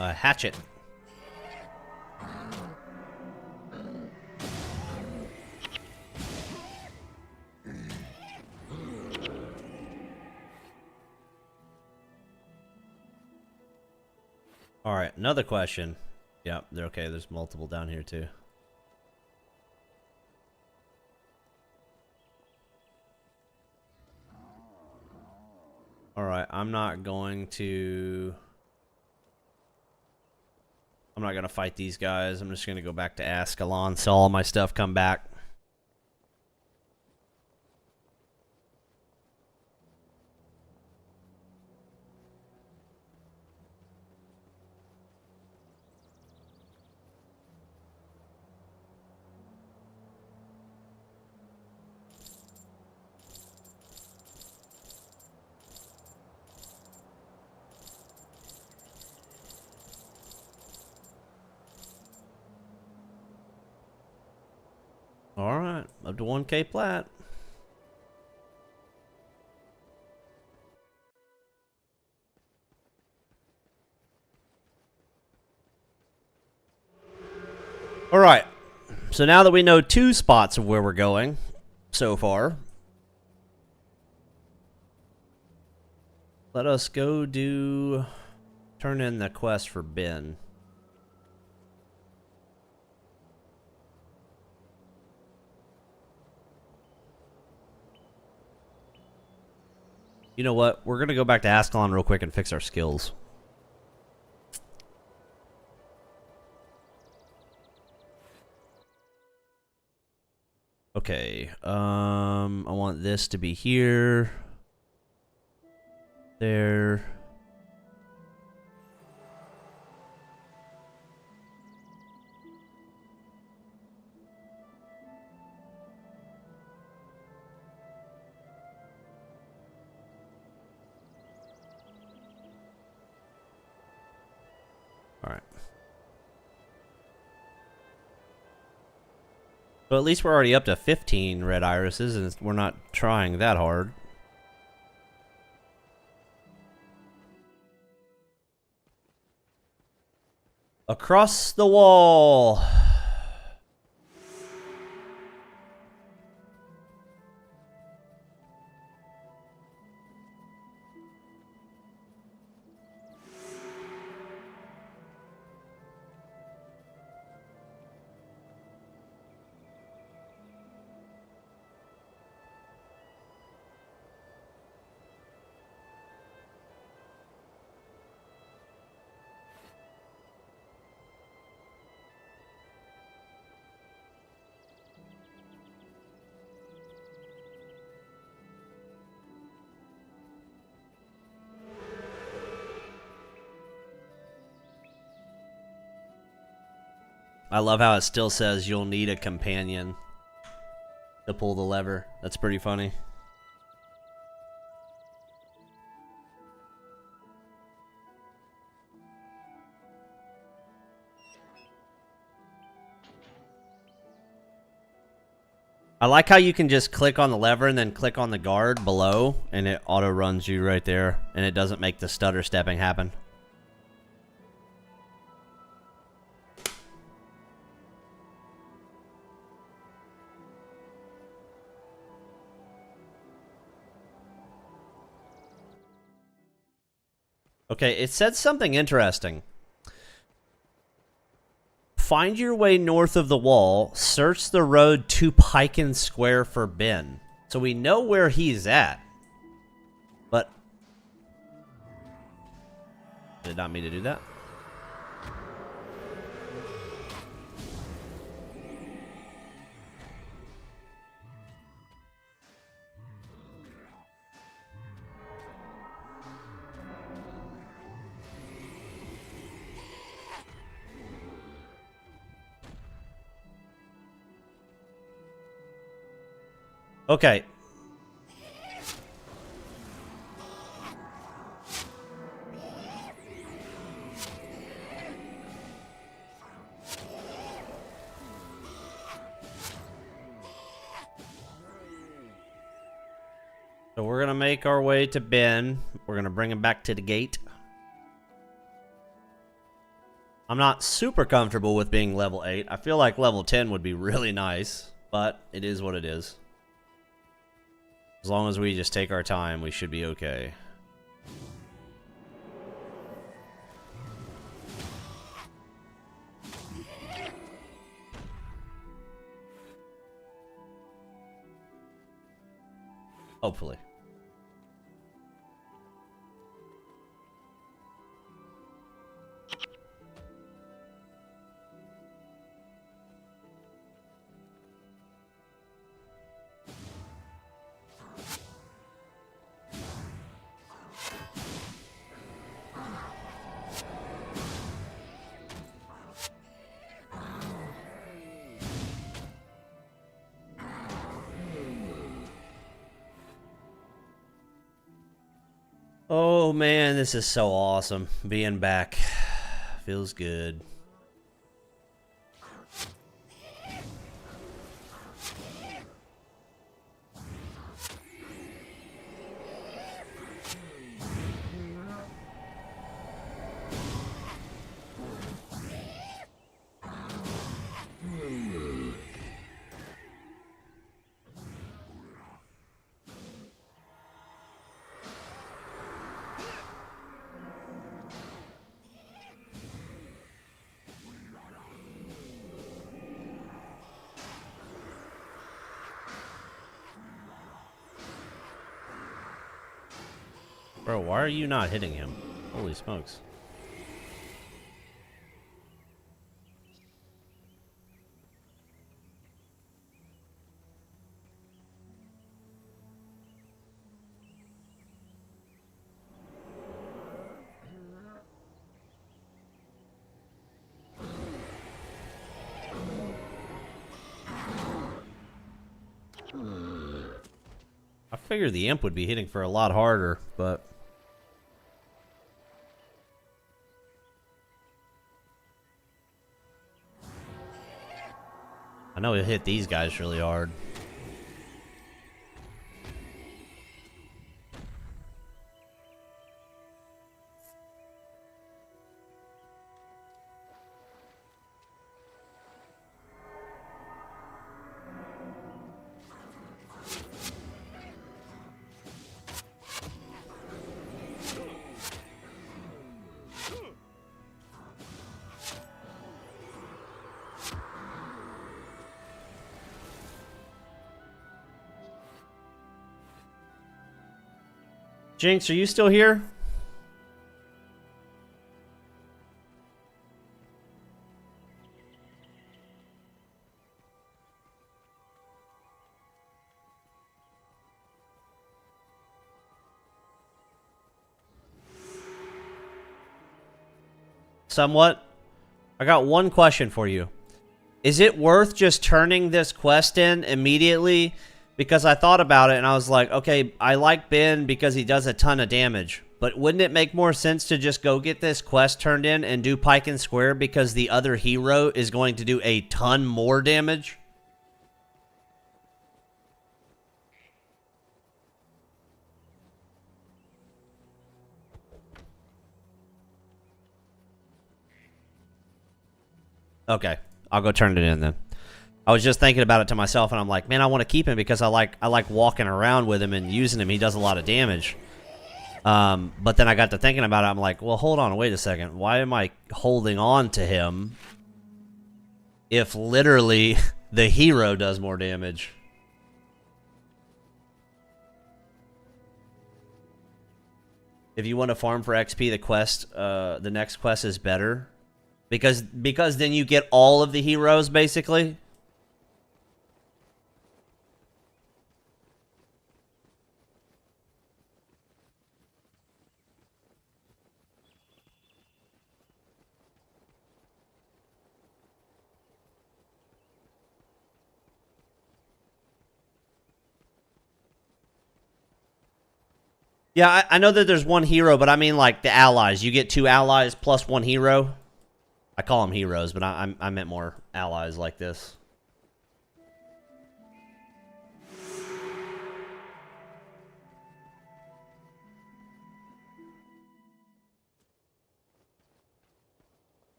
A hatchet. All right, another question. Yeah, they're okay. There's multiple down here too. All right, I'm not going to fight these guys. I'm just going to go back to Ascalon, sell all my stuff, come back. All right, up to 1K plat. All right, so now that we know 2 spots of where we're going so far, let us go turn in the quest for Ben. You know what? We're going to go back to Ascalon real quick and fix our skills. Okay. I want this to be here. There. So at least we're already up to 15 red irises, and we're not trying that hard. Across the wall. I love how it still says you'll need a companion to pull the lever. That's pretty funny. I like how you can just click on the lever and then click on the guard below, and it auto runs you right there, and it doesn't make the stutter stepping happen. Okay, it said something interesting. Find your way north of the wall. Search the road to Piken Square for Ben. So we know where he's at. But... did not mean to do that. Okay. So we're going to make our way to Ben. We're going to bring him back to the gate. I'm not super comfortable with being level 8. I feel like level 10 would be really nice, but it is what it is. As long as we just take our time, we should be okay. Hopefully. Oh man, this is so awesome. Being back feels good. Bro, why are you not hitting him? Holy smokes. I figured the imp would be hitting for a lot harder, but... I know he'll hit these guys really hard. Jinx, are you still here? Somewhat. I got one question for you. Is it worth just turning this quest in immediately? Because I thought about it and I was like, okay, I like Ben because he does a ton of damage. But wouldn't it make more sense to just go get this quest turned in and do Pike and Square because the other hero is going to do a ton more damage? Okay, I'll go turn it in then. I was just thinking about it to myself, and I'm like, man, I want to keep him because I like walking around with him and using him. He does a lot of damage. But then I got to thinking about it. I'm like, well, hold on, wait a second. Why am I holding on to him if literally the hero does more damage? If you want to farm for XP, the quest, the next quest is better because then you get all of the heroes basically. Yeah, I know that there's one hero, but I mean like the allies. You get 2 allies plus 1 hero. I call them heroes, but I meant more allies like this.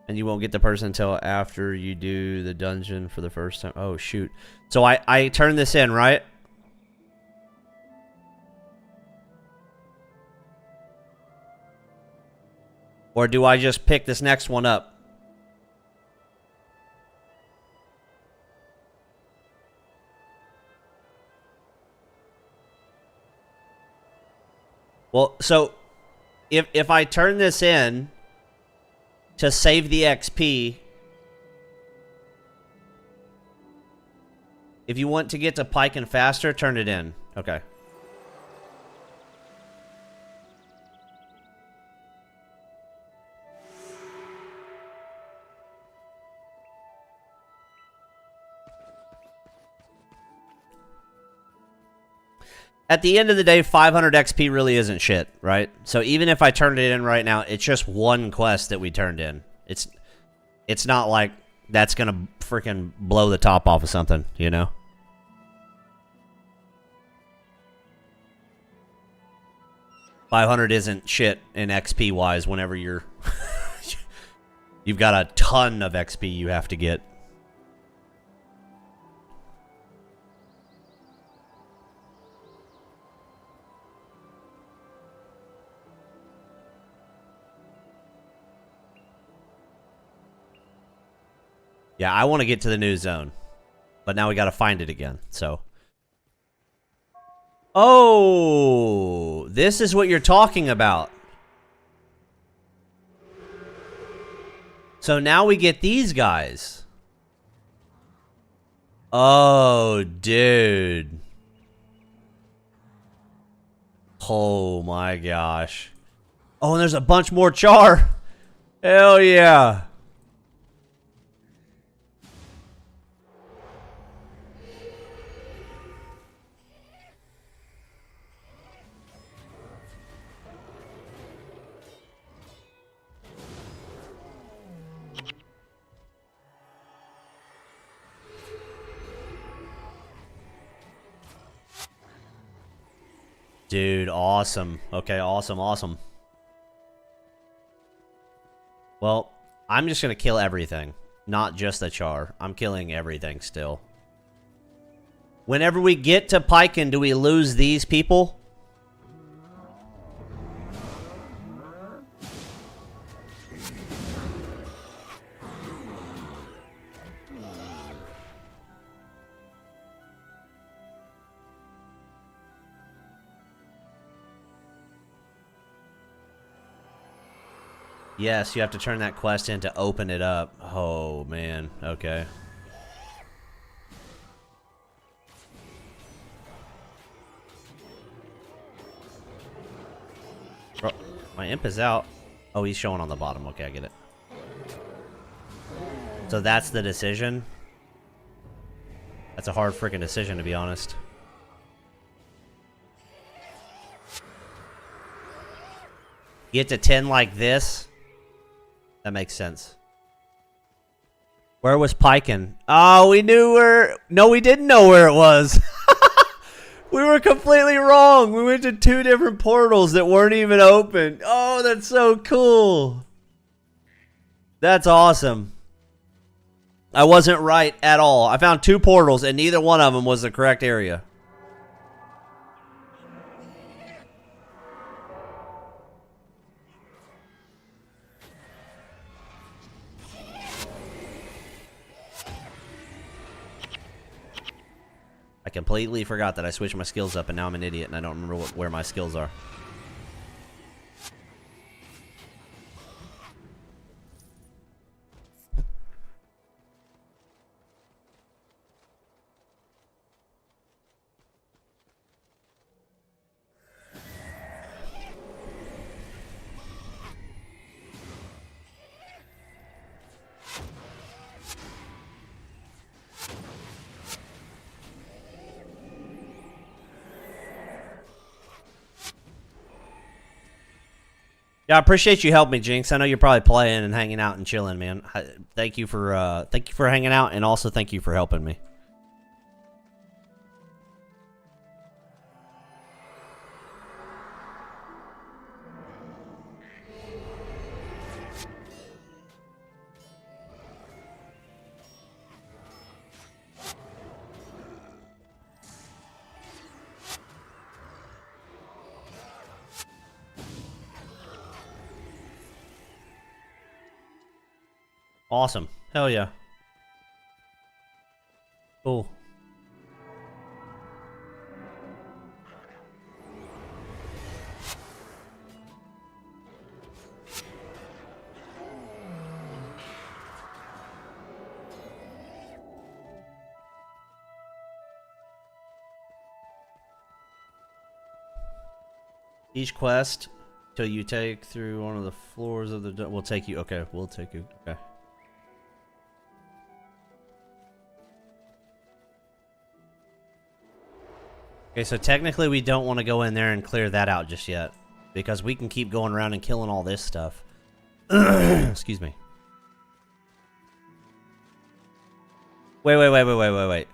And you won't get the person until after you do the dungeon for the first time. Oh, shoot. So I turn this in, right? Or do I just pick this next one up? Well, so if I turn this in to save the XP, if you want to get to Piking faster, turn it in. Okay. At the end of the day, 500 XP really isn't shit, right? So even if I turned it in right now, it's just one quest that we turned in. It's not like that's gonna freaking blow the top off of something, you know? $500 isn't shit in XP wise whenever you're you've got a ton of XP you have to get. Yeah, I want to get to the new zone. But now we got to find it again, so. Oh, this is what you're talking about. So now we get these guys. Oh, dude. Oh my gosh. Oh, and there's a bunch more char. Hell yeah. Dude, awesome. Okay, awesome, awesome. Well, I'm just gonna kill everything. Not just the char. I'm killing everything still. Whenever we get to Piken, do we lose these people? Yes, you have to turn that quest in to open it up. Oh, man. Okay. Bro, my imp is out. Oh, he's showing on the bottom. Okay, I get it. So that's the decision? That's a hard freaking decision, to be honest. Get to 10 like this? That makes sense. Where was Piken? Oh, we knew where... No, we didn't know where it was. We were completely wrong. We went to 2 different portals that weren't even open. Oh, that's so cool. That's awesome. I wasn't right at all. I found 2 portals, and neither one of them was the correct area. I completely forgot that I switched my skills up, and now I'm an idiot, and I don't remember where my skills are. Yeah, I appreciate you helping me, Jinx. I know you're probably playing and hanging out and chilling, man. Thank you for hanging out, and also thank you for helping me. Awesome. Hell yeah. Cool. Each quest till you take through one of the floors of the... We'll take you... Okay, we'll take you... Okay. Okay, so technically we don't want to go in there and clear that out just yet. Because we can keep going around and killing all this stuff. Excuse me. Wait.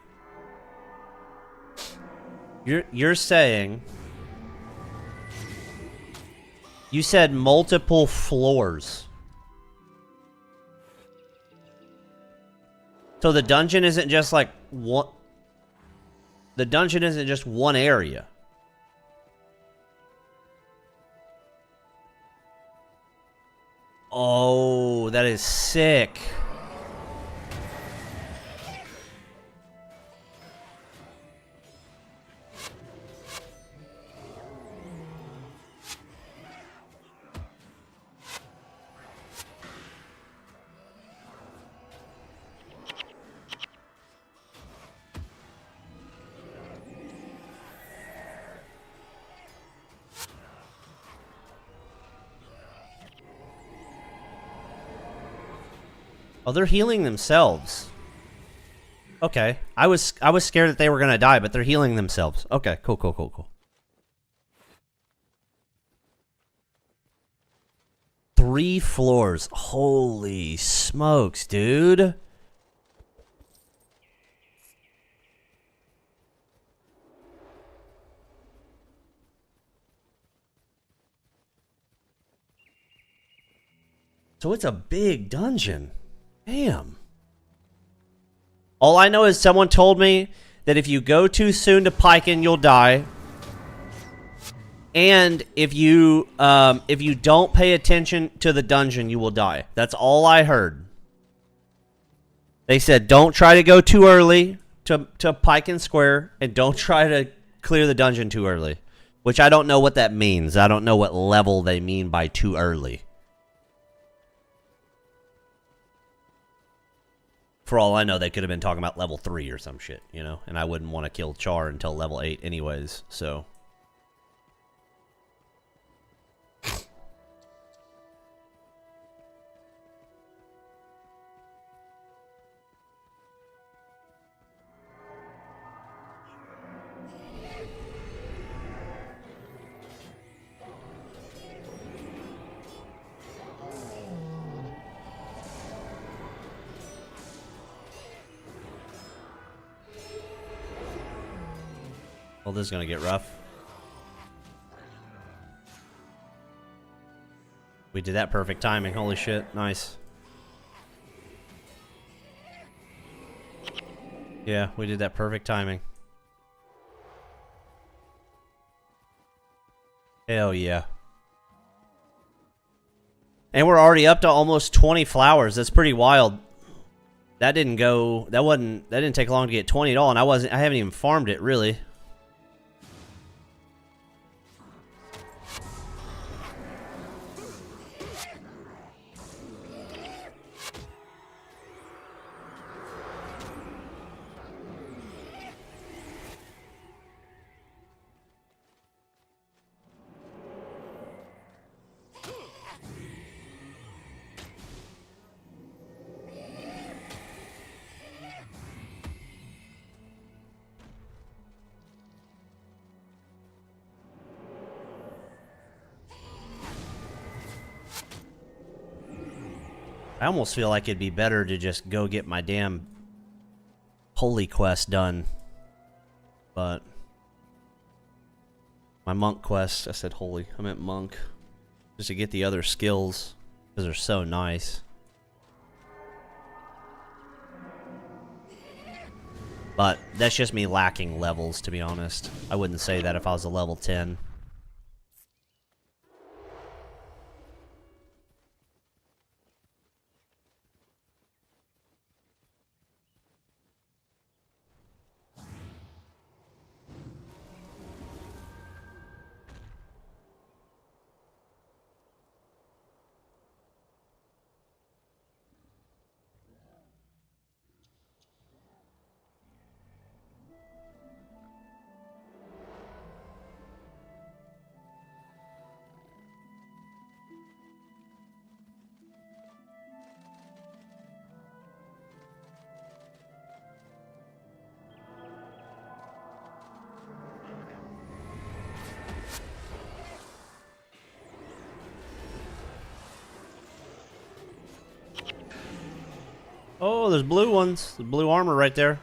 You're saying... You said multiple floors. So the dungeon isn't just like one... The dungeon isn't just one area. Oh, that is sick. Oh, they're healing themselves. Okay. I was scared that they were gonna die, but they're healing themselves. Okay, cool. 3 floors. Holy smokes, dude. So it's a big dungeon. Damn. All I know is someone told me that if you go too soon to Piken, you'll die. And if you don't pay attention to the dungeon, you will die. That's all I heard. They said don't try to go too early to Piken Square, and don't try to clear the dungeon too early. Which I don't know what that means. I don't know what level they mean by too early. For all I know, they could have been talking about level 3 or some shit, you know? And I wouldn't want to kill Char until level 8 anyways, so... Well, this is gonna get rough. We did that perfect timing. Holy shit. Nice. Yeah, we did that perfect timing. Hell yeah. And we're already up to almost 20 flowers. That's pretty wild. That didn't take long to get 20 at all, and I haven't even farmed it really. I almost feel like it'd be better to just go get my damn holy quest done. But my monk quest, I said holy, I meant monk. Just to get the other skills, because they're so nice. But that's just me lacking levels, to be honest. I wouldn't say that if I was a level 10. Oh, there's blue ones. The blue armor right there.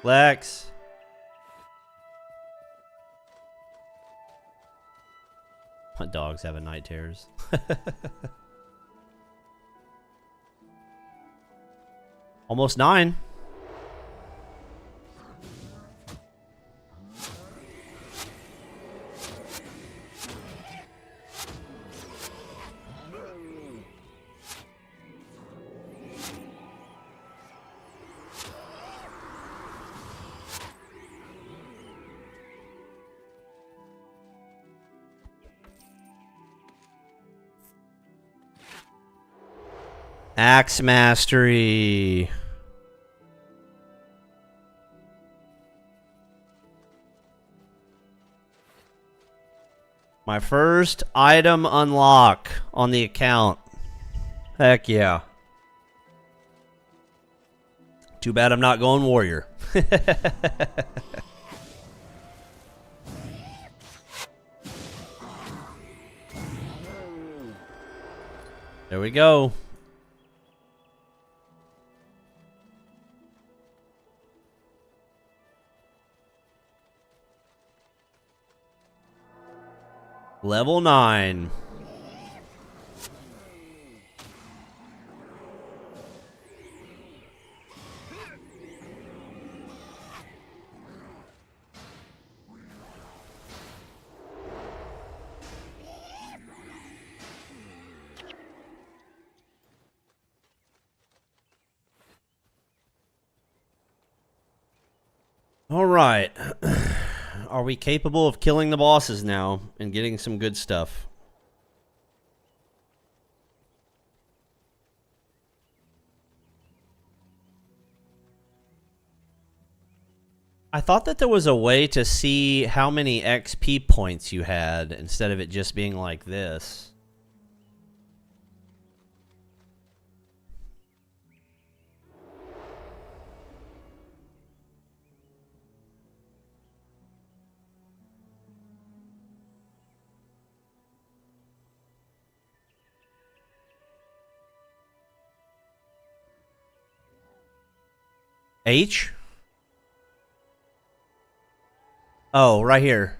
Lex. My dog's having night terrors. Almost 9. Axe Mastery. My first item unlock on the account. Heck yeah. Too bad I'm not going warrior. There we go. Level 9. All right. Are we capable of killing the bosses now and getting some good stuff? I thought that there was a way to see how many XP points you had instead of it just being like this. H? Oh, right here.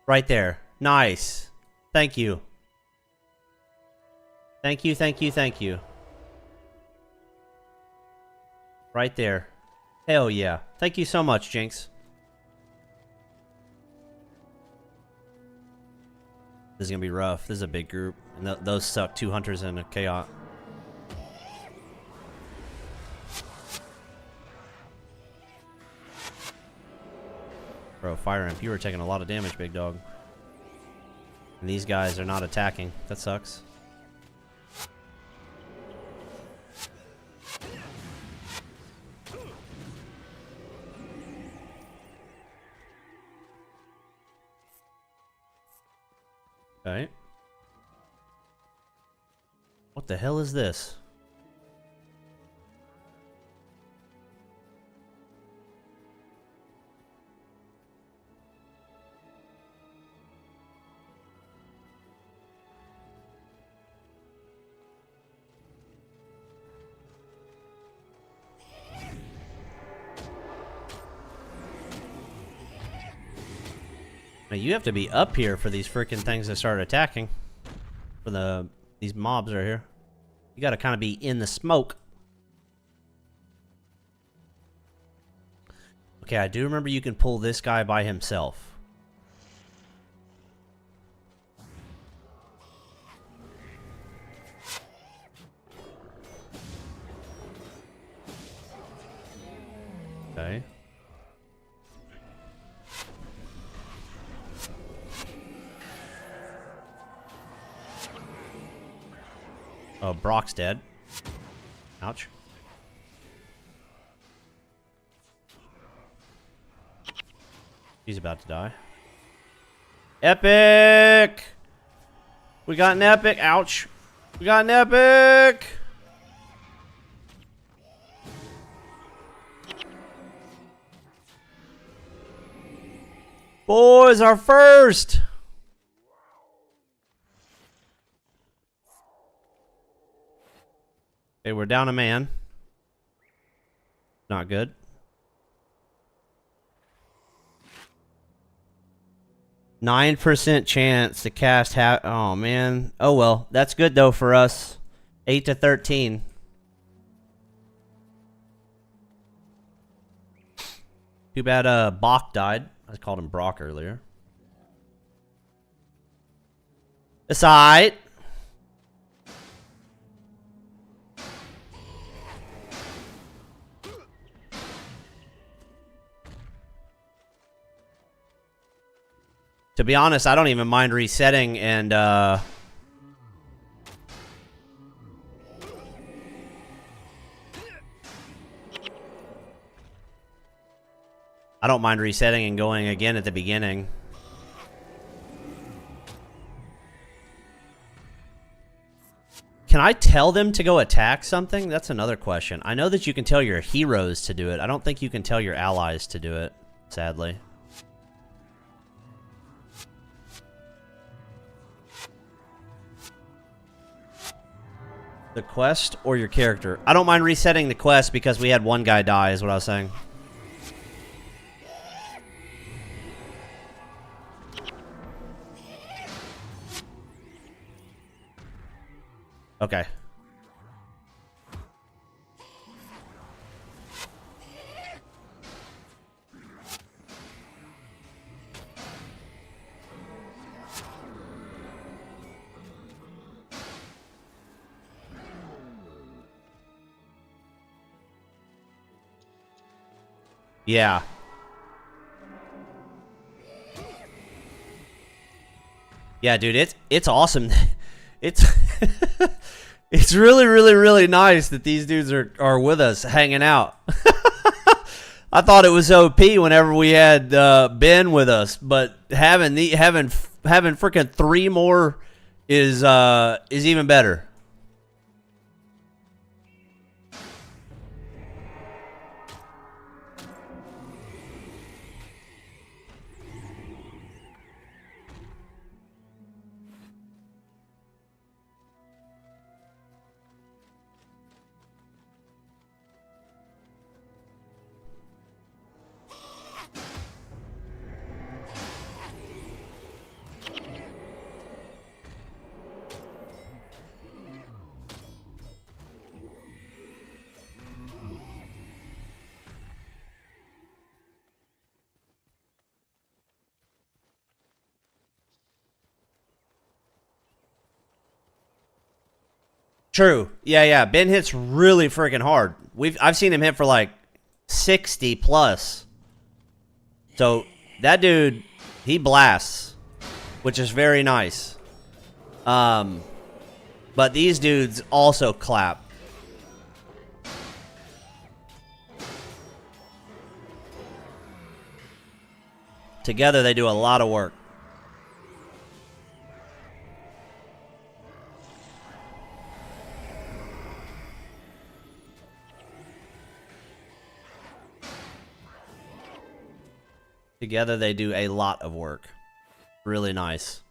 Right there. Nice. Thank you. Thank you, thank you, thank you. Right there. Hell yeah. Thank you so much, Jinx. This is gonna be rough. This is a big group. And those suck. 2 hunters and a chaos. Bro, Fire Imp, you were taking a lot of damage, big dog. And these guys are not attacking. That sucks. Okay. What the hell is this? Now you have to be up here for these freaking things to start attacking. For these mobs right here. You gotta kind of be in the smoke. Okay, I do remember you can pull this guy by himself. Okay. Oh, Brock's dead. Ouch. He's about to die. Epic! We got an epic. Ouch. We got an epic! Boys, our first! Okay, we're down a man. Not good. %9 chance to cast oh man. Oh well. That's good though for us. 8 to 13. Too bad Bach died. I called him Brock earlier. Aside. To be honest, I don't even mind resetting and, I don't mind resetting and going again at the beginning. Can I tell them to go attack something? That's another question. I know that you can tell your heroes to do it. I don't think you can tell your allies to do it, sadly. The quest or your character? I don't mind resetting the quest because we had one guy die, is what I was saying. Okay. Yeah. Yeah, dude, it's awesome. It's it's really, really, really nice that these dudes are with us, hanging out. I thought it was OP whenever we had Ben with us, but having freaking 3 more is even better. True. Yeah, yeah. Ben hits really freaking hard. I've seen him hit for like 60 plus. So that dude, he blasts, which is very nice. But these dudes also clap. Together they do a lot of work. Together they do a lot of work. Really nice.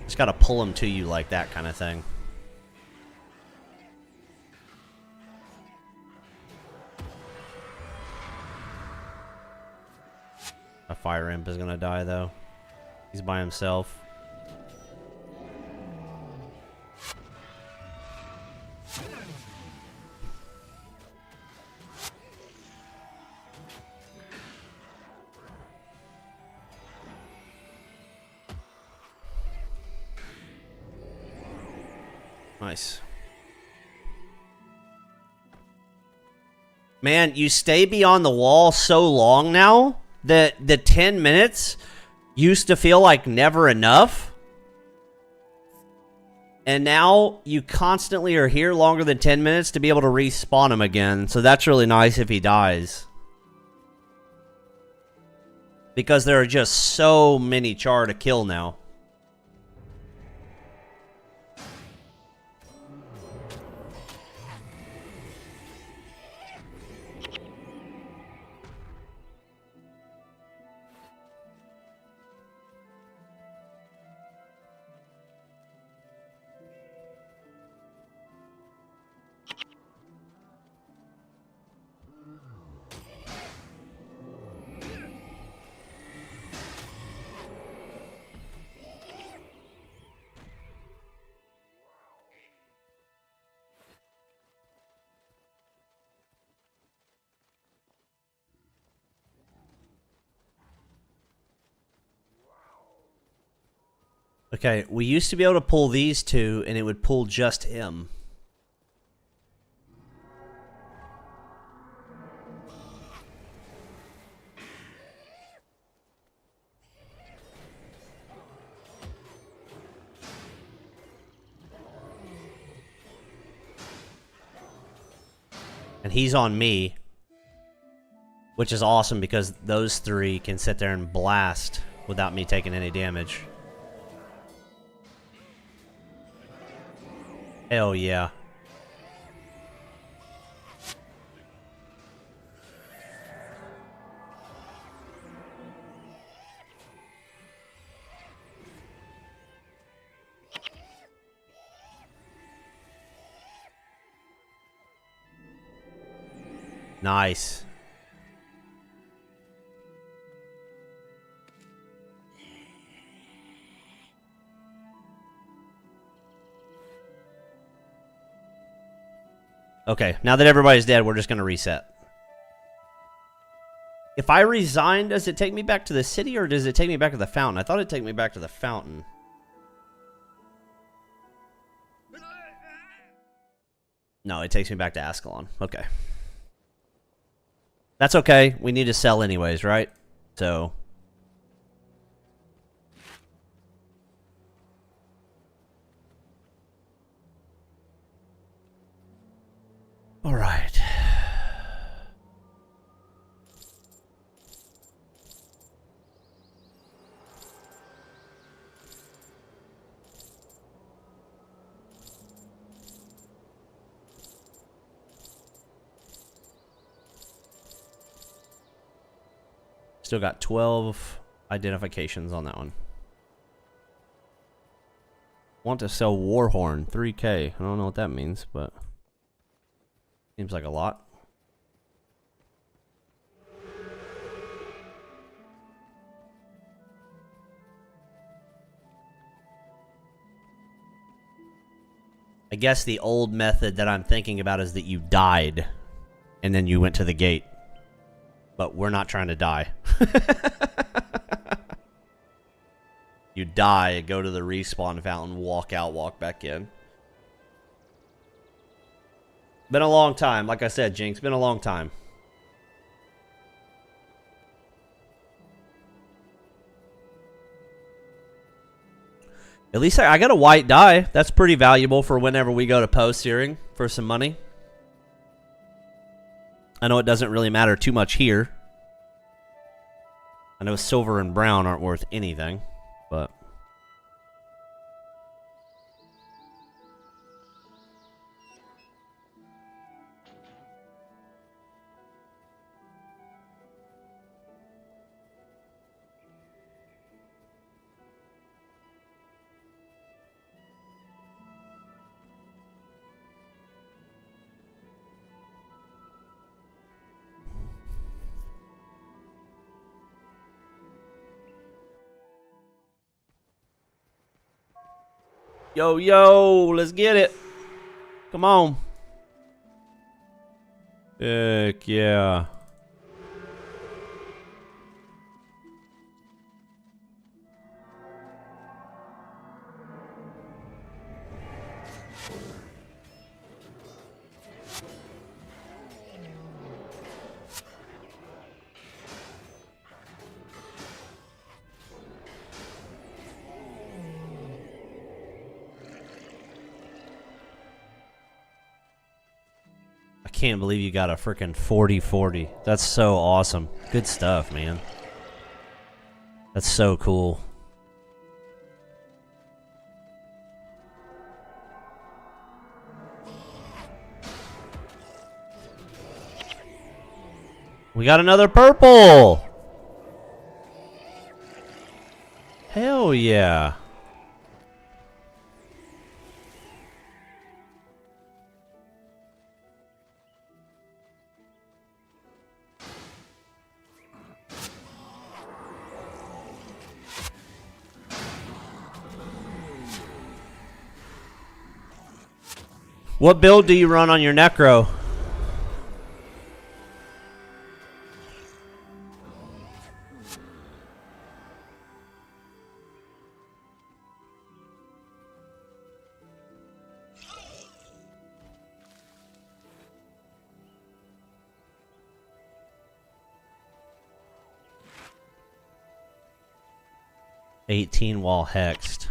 Just gotta pull them to you like that kind of thing. A fire imp is gonna die though. He's by himself. Nice. Man, you stay beyond the wall so long now that the 10 minutes used to feel like never enough. And now you constantly are here longer than 10 minutes to be able to respawn him again. So that's really nice if he dies. Because there are just so many char to kill now. Okay, we used to be able to pull these two, and it would pull just him. And he's on me, which is awesome because those 3 can sit there and blast without me taking any damage. Hell yeah. Nice. Okay, now that everybody's dead, we're just going to reset. If I resign, does it take me back to the city or does it take me back to the fountain? I thought it'd take me back to the fountain. No, it takes me back to Ascalon. Okay. That's okay. We need to sell anyways, right? So... all right. Still got 12 identifications on that one. Want to sell Warhorn, 3K. I don't know what that means, but seems like a lot. I guess the old method that I'm thinking about is that you died and then you went to the gate. But we're not trying to die. You die, go to the respawn fountain, walk out, walk back in. Been a long time. Like I said, Jinx, been a long time. At least I got a white die. That's pretty valuable for whenever we go to post-searing for some money. I know it doesn't really matter too much here. I know silver and brown aren't worth anything, but... yo, yo, let's get it. Come on. Heck yeah. Can't believe you got a freaking 40-40. That's so awesome. Good stuff, man. That's so cool. We got another purple. Hell yeah. What build do you run on your Necro? $18 while hexed.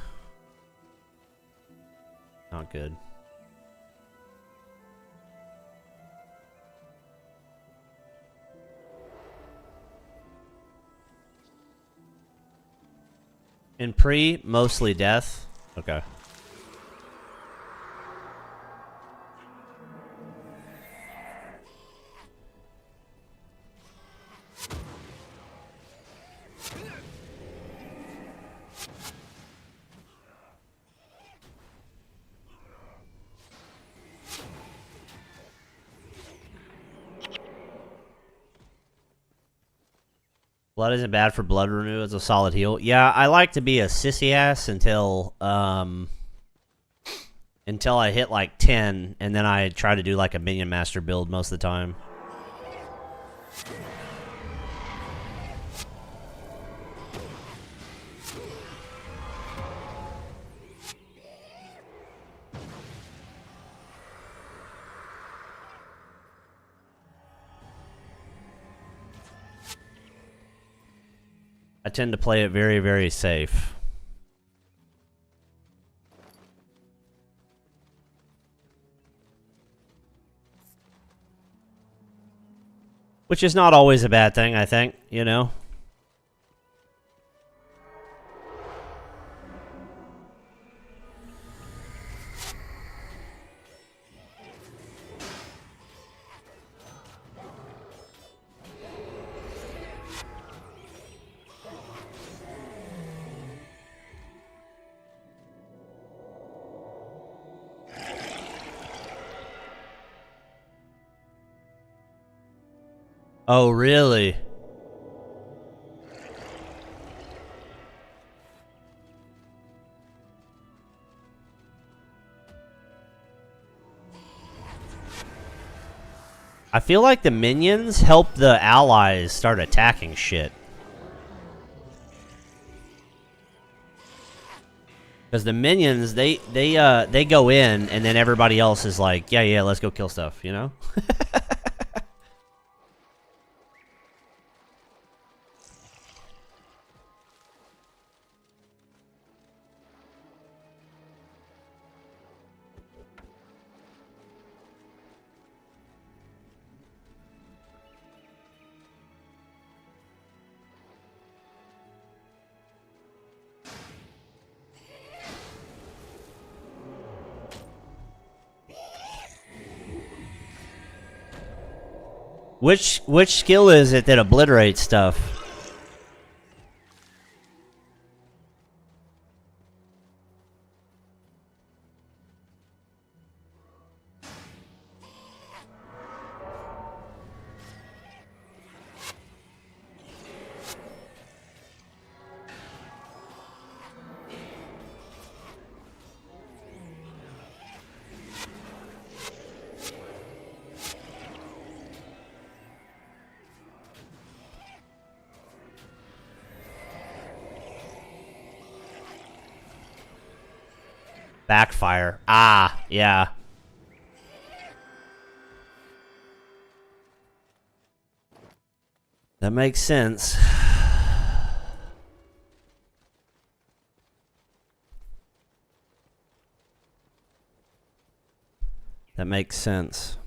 Not good. In pre, mostly death. Okay. Blood isn't bad for blood renew. It's a solid heal. Yeah, I like to be a sissy ass until until I hit like 10, and then I try to do like a minion master build most of the time. I tend to play it very, very safe. Which is not always a bad thing, I think, you know? Oh, really? I feel like the minions help the allies start attacking shit. Because the minions, they go in, and then everybody else is like, yeah, let's go kill stuff, you know? Which skill is it that obliterates stuff? Backfire. Ah, yeah. That makes sense. That makes sense.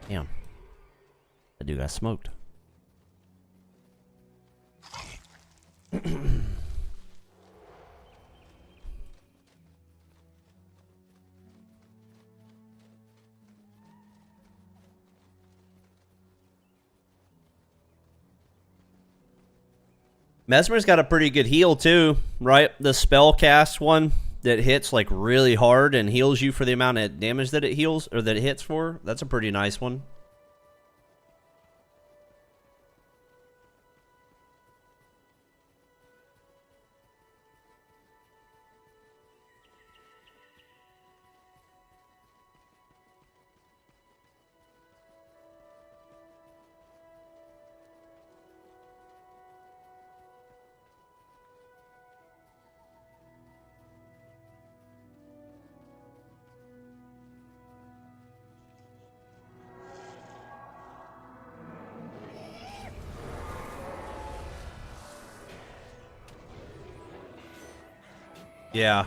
Damn. That dude got smoked. Mesmer's got a pretty good heal too, right? The spell cast one that hits like really hard and heals you for the amount of damage that it heals or that it hits for. That's a pretty nice one. Yeah.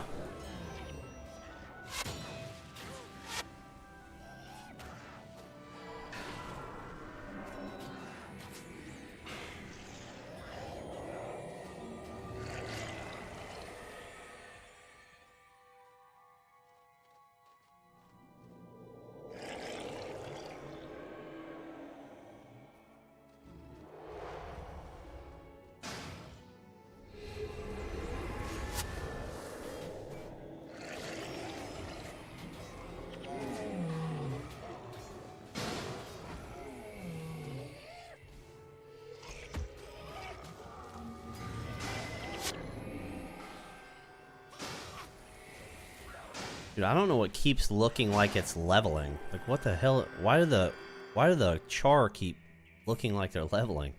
Dude, I don't know what keeps looking like it's leveling. Like, what the hell? Why do the char keep looking like they're leveling?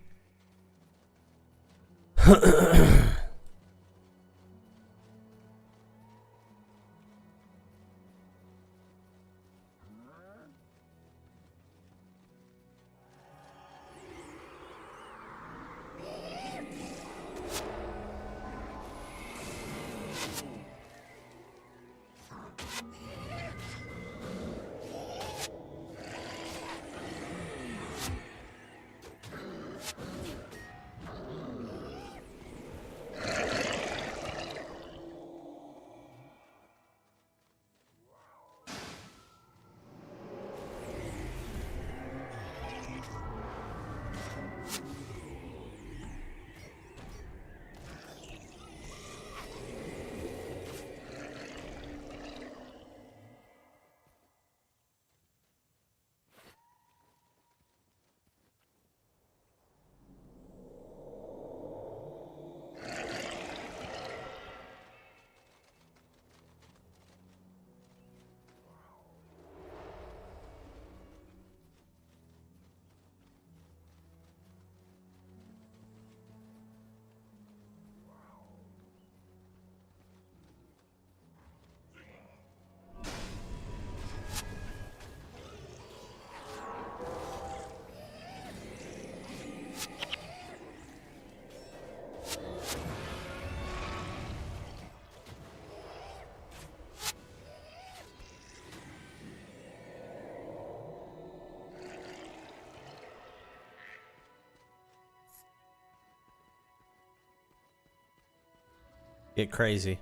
Get crazy.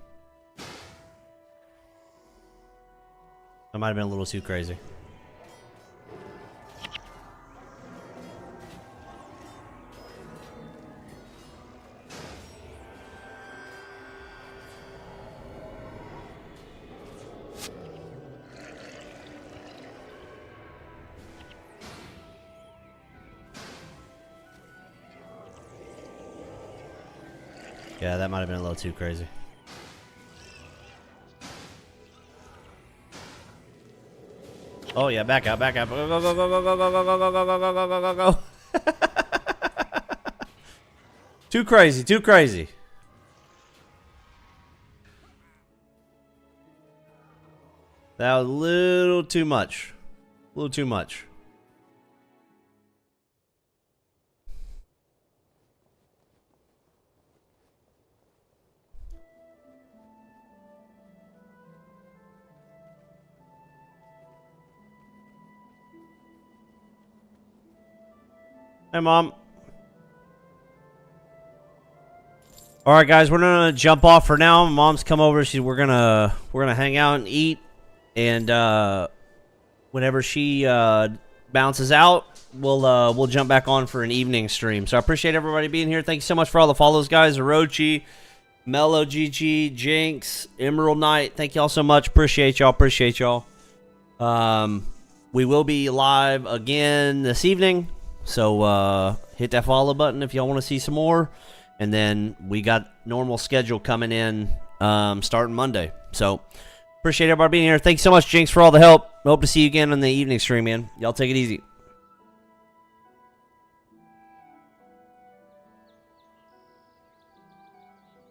I might have been a little too crazy. Yeah, that might have been a little too crazy. Oh yeah, back up, back up. Go, go, go, go, go, go, go, go, go, go, go, go, go, go, go, go. Too crazy, too crazy. That was a little too much. A little too much. Hey, Mom. All right, guys, we're gonna jump off for now. Mom's come over. We're gonna hang out and eat, and whenever she bounces out, we'll jump back on for an evening stream. So I appreciate everybody being here. Thank you so much for all the follows, guys. Orochi, Mellow GG, Jinx, Emerald Knight. Thank you all so much. Appreciate y'all. Appreciate y'all. We will be live again this evening. So hit that follow button if y'all want to see some more. And then we got normal schedule coming in starting Monday. So appreciate everybody being here. Thanks so much, Jinx, for all the help. Hope to see you again on the evening stream, man. Y'all take it easy.